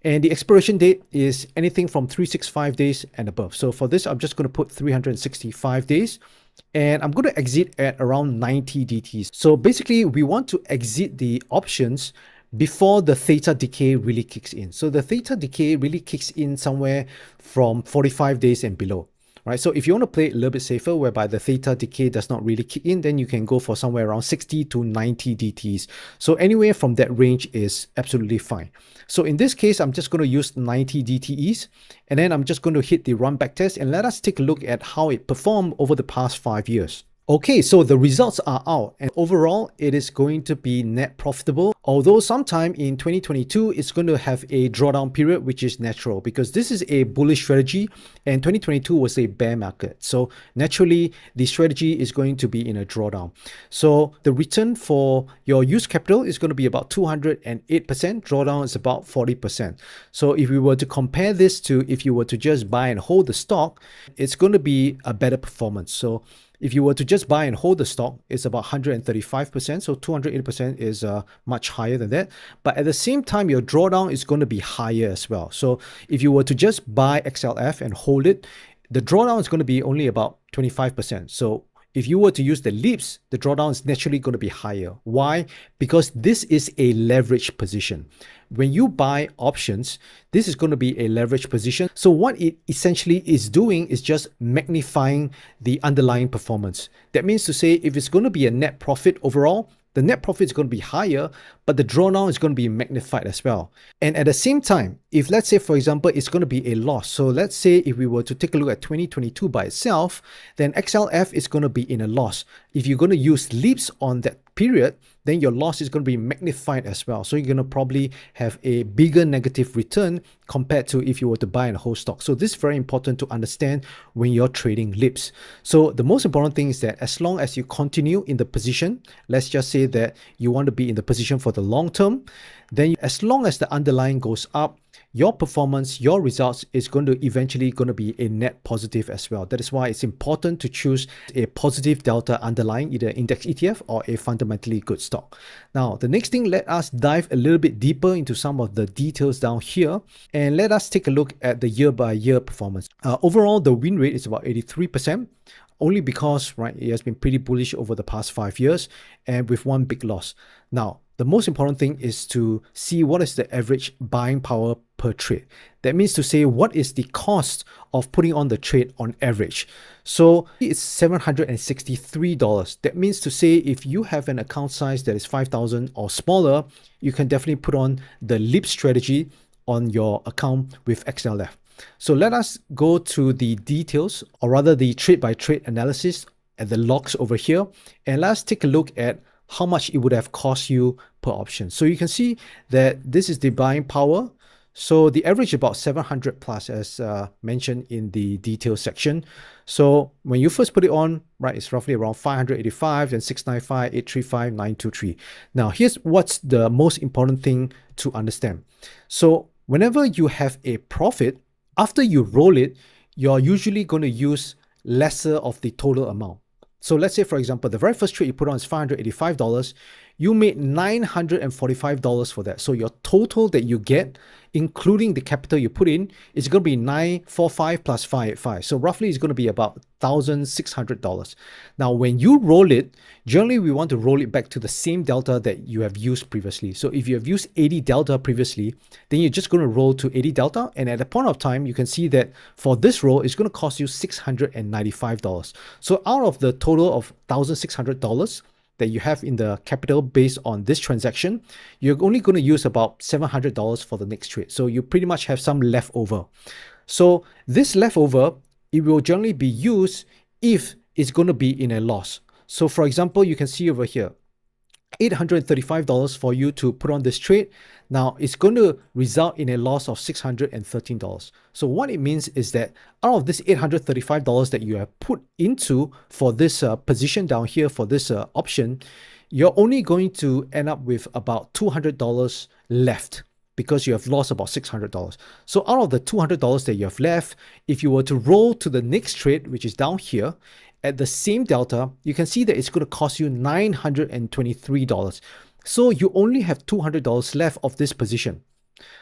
[SPEAKER 1] And the expiration date is anything from 365 days and above. So for this, I'm just going to put 365 days. And I'm going to exit at around 90 DTs. So basically, we want to exit the options before the theta decay really kicks in. So the theta decay really kicks in somewhere from 45 days and below. Right, so if you want to play it a little bit safer, whereby the theta decay does not really kick in, then you can go for somewhere around 60 to 90 DTs. So anywhere from that range is absolutely fine. So in this case, I'm just going to use 90 DTEs, and then I'm just going to hit the run back test, and let us take a look at how it performed over the past 5 years. Okay, so the results are out, and overall, it is going to be net profitable. Although sometime in 2022, it's going to have a drawdown period, which is natural because this is a bullish strategy, and 2022 was a bear market. So naturally, the strategy is going to be in a drawdown. So the return for your used capital is going to be about 208%. Drawdown is about 40%. So if we were to compare this to if you were to just buy and hold the stock, it's going to be a better performance. So if you were to just buy and hold the stock, it's about 135%. So 280% is much higher than that. But at the same time, your drawdown is going to be higher as well. So if you were to just buy XLF and hold it, the drawdown is going to be only about 25%. So if you were to use the leaps, the drawdown is naturally going to be higher. Why? Because this is a leverage position. When you buy options, this is going to be a leverage position. So what it essentially is doing is just magnifying the underlying performance. That means to say, if it's going to be a net profit overall, the net profit is going to be higher, but the drawdown is going to be magnified as well. And at the same time, if let's say, for example, it's going to be a loss. So let's say if we were to take a look at 2022 by itself, then XLF is going to be in a loss. If you're going to use leaps on that period, then your loss is going to be magnified as well. So you're going to probably have a bigger negative return compared to if you were to buy and hold stock. So this is very important to understand when you're trading leaps. So the most important thing is that as long as you continue in the position, let's just say that you want to be in the position for the long term, then as long as the underlying goes up, your performance, your results is going to eventually going to be a net positive as well. That is why it's important to choose a positive delta underlying either index ETF or a fundamentally good stock. Now, the next thing, let us dive a little bit deeper into some of the details down here, and let us take a look at the year-by-year performance. Overall, the win rate is about 83%. Only because, right, it has been pretty bullish over the past 5 years and with one big loss. Now, the most important thing is to see what is the average buying power per trade. That means to say, what is the cost of putting on the trade on average? So it's $763. That means to say, if you have an account size that is 5,000 or smaller, you can definitely put on the leap strategy on your account with XLF. So let us go to the details, or rather the trade by trade analysis at the logs over here, and let's take a look at how much it would have cost you per option. So you can see that this is the buying power. So the average about 700 plus, as mentioned in the details section. So when you first put it on, right, it's roughly around 585, then 695, 835, 923. Now here's what's the most important thing to understand. So whenever you have a profit, after you roll it, you're usually going to use lesser of the total amount. So let's say, for example, the very first trade you put on is $585. You made $945 for that. So your total that you get, including the capital you put in, is going to be $945 plus $585. So roughly it's going to be about $1,600. Now, when you roll it, generally we want to roll it back to the same delta that you have used previously. So if you have used 80 delta previously, then you're just going to roll to 80 delta. And at a point of time, you can see that for this roll, it's going to cost you $695. So out of the total of $1,600, that you have in the capital based on this transaction, you're only going to use about $700 for the next trade. So you pretty much have some leftover. So this leftover, it will generally be used if it's going to be in a loss. So for example, you can see over here, $835 for you to put on this trade. Now it's going to result in a loss of $613. So what it means is that out of this $835 that you have put into for this position down here for this option, you're only going to end up with about $200 left because you have lost about $600. So out of the $200 that you have left, if you were to roll to the next trade, which is down here, at the same delta, you can see that it's going to cost you $923. So you only have $200 left of this position.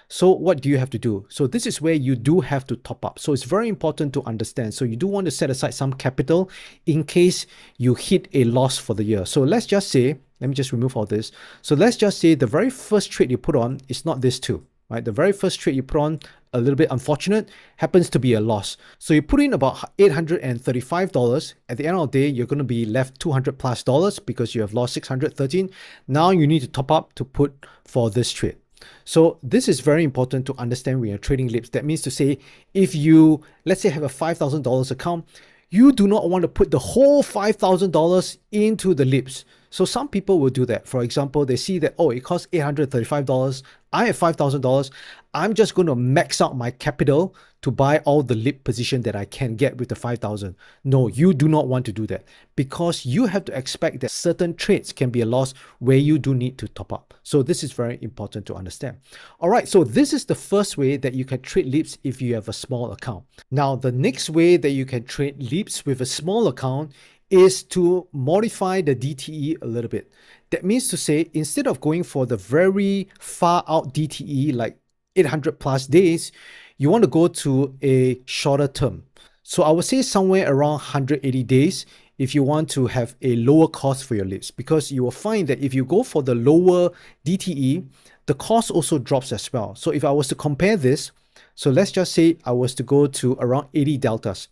[SPEAKER 1] So what do you have to do? So this is where you do have to top up. So it's very important to understand. So you do want to set aside some capital in case you hit a loss for the year. So let's just say, let me just remove all this. So let's just say the very first trade you put on is not this too, right? The very first trade you put on, a little bit unfortunate, happens to be a loss. So you put in about $835. At the end of the day, you're going to be left $200 plus because you have lost 613. Now you need to top up to put for this trade. So this is very important to understand when you're trading lips. That means to say, if you, let's say, have a $5,000 account, you do not want to put the whole $5,000 into the LIPS. So some people will do that. For example, they see that, oh, it costs $835. I have $5,000. I'm just going to max out my capital to buy all the LIP position that I can get with the 5,000. No, you do not want to do that, because you have to expect that certain trades can be a loss where you do need to top up. So this is very important to understand. All right, so this is the first way that you can trade LIPS if you have a small account. Now, the next way that you can trade LIPS with a small account is to modify the DTE a little bit. That means to say, instead of going for the very far out DTE like 800 plus days, you want to go to a shorter term. So I would say somewhere around 180 days if you want to have a lower cost for your LIPS, because you will find that if you go for the lower DTE, the cost also drops as well. So if I was to compare this, so let's just say I was to go to around 80 deltas.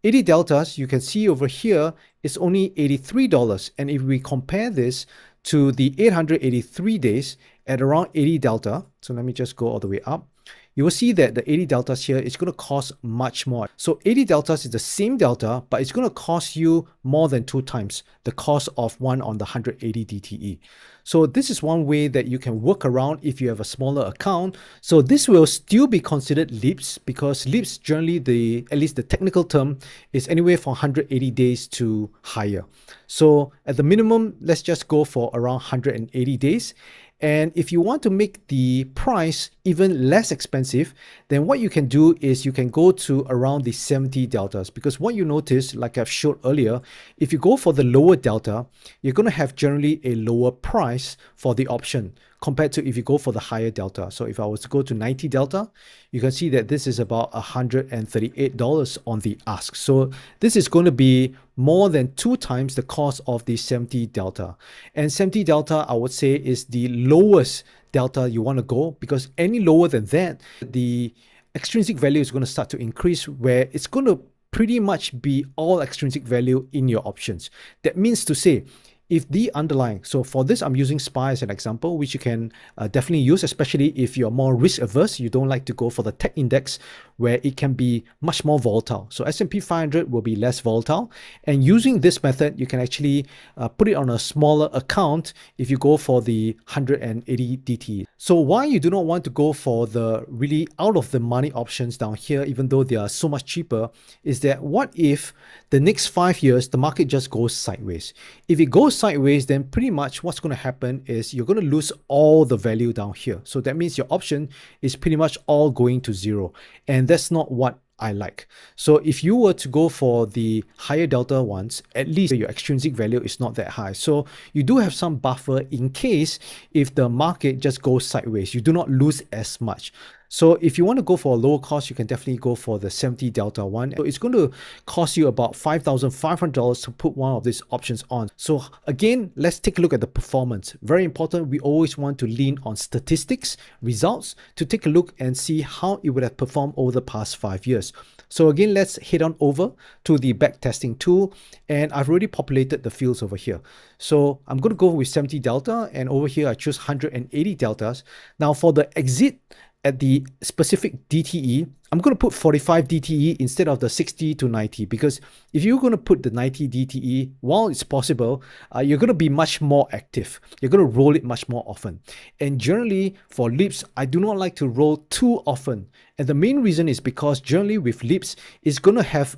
[SPEAKER 1] 80 deltas, you can see over here, is only $83. And if we compare this to the 883 days at around 80 delta, so let me just go all the way up, you will see that the 80 deltas here is going to cost much more. So 80 deltas is the same delta, but it's going to cost you more than 2 times the cost of one on the 180 DTE. So this is one way that you can work around if you have a smaller account. So this will still be considered LIPS, because LIPS generally, at least the technical term, is anywhere from 180 days to higher. So at the minimum, let's just go for around 180 days. And if you want to make the price even less expensive, then what you can do is you can go to around the 70 deltas, because what you notice, like I've showed earlier, if you go for the lower delta, you're going to have generally a lower price for the option compared to if you go for the higher delta. So if I was to go to 90 delta, you can see that this is about $138 on the ask. So this is going to be more than 2 times the cost of the 70 delta. And 70 delta, I would say, is the lowest delta you want to go, because any lower than that, the extrinsic value is going to start to increase, where it's going to pretty much be all extrinsic value in your options. That means to say, if the underlying, so for this, I'm using SPY as an example, which you can definitely use, especially if you're more risk averse. You don't like to go for the tech index where it can be much more volatile. So S&P 500 will be less volatile. And using this method, you can actually put it on a smaller account if you go for the 180 DT. So why you do not want to go for the really out of the money options down here, even though they are so much cheaper, is that what if the next 5 years, the market just goes sideways? If it goes sideways, then pretty much what's going to happen is you're going to lose all the value down here. So that means your option is pretty much all going to zero. And that's not what I like. So if you were to go for the higher delta ones, at least your extrinsic value is not that high. So you do have some buffer in case if the market just goes sideways, you do not lose as much. So if you want to go for a lower cost, you can definitely go for the 70 delta one. So it's going to cost you about $5,500 to put one of these options on. So again, let's take a look at the performance. Very important. We always want to lean on statistics, results, to take a look and see how it would have performed over the past 5 years. So again, let's head on over to the backtesting tool, and I've already populated the fields over here. So I'm going to go with 70 delta, and over here I choose 180 deltas. Now for the exit at the specific DTE, I'm going to put 45 DTE instead of the 60 to 90, because if you're going to put the 90 DTE, while it's possible, you're going to be much more active. You're going to roll it much more often. And generally for LIPS, I do not like to roll too often. And the main reason is because generally with LIPS, it's going to have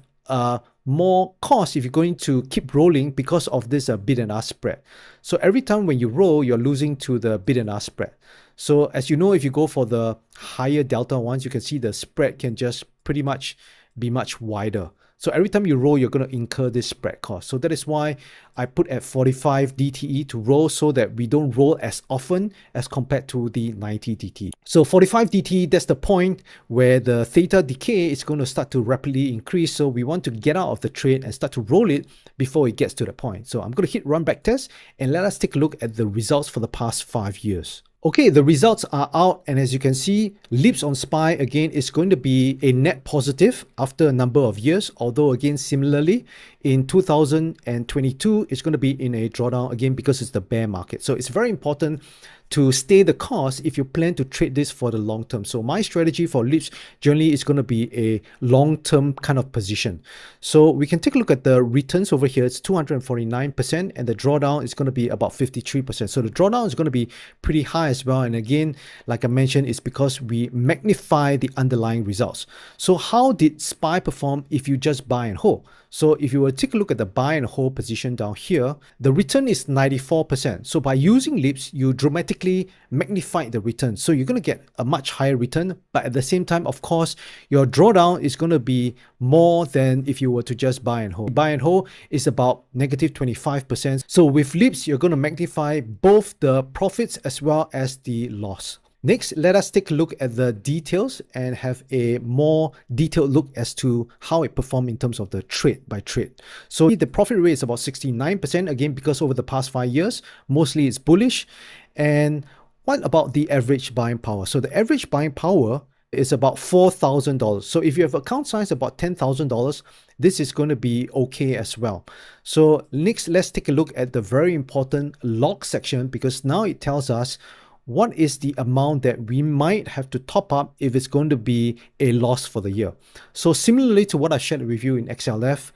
[SPEAKER 1] more cost if you're going to keep rolling because of this bid and ask spread. So every time when you roll, you're losing to the bid and ask spread. So as you know, if you go for the higher delta ones, you can see the spread can just pretty much be much wider. So every time you roll, you're going to incur this spread cost. So that is why I put at 45 DTE to roll, so that we don't roll as often as compared to the 90 DTE. So 45 DTE, that's the point where the theta decay is going to start to rapidly increase. So we want to get out of the trade and start to roll it before it gets to the point. So I'm going to hit run back test, and let us take a look at the results for the past 5 years. Okay, the results are out, and as you can see, LIPS on SPY again is going to be a net positive after a number of years, although again similarly in 2022, it's going to be in a drawdown again because it's the bear market. So it's very important to stay the course if you plan to trade this for the long term. So my strategy for LIPS generally is going to be a long-term kind of position. So we can take a look at the returns over here. It's 249%, and the drawdown is going to be about 53%. So the drawdown is going to be pretty high as well. And again, like I mentioned, it's because we magnify the underlying results. So how did SPY perform if you just buy and hold? So if you were to take a look at the buy and hold position down here, the return is 94%. So by using LIPS, you dramatically magnify the return. So you're going to get a much higher return, but at the same time, of course, your drawdown is going to be more than if you were to just buy and hold. Buy and hold is about negative 25%. So with LIPS, you're going to magnify both the profits as well as the loss. Next, let us take a look at the details and have a more detailed look as to how it performed in terms of the trade by trade. So the profit rate is about 69%, again, because over the past 5 years, mostly it's bullish. And what about the average buying power? So the average buying power is about $4,000. So if you have account size about $10,000, this is going to be okay as well. So next, let's take a look at the very important log section, because now it tells us what is the amount that we might have to top up if it's going to be a loss for the year. So similarly to what I shared with you in XLF,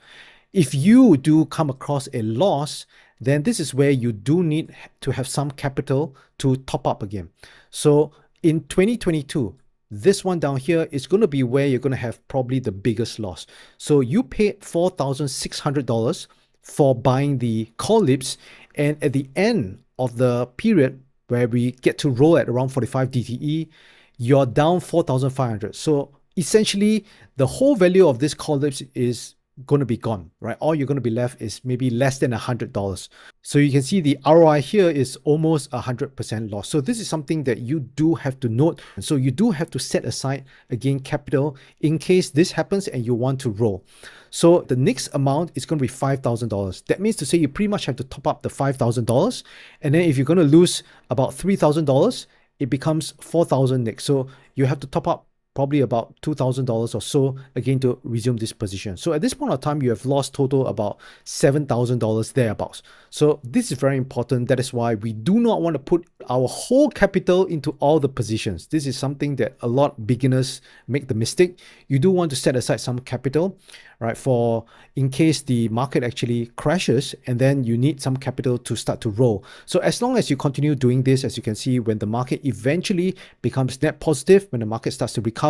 [SPEAKER 1] if you do come across a loss, then this is where you do need to have some capital to top up again. So in 2022, this one down here is going to be where you're going to have probably the biggest loss. So you paid $4,600 for buying the call LIPS, and at the end of the period, where we get to roll at around 45 DTE, you're down 4,500. So essentially, the whole value of this call LIPS is going to be gone, right? All you're going to be left is maybe less than $100. So you can see the ROI here is almost 100% loss. So this is something that you do have to note. So you do have to set aside, again, capital in case this happens and you want to roll. So the next amount is going to be $5,000. That means to say you pretty much have to top up the $5,000. And then if you're going to lose about $3,000, it becomes $4,000 next. So you have to top up probably about $2,000 or so again to resume this position. So at this point of time, you have lost total about $7,000 thereabouts. So this is very important. That is why we do not want to put our whole capital into all the positions. This is something that a lot of beginners make the mistake. You do want to set aside some capital, right, for in case the market actually crashes, and then you need some capital to start to roll. So as long as you continue doing this, as you can see, when the market eventually becomes net positive, when the market starts to recover,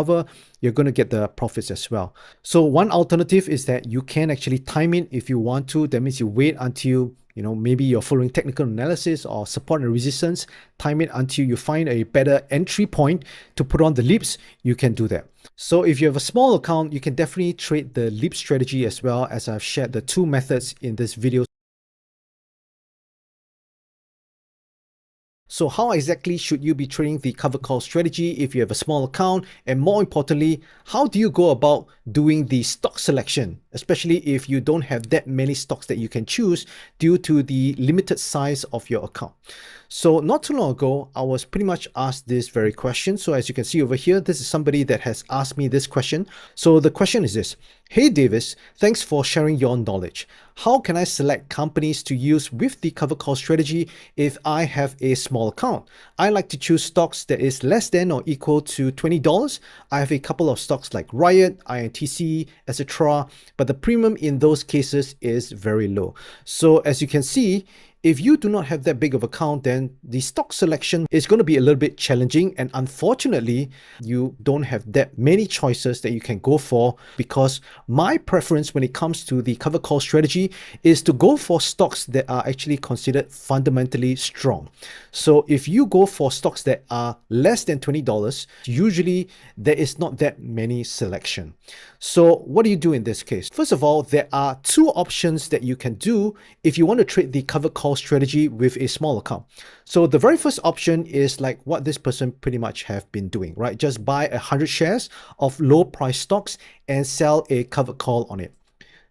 [SPEAKER 1] you're going to get the profits as well. So one alternative is that you can actually time it if you want to. That means you wait until, maybe you're following technical analysis or support and resistance, time it until you find a better entry point to put on the LIPS, you can do that. So if you have a small account, you can definitely trade the LIPS strategy as well, as I've shared the two methods in this video. So how exactly should you be trading the cover call strategy if you have a small account? And more importantly, how do you go about doing the stock selection, especially if you don't have that many stocks that you can choose due to the limited size of your account? So not too long ago, I was pretty much asked this very question. So as you can see over here, this is somebody that has asked me this question. So the question is this: Hey Davis, thanks for sharing your knowledge. How can I select companies to use with the cover call strategy if I have a small account? I like to choose stocks that is less than or equal to $20. I have a couple of stocks like Riot, INTC, etc. But the premium in those cases is very low. So as you can see, if you do not have that big of an account, then the stock selection is going to be a little bit challenging. And unfortunately, you don't have that many choices that you can go for, because my preference when it comes to the cover call strategy is to go for stocks that are actually considered fundamentally strong. So if you go for stocks that are less than $20, usually there is not that many selection. So what do you do in this case? First of all, there are two options that you can do if you want to trade the cover call strategy with a small account. So the very first option is like what this person pretty much have been doing, right? Just buy 100 shares of low price stocks and sell a cover call on it.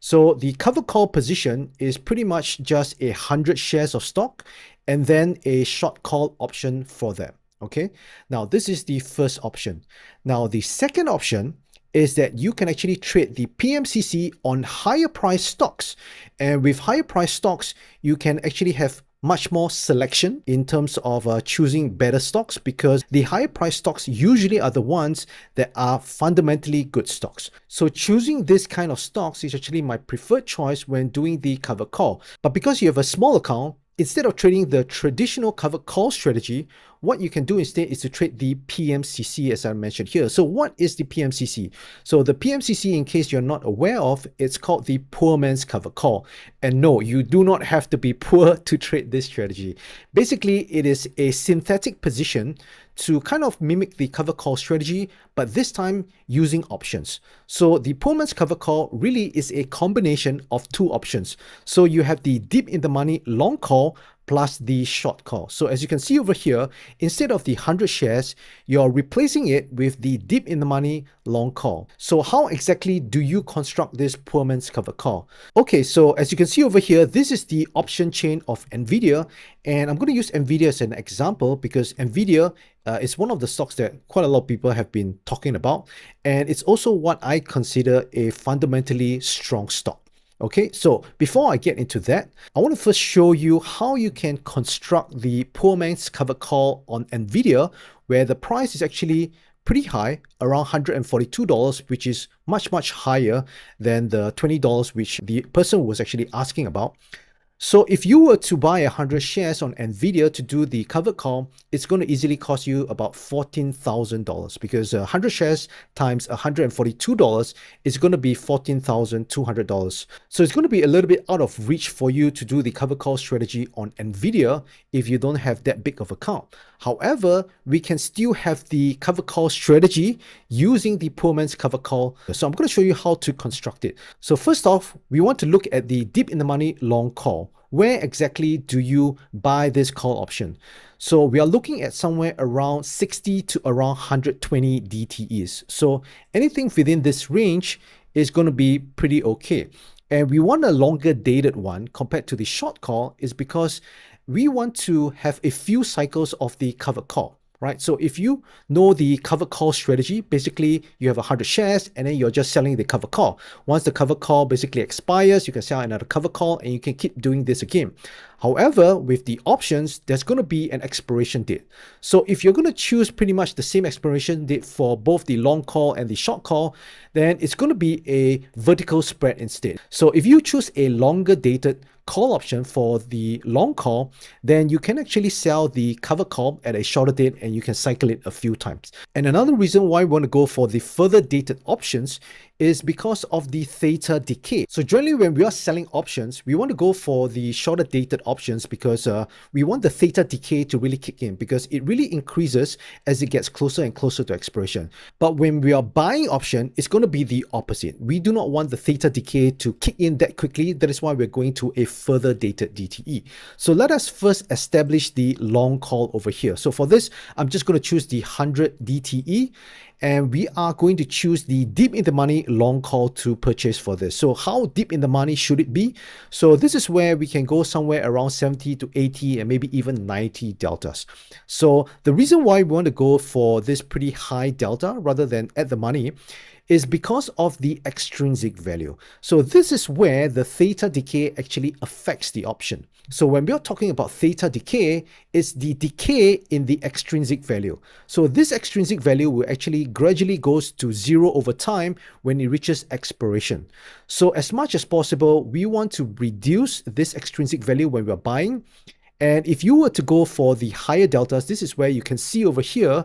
[SPEAKER 1] So the cover call position is pretty much just 100 shares of stock and then a short call option for them. Okay, now this is the first option. Now the second option is that you can actually trade the PMCC on higher price stocks. And with higher price stocks, you can actually have much more selection in terms of choosing better stocks, because the higher price stocks usually are the ones that are fundamentally good stocks. So choosing this kind of stocks is actually my preferred choice when doing the covered call. But because you have a small account, instead of trading the traditional covered call strategy, what you can do instead is to trade the PMCC, as I mentioned here. So what is the PMCC? So the PMCC, in case you're not aware of, it's called the poor man's covered call. And no, you do not have to be poor to trade this strategy. Basically, it is a synthetic position to kind of mimic the cover call strategy, but this time using options. So the poor man's cover call really is a combination of two options. So you have the deep in the money long call plus the short call. So as you can see over here, instead of the 100 shares, you're replacing it with the deep in the money long call. So how exactly do you construct this poor man's cover call? Okay, so as you can see over here, this is the option chain of NVIDIA, and I'm going to use NVIDIA as an example because NVIDIA is one of the stocks that quite a lot of people have been talking about, and it's also what I consider a fundamentally strong stock. Okay, so before I get into that, I want to first show you how you can construct the poor man's covered call on NVIDIA, where the price is actually pretty high, around $142, which is much higher than the $20 which the person was actually asking about. So if you were to buy 100 shares on NVIDIA to do the covered call, it's going to easily cost you about $14,000, because 100 shares times $142 is going to be $14,200. So it's going to be a little bit out of reach for you to do the covered call strategy on NVIDIA if you don't have that big of an account. However, we can still have the covered call strategy using the poor man's covered call. So I'm going to show you how to construct it. So first off, we want to look at the deep in the money long call. Where exactly do you buy this call option? So we are looking at somewhere around 60 to around 120 DTEs. So anything within this range is going to be pretty okay. And we want a longer dated one compared to the short call is because we want to have a few cycles of the covered call. Right? So if you know the covered call strategy, basically you have 100 shares and then you're just selling the covered call. Once the covered call basically expires, you can sell another covered call and you can keep doing this again. However, with the options, there's going to be an expiration date. So if you're going to choose pretty much the same expiration date for both the long call and the short call, then it's going to be a vertical spread instead. So if you choose a longer dated call option for the long call, then you can actually sell the covered call at a shorter date and you can cycle it a few times. And another reason why we want to go for the further dated options is because of the theta decay. So generally when we are selling options, we want to go for the shorter dated options because we want the theta decay to really kick in, because it really increases as it gets closer and closer to expiration. But when we are buying option, it's going to be the opposite. We do not want the theta decay to kick in that quickly. That is why we're going to a further dated DTE. So let us first establish the long call over here. So for this, I'm just going to choose the 100 DTE. And we are going to choose the deep in the money long call to purchase for this. So how deep in the money should it be? So this is where we can go somewhere around 70 to 80 and maybe even 90 deltas. So the reason why we want to go for this pretty high delta rather than at the money is because of the extrinsic value. So this is where the theta decay actually affects the option. So when we are talking about theta decay, it's the decay in the extrinsic value. So this extrinsic value will actually gradually goes to zero over time when it reaches expiration. So as much as possible, we want to reduce this extrinsic value when we're buying. And if you were to go for the higher deltas, this is where you can see over here,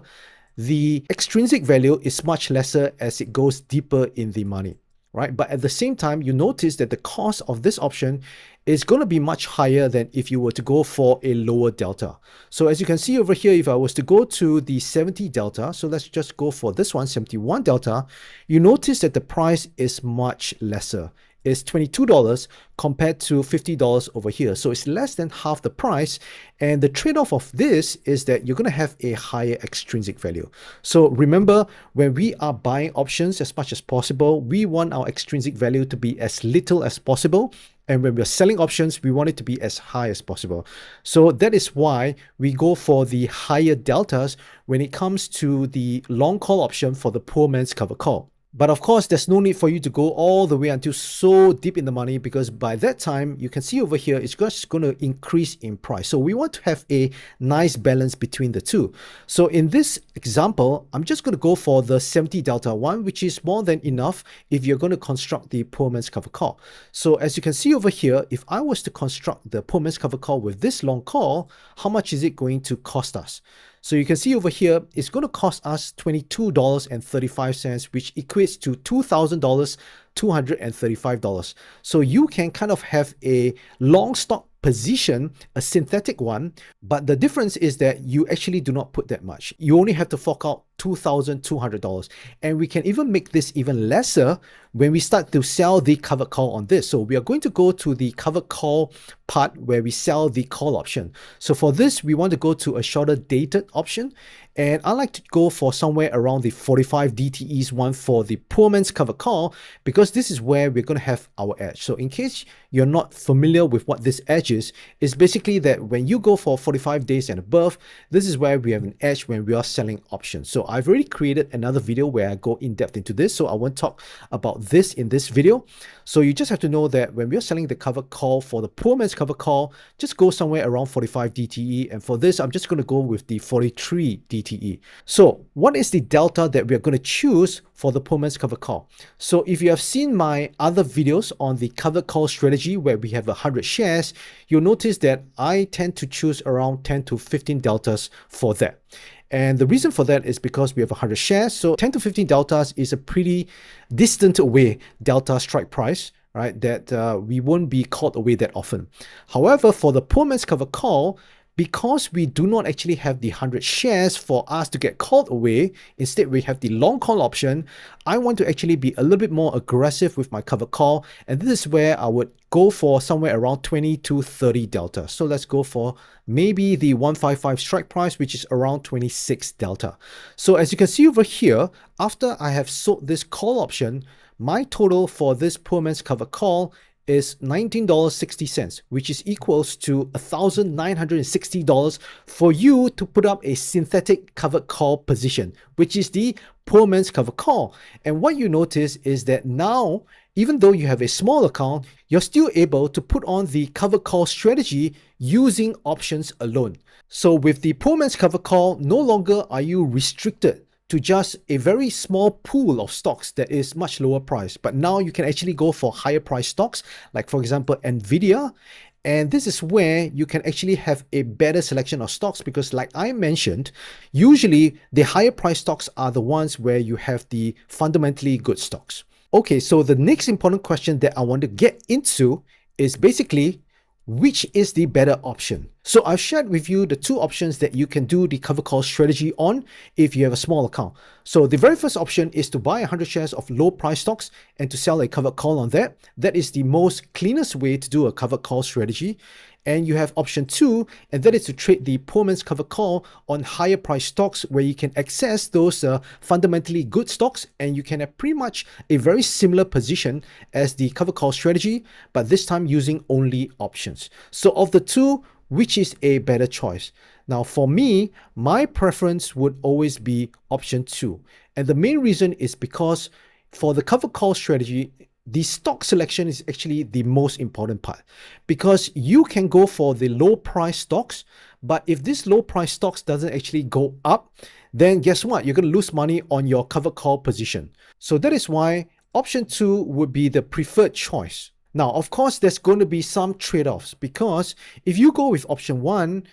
[SPEAKER 1] the extrinsic value is much lesser as it goes deeper in the money, right? But at the same time, you notice that the cost of this option is going to be much higher than if you were to go for a lower delta. So as you can see over here, if I was to go to the 70 delta, so let's just go for this one, 71 delta, you notice that the price is much lesser. Is $22 compared to $50 over here. So it's less than half the price. And the trade-off of this is that you're going to have a higher extrinsic value. So remember, when we are buying options as much as possible, we want our extrinsic value to be as little as possible. And when we're selling options, we want it to be as high as possible. So that is why we go for the higher deltas when it comes to the long call option for the poor man's cover call. But of course, there's no need for you to go all the way until so deep in the money, because by that time, you can see over here, it's just going to increase in price. So we want to have a nice balance between the two. So in this example, I'm just going to go for the 70 delta one, which is more than enough if you're going to construct the poor man's cover call. So as you can see over here, if I was to construct the poor man's cover call with this long call, how much is it going to cost us? So you can see over here, it's going to cost us $22.35, which equates to $2,000, $235. So you can kind of have a long stock position, a synthetic one, but the difference is that you actually do not put that much. You only have to fork out $2,200. And we can even make this even lesser when we start to sell the covered call on this. So we are going to go to the covered call part where we sell the call option. So for this, we want to go to a shorter dated option. And I like to go for somewhere around the 45 DTEs one for the poor man's covered call, because this is where we're going to have our edge. So in case you're not familiar with what this edge is, it's basically that when you go for 45 days and above, this is where we have an edge when we are selling options. So I've already created another video where I go in depth into this, so I won't talk about this in this video. So you just have to know that when we're selling the covered call for the poor man's covered call, just go somewhere around 45 DTE. And for this, I'm just going to go with the 43 DTE. So what is the delta that we're going to choose for the poor man's covered call? So if you have seen my other videos on the covered call strategy where we have 100 shares, you'll notice that I tend to choose around 10 to 15 deltas for that. And the reason for that is because we have 100 shares. So 10 to 15 deltas is a pretty distant away delta strike price, right? That we won't be called away that often. However, for the poor man's covered call, because we do not actually have the 100 shares for us to get called away, instead we have the long call option, I want to actually be a little bit more aggressive with my covered call. And this is where I would go for somewhere around 20 to 30 delta. So let's go for maybe the 155 strike price, which is around 26 delta. So as you can see over here, after I have sold this call option, my total for this poor man's covered call is $19.60, which is equals to $1,960 for you to put up a synthetic covered call position, which is the poor man's covered call. And what you notice is that now, even though you have a small account, you're still able to put on the covered call strategy using options alone. So with the poor man's covered call, no longer are you restricted to just a very small pool of stocks that is much lower price. But now you can actually go for higher price stocks, like for example, Nvidia. And this is where you can actually have a better selection of stocks, because like I mentioned, usually the higher price stocks are the ones where you have the fundamentally good stocks. Okay, so the next important question that I want to get into is basically, which is the better option? So I've shared with you the two options that you can do the cover call strategy on if you have a small account. So the very first option is to buy 100 shares of low price stocks and to sell a covered call on that. That is the most cleanest way to do a covered call strategy. And you have option 2, and that is to trade the poor man's covered call on higher price stocks, where you can access those fundamentally good stocks, and you can have pretty much a very similar position as the covered call strategy, but this time using only options. So of the two, which is a better choice? Now for me, my preference would always be option 2. And the main reason is because for the covered call strategy, the stock selection is actually the most important part, because you can go for the low price stocks, but if this low price stocks doesn't actually go up, then guess what? You're going to lose money on your covered call position. So that is why option 2 would be the preferred choice. Now, of course, there's going to be some trade-offs, because if you go with option 1,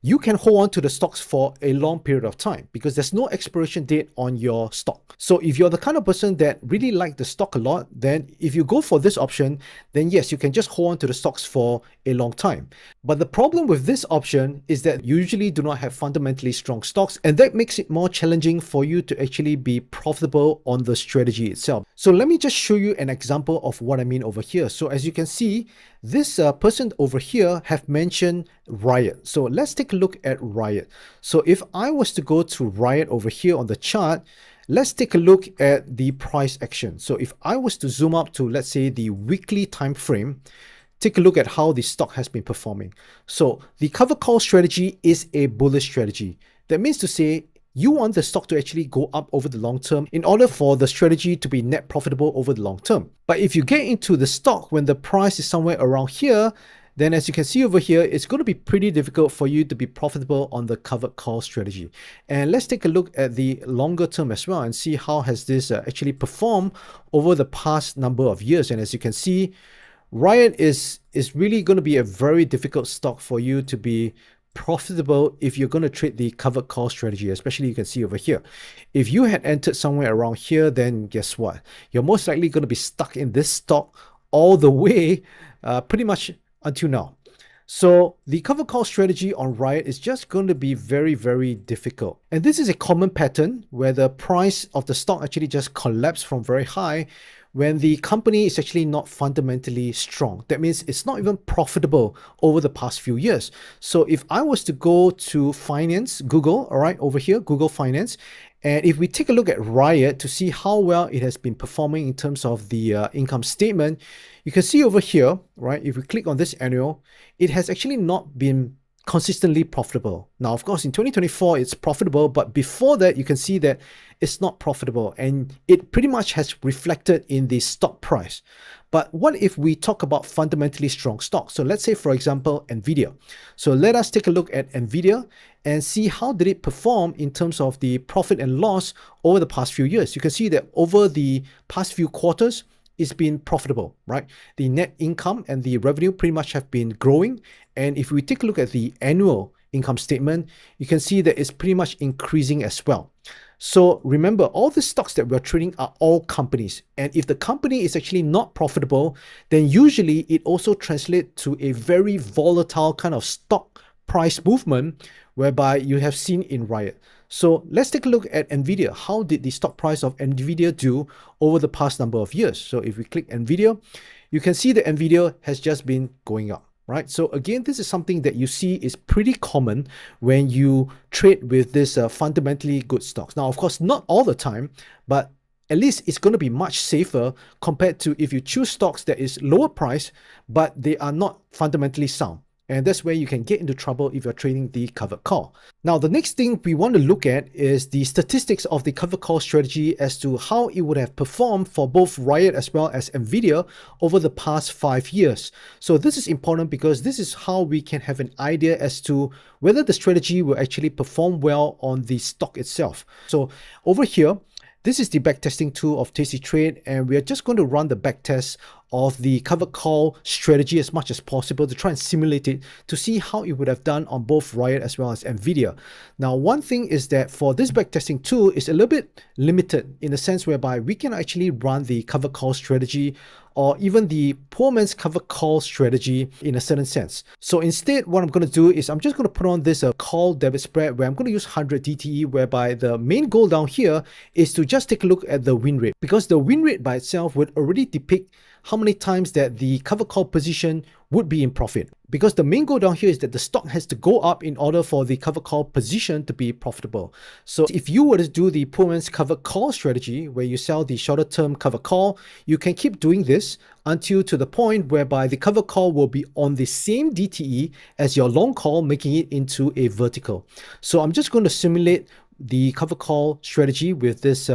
[SPEAKER 1] you can hold on to the stocks for a long period of time because there's no expiration date on your stock. So if you're the kind of person that really like the stock a lot, then if you go for this option, then yes, you can just hold on to the stocks for a long time. But the problem with this option is that you usually do not have fundamentally strong stocks, and that makes it more challenging for you to actually be profitable on the strategy itself. So let me just show you an example of what I mean over here. So as you can see, this person over here have mentioned Riot. So let's take a look at Riot. So if I was to go to Riot over here on the chart, let's take a look at the price action. So if I was to zoom up to, let's say, the weekly time frame, take a look at how the stock has been performing. So the cover call strategy is a bullish strategy. That means to say, You want the stock to actually go up over the long term in order for the strategy to be net profitable over the long term. But if you get into the stock when the price is somewhere around here, then as you can see over here, it's going to be pretty difficult for you to be profitable on the covered call strategy. And let's take a look at the longer term as well and see how has this actually performed over the past number of years. And as you can see, Riot is really going to be a very difficult stock for you to be profitable if you're going to trade the covered call strategy, especially you can see over here. If you had entered somewhere around here, then guess what? You're most likely going to be stuck in this stock all the way pretty much until now. So the cover call strategy on Riot is just going to be very, very difficult. And this is a common pattern where the price of the stock actually just collapsed from very high when the company is actually not fundamentally strong. That means it's not even profitable over the past few years. So if I was to go to finance, Google, all right, over here, Google Finance, and if we take a look at Riot to see how well it has been performing in terms of the income statement, you can see over here, right, if we click on this annual, it has actually not been consistently profitable. Now, of course, in 2024, it's profitable, but before that, you can see that it's not profitable, and it pretty much has reflected in the stock price. But what if we talk about fundamentally strong stocks? So let's say, for example, NVIDIA. So let us take a look at NVIDIA and see how did it perform in terms of the profit and loss over the past few years. You can see that over the past few quarters, it's been profitable, right? The net income and the revenue pretty much have been growing. And if we take a look at the annual income statement, you can see that it's pretty much increasing as well. So remember, all the stocks that we're trading are all companies. And if the company is actually not profitable, then usually it also translates to a very volatile kind of stock price movement whereby you have seen in Riot. So let's take a look at NVIDIA. How did the stock price of NVIDIA do over the past number of years? So if we click NVIDIA, you can see that NVIDIA has just been going up, right? So again, this is something that you see is pretty common when you trade with this fundamentally good stocks. Now, of course, not all the time, but at least it's going to be much safer compared to if you choose stocks that is lower price, but they are not fundamentally sound. And that's where you can get into trouble if you're trading the covered call. Now, the next thing we want to look at is the statistics of the covered call strategy as to how it would have performed for both Riot as well as NVIDIA over the past 5 years. So this is important because this is how we can have an idea as to whether the strategy will actually perform well on the stock itself. So over here, this is the backtesting tool of Tasty Trade, and we are just going to run the backtest of the covered call strategy as much as possible to try and simulate it to see how it would have done on both Riot as well as NVIDIA. Now, one thing is that for this backtesting tool is a little bit limited in the sense whereby we can actually run the covered call strategy or even the poor man's covered call strategy in a certain sense. So instead, what I'm going to do is I'm just going to put on this call debit spread where I'm going to use 100 DTE, whereby the main goal down here is to just take a look at the win rate, because the win rate by itself would already depict how many times that the covered call position would be in profit. Because the main goal down here is that the stock has to go up in order for the covered call position to be profitable. So if you were to do the poor man's covered call strategy where you sell the shorter term covered call, you can keep doing this until to the point whereby the covered call will be on the same DTE as your long call, making it into a vertical. So I'm just going to simulate the cover call strategy with this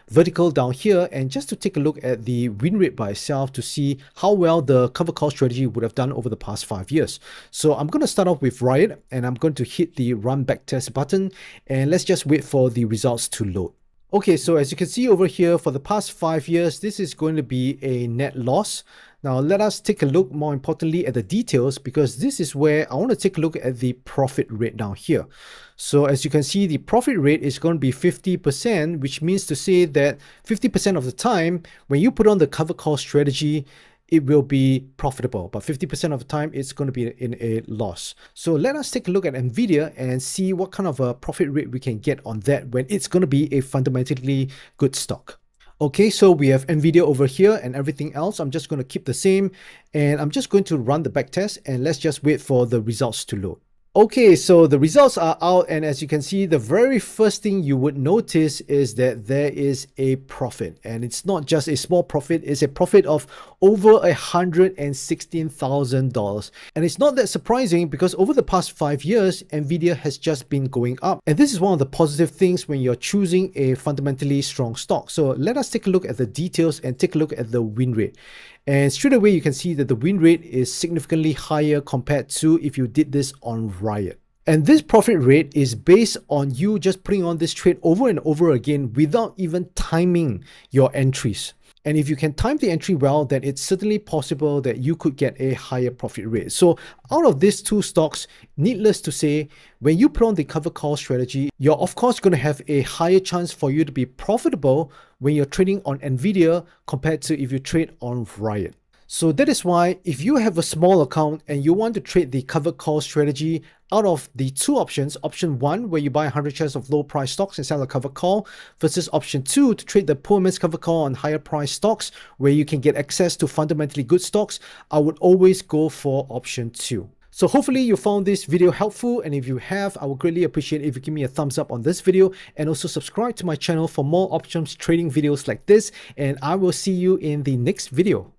[SPEAKER 1] vertical down here, and just to take a look at the win rate by itself to see how well the cover call strategy would have done over the past 5 years. So I'm going to start off with Riot, and I'm going to hit the run backtest button, and let's just wait for the results to load. Okay, so as you can see over here, for the past 5 years, this is going to be a net loss. Now let us take a look more importantly at the details, because this is where I want to take a look at the profit rate down here. So as you can see, the profit rate is going to be 50%, which means to say that 50% of the time when you put on the cover call strategy, it will be profitable, but 50% of the time it's going to be in a loss. So let us take a look at NVIDIA and see what kind of a profit rate we can get on that when it's going to be a fundamentally good stock. Okay, so we have NVIDIA over here, and everything else I'm just going to keep the same, and I'm just going to run the backtest, and let's just wait for the results to load. Okay, so the results are out, and as you can see, the very first thing you would notice is that there is a profit, and it's not just a small profit, it's a profit of over $116,000. And it's not that surprising because over the past 5 years, Nvidia has just been going up. And this is one of the positive things when you're choosing a fundamentally strong stock. So let us take a look at the details and take a look at the win rate. And straight away, you can see that the win rate is significantly higher compared to if you did this on Riot. And this profit rate is based on you just putting on this trade over and over again without even timing your entries. And if you can time the entry well, then it's certainly possible that you could get a higher profit rate. So out of these two stocks, needless to say, when you put on the cover call strategy, you're of course going to have a higher chance for you to be profitable when you're trading on Nvidia compared to if you trade on Riot. So that is why if you have a small account and you want to trade the covered call strategy, out of the two options, option one, where you buy 100 shares of low price stocks and sell a covered call, versus option two, to trade the poor man's covered call on higher price stocks where you can get access to fundamentally good stocks, I would always go for option two. So hopefully you found this video helpful, and if you have, I would greatly appreciate if you give me a thumbs up on this video and also subscribe to my channel for more options trading videos like this, and I will see you in the next video.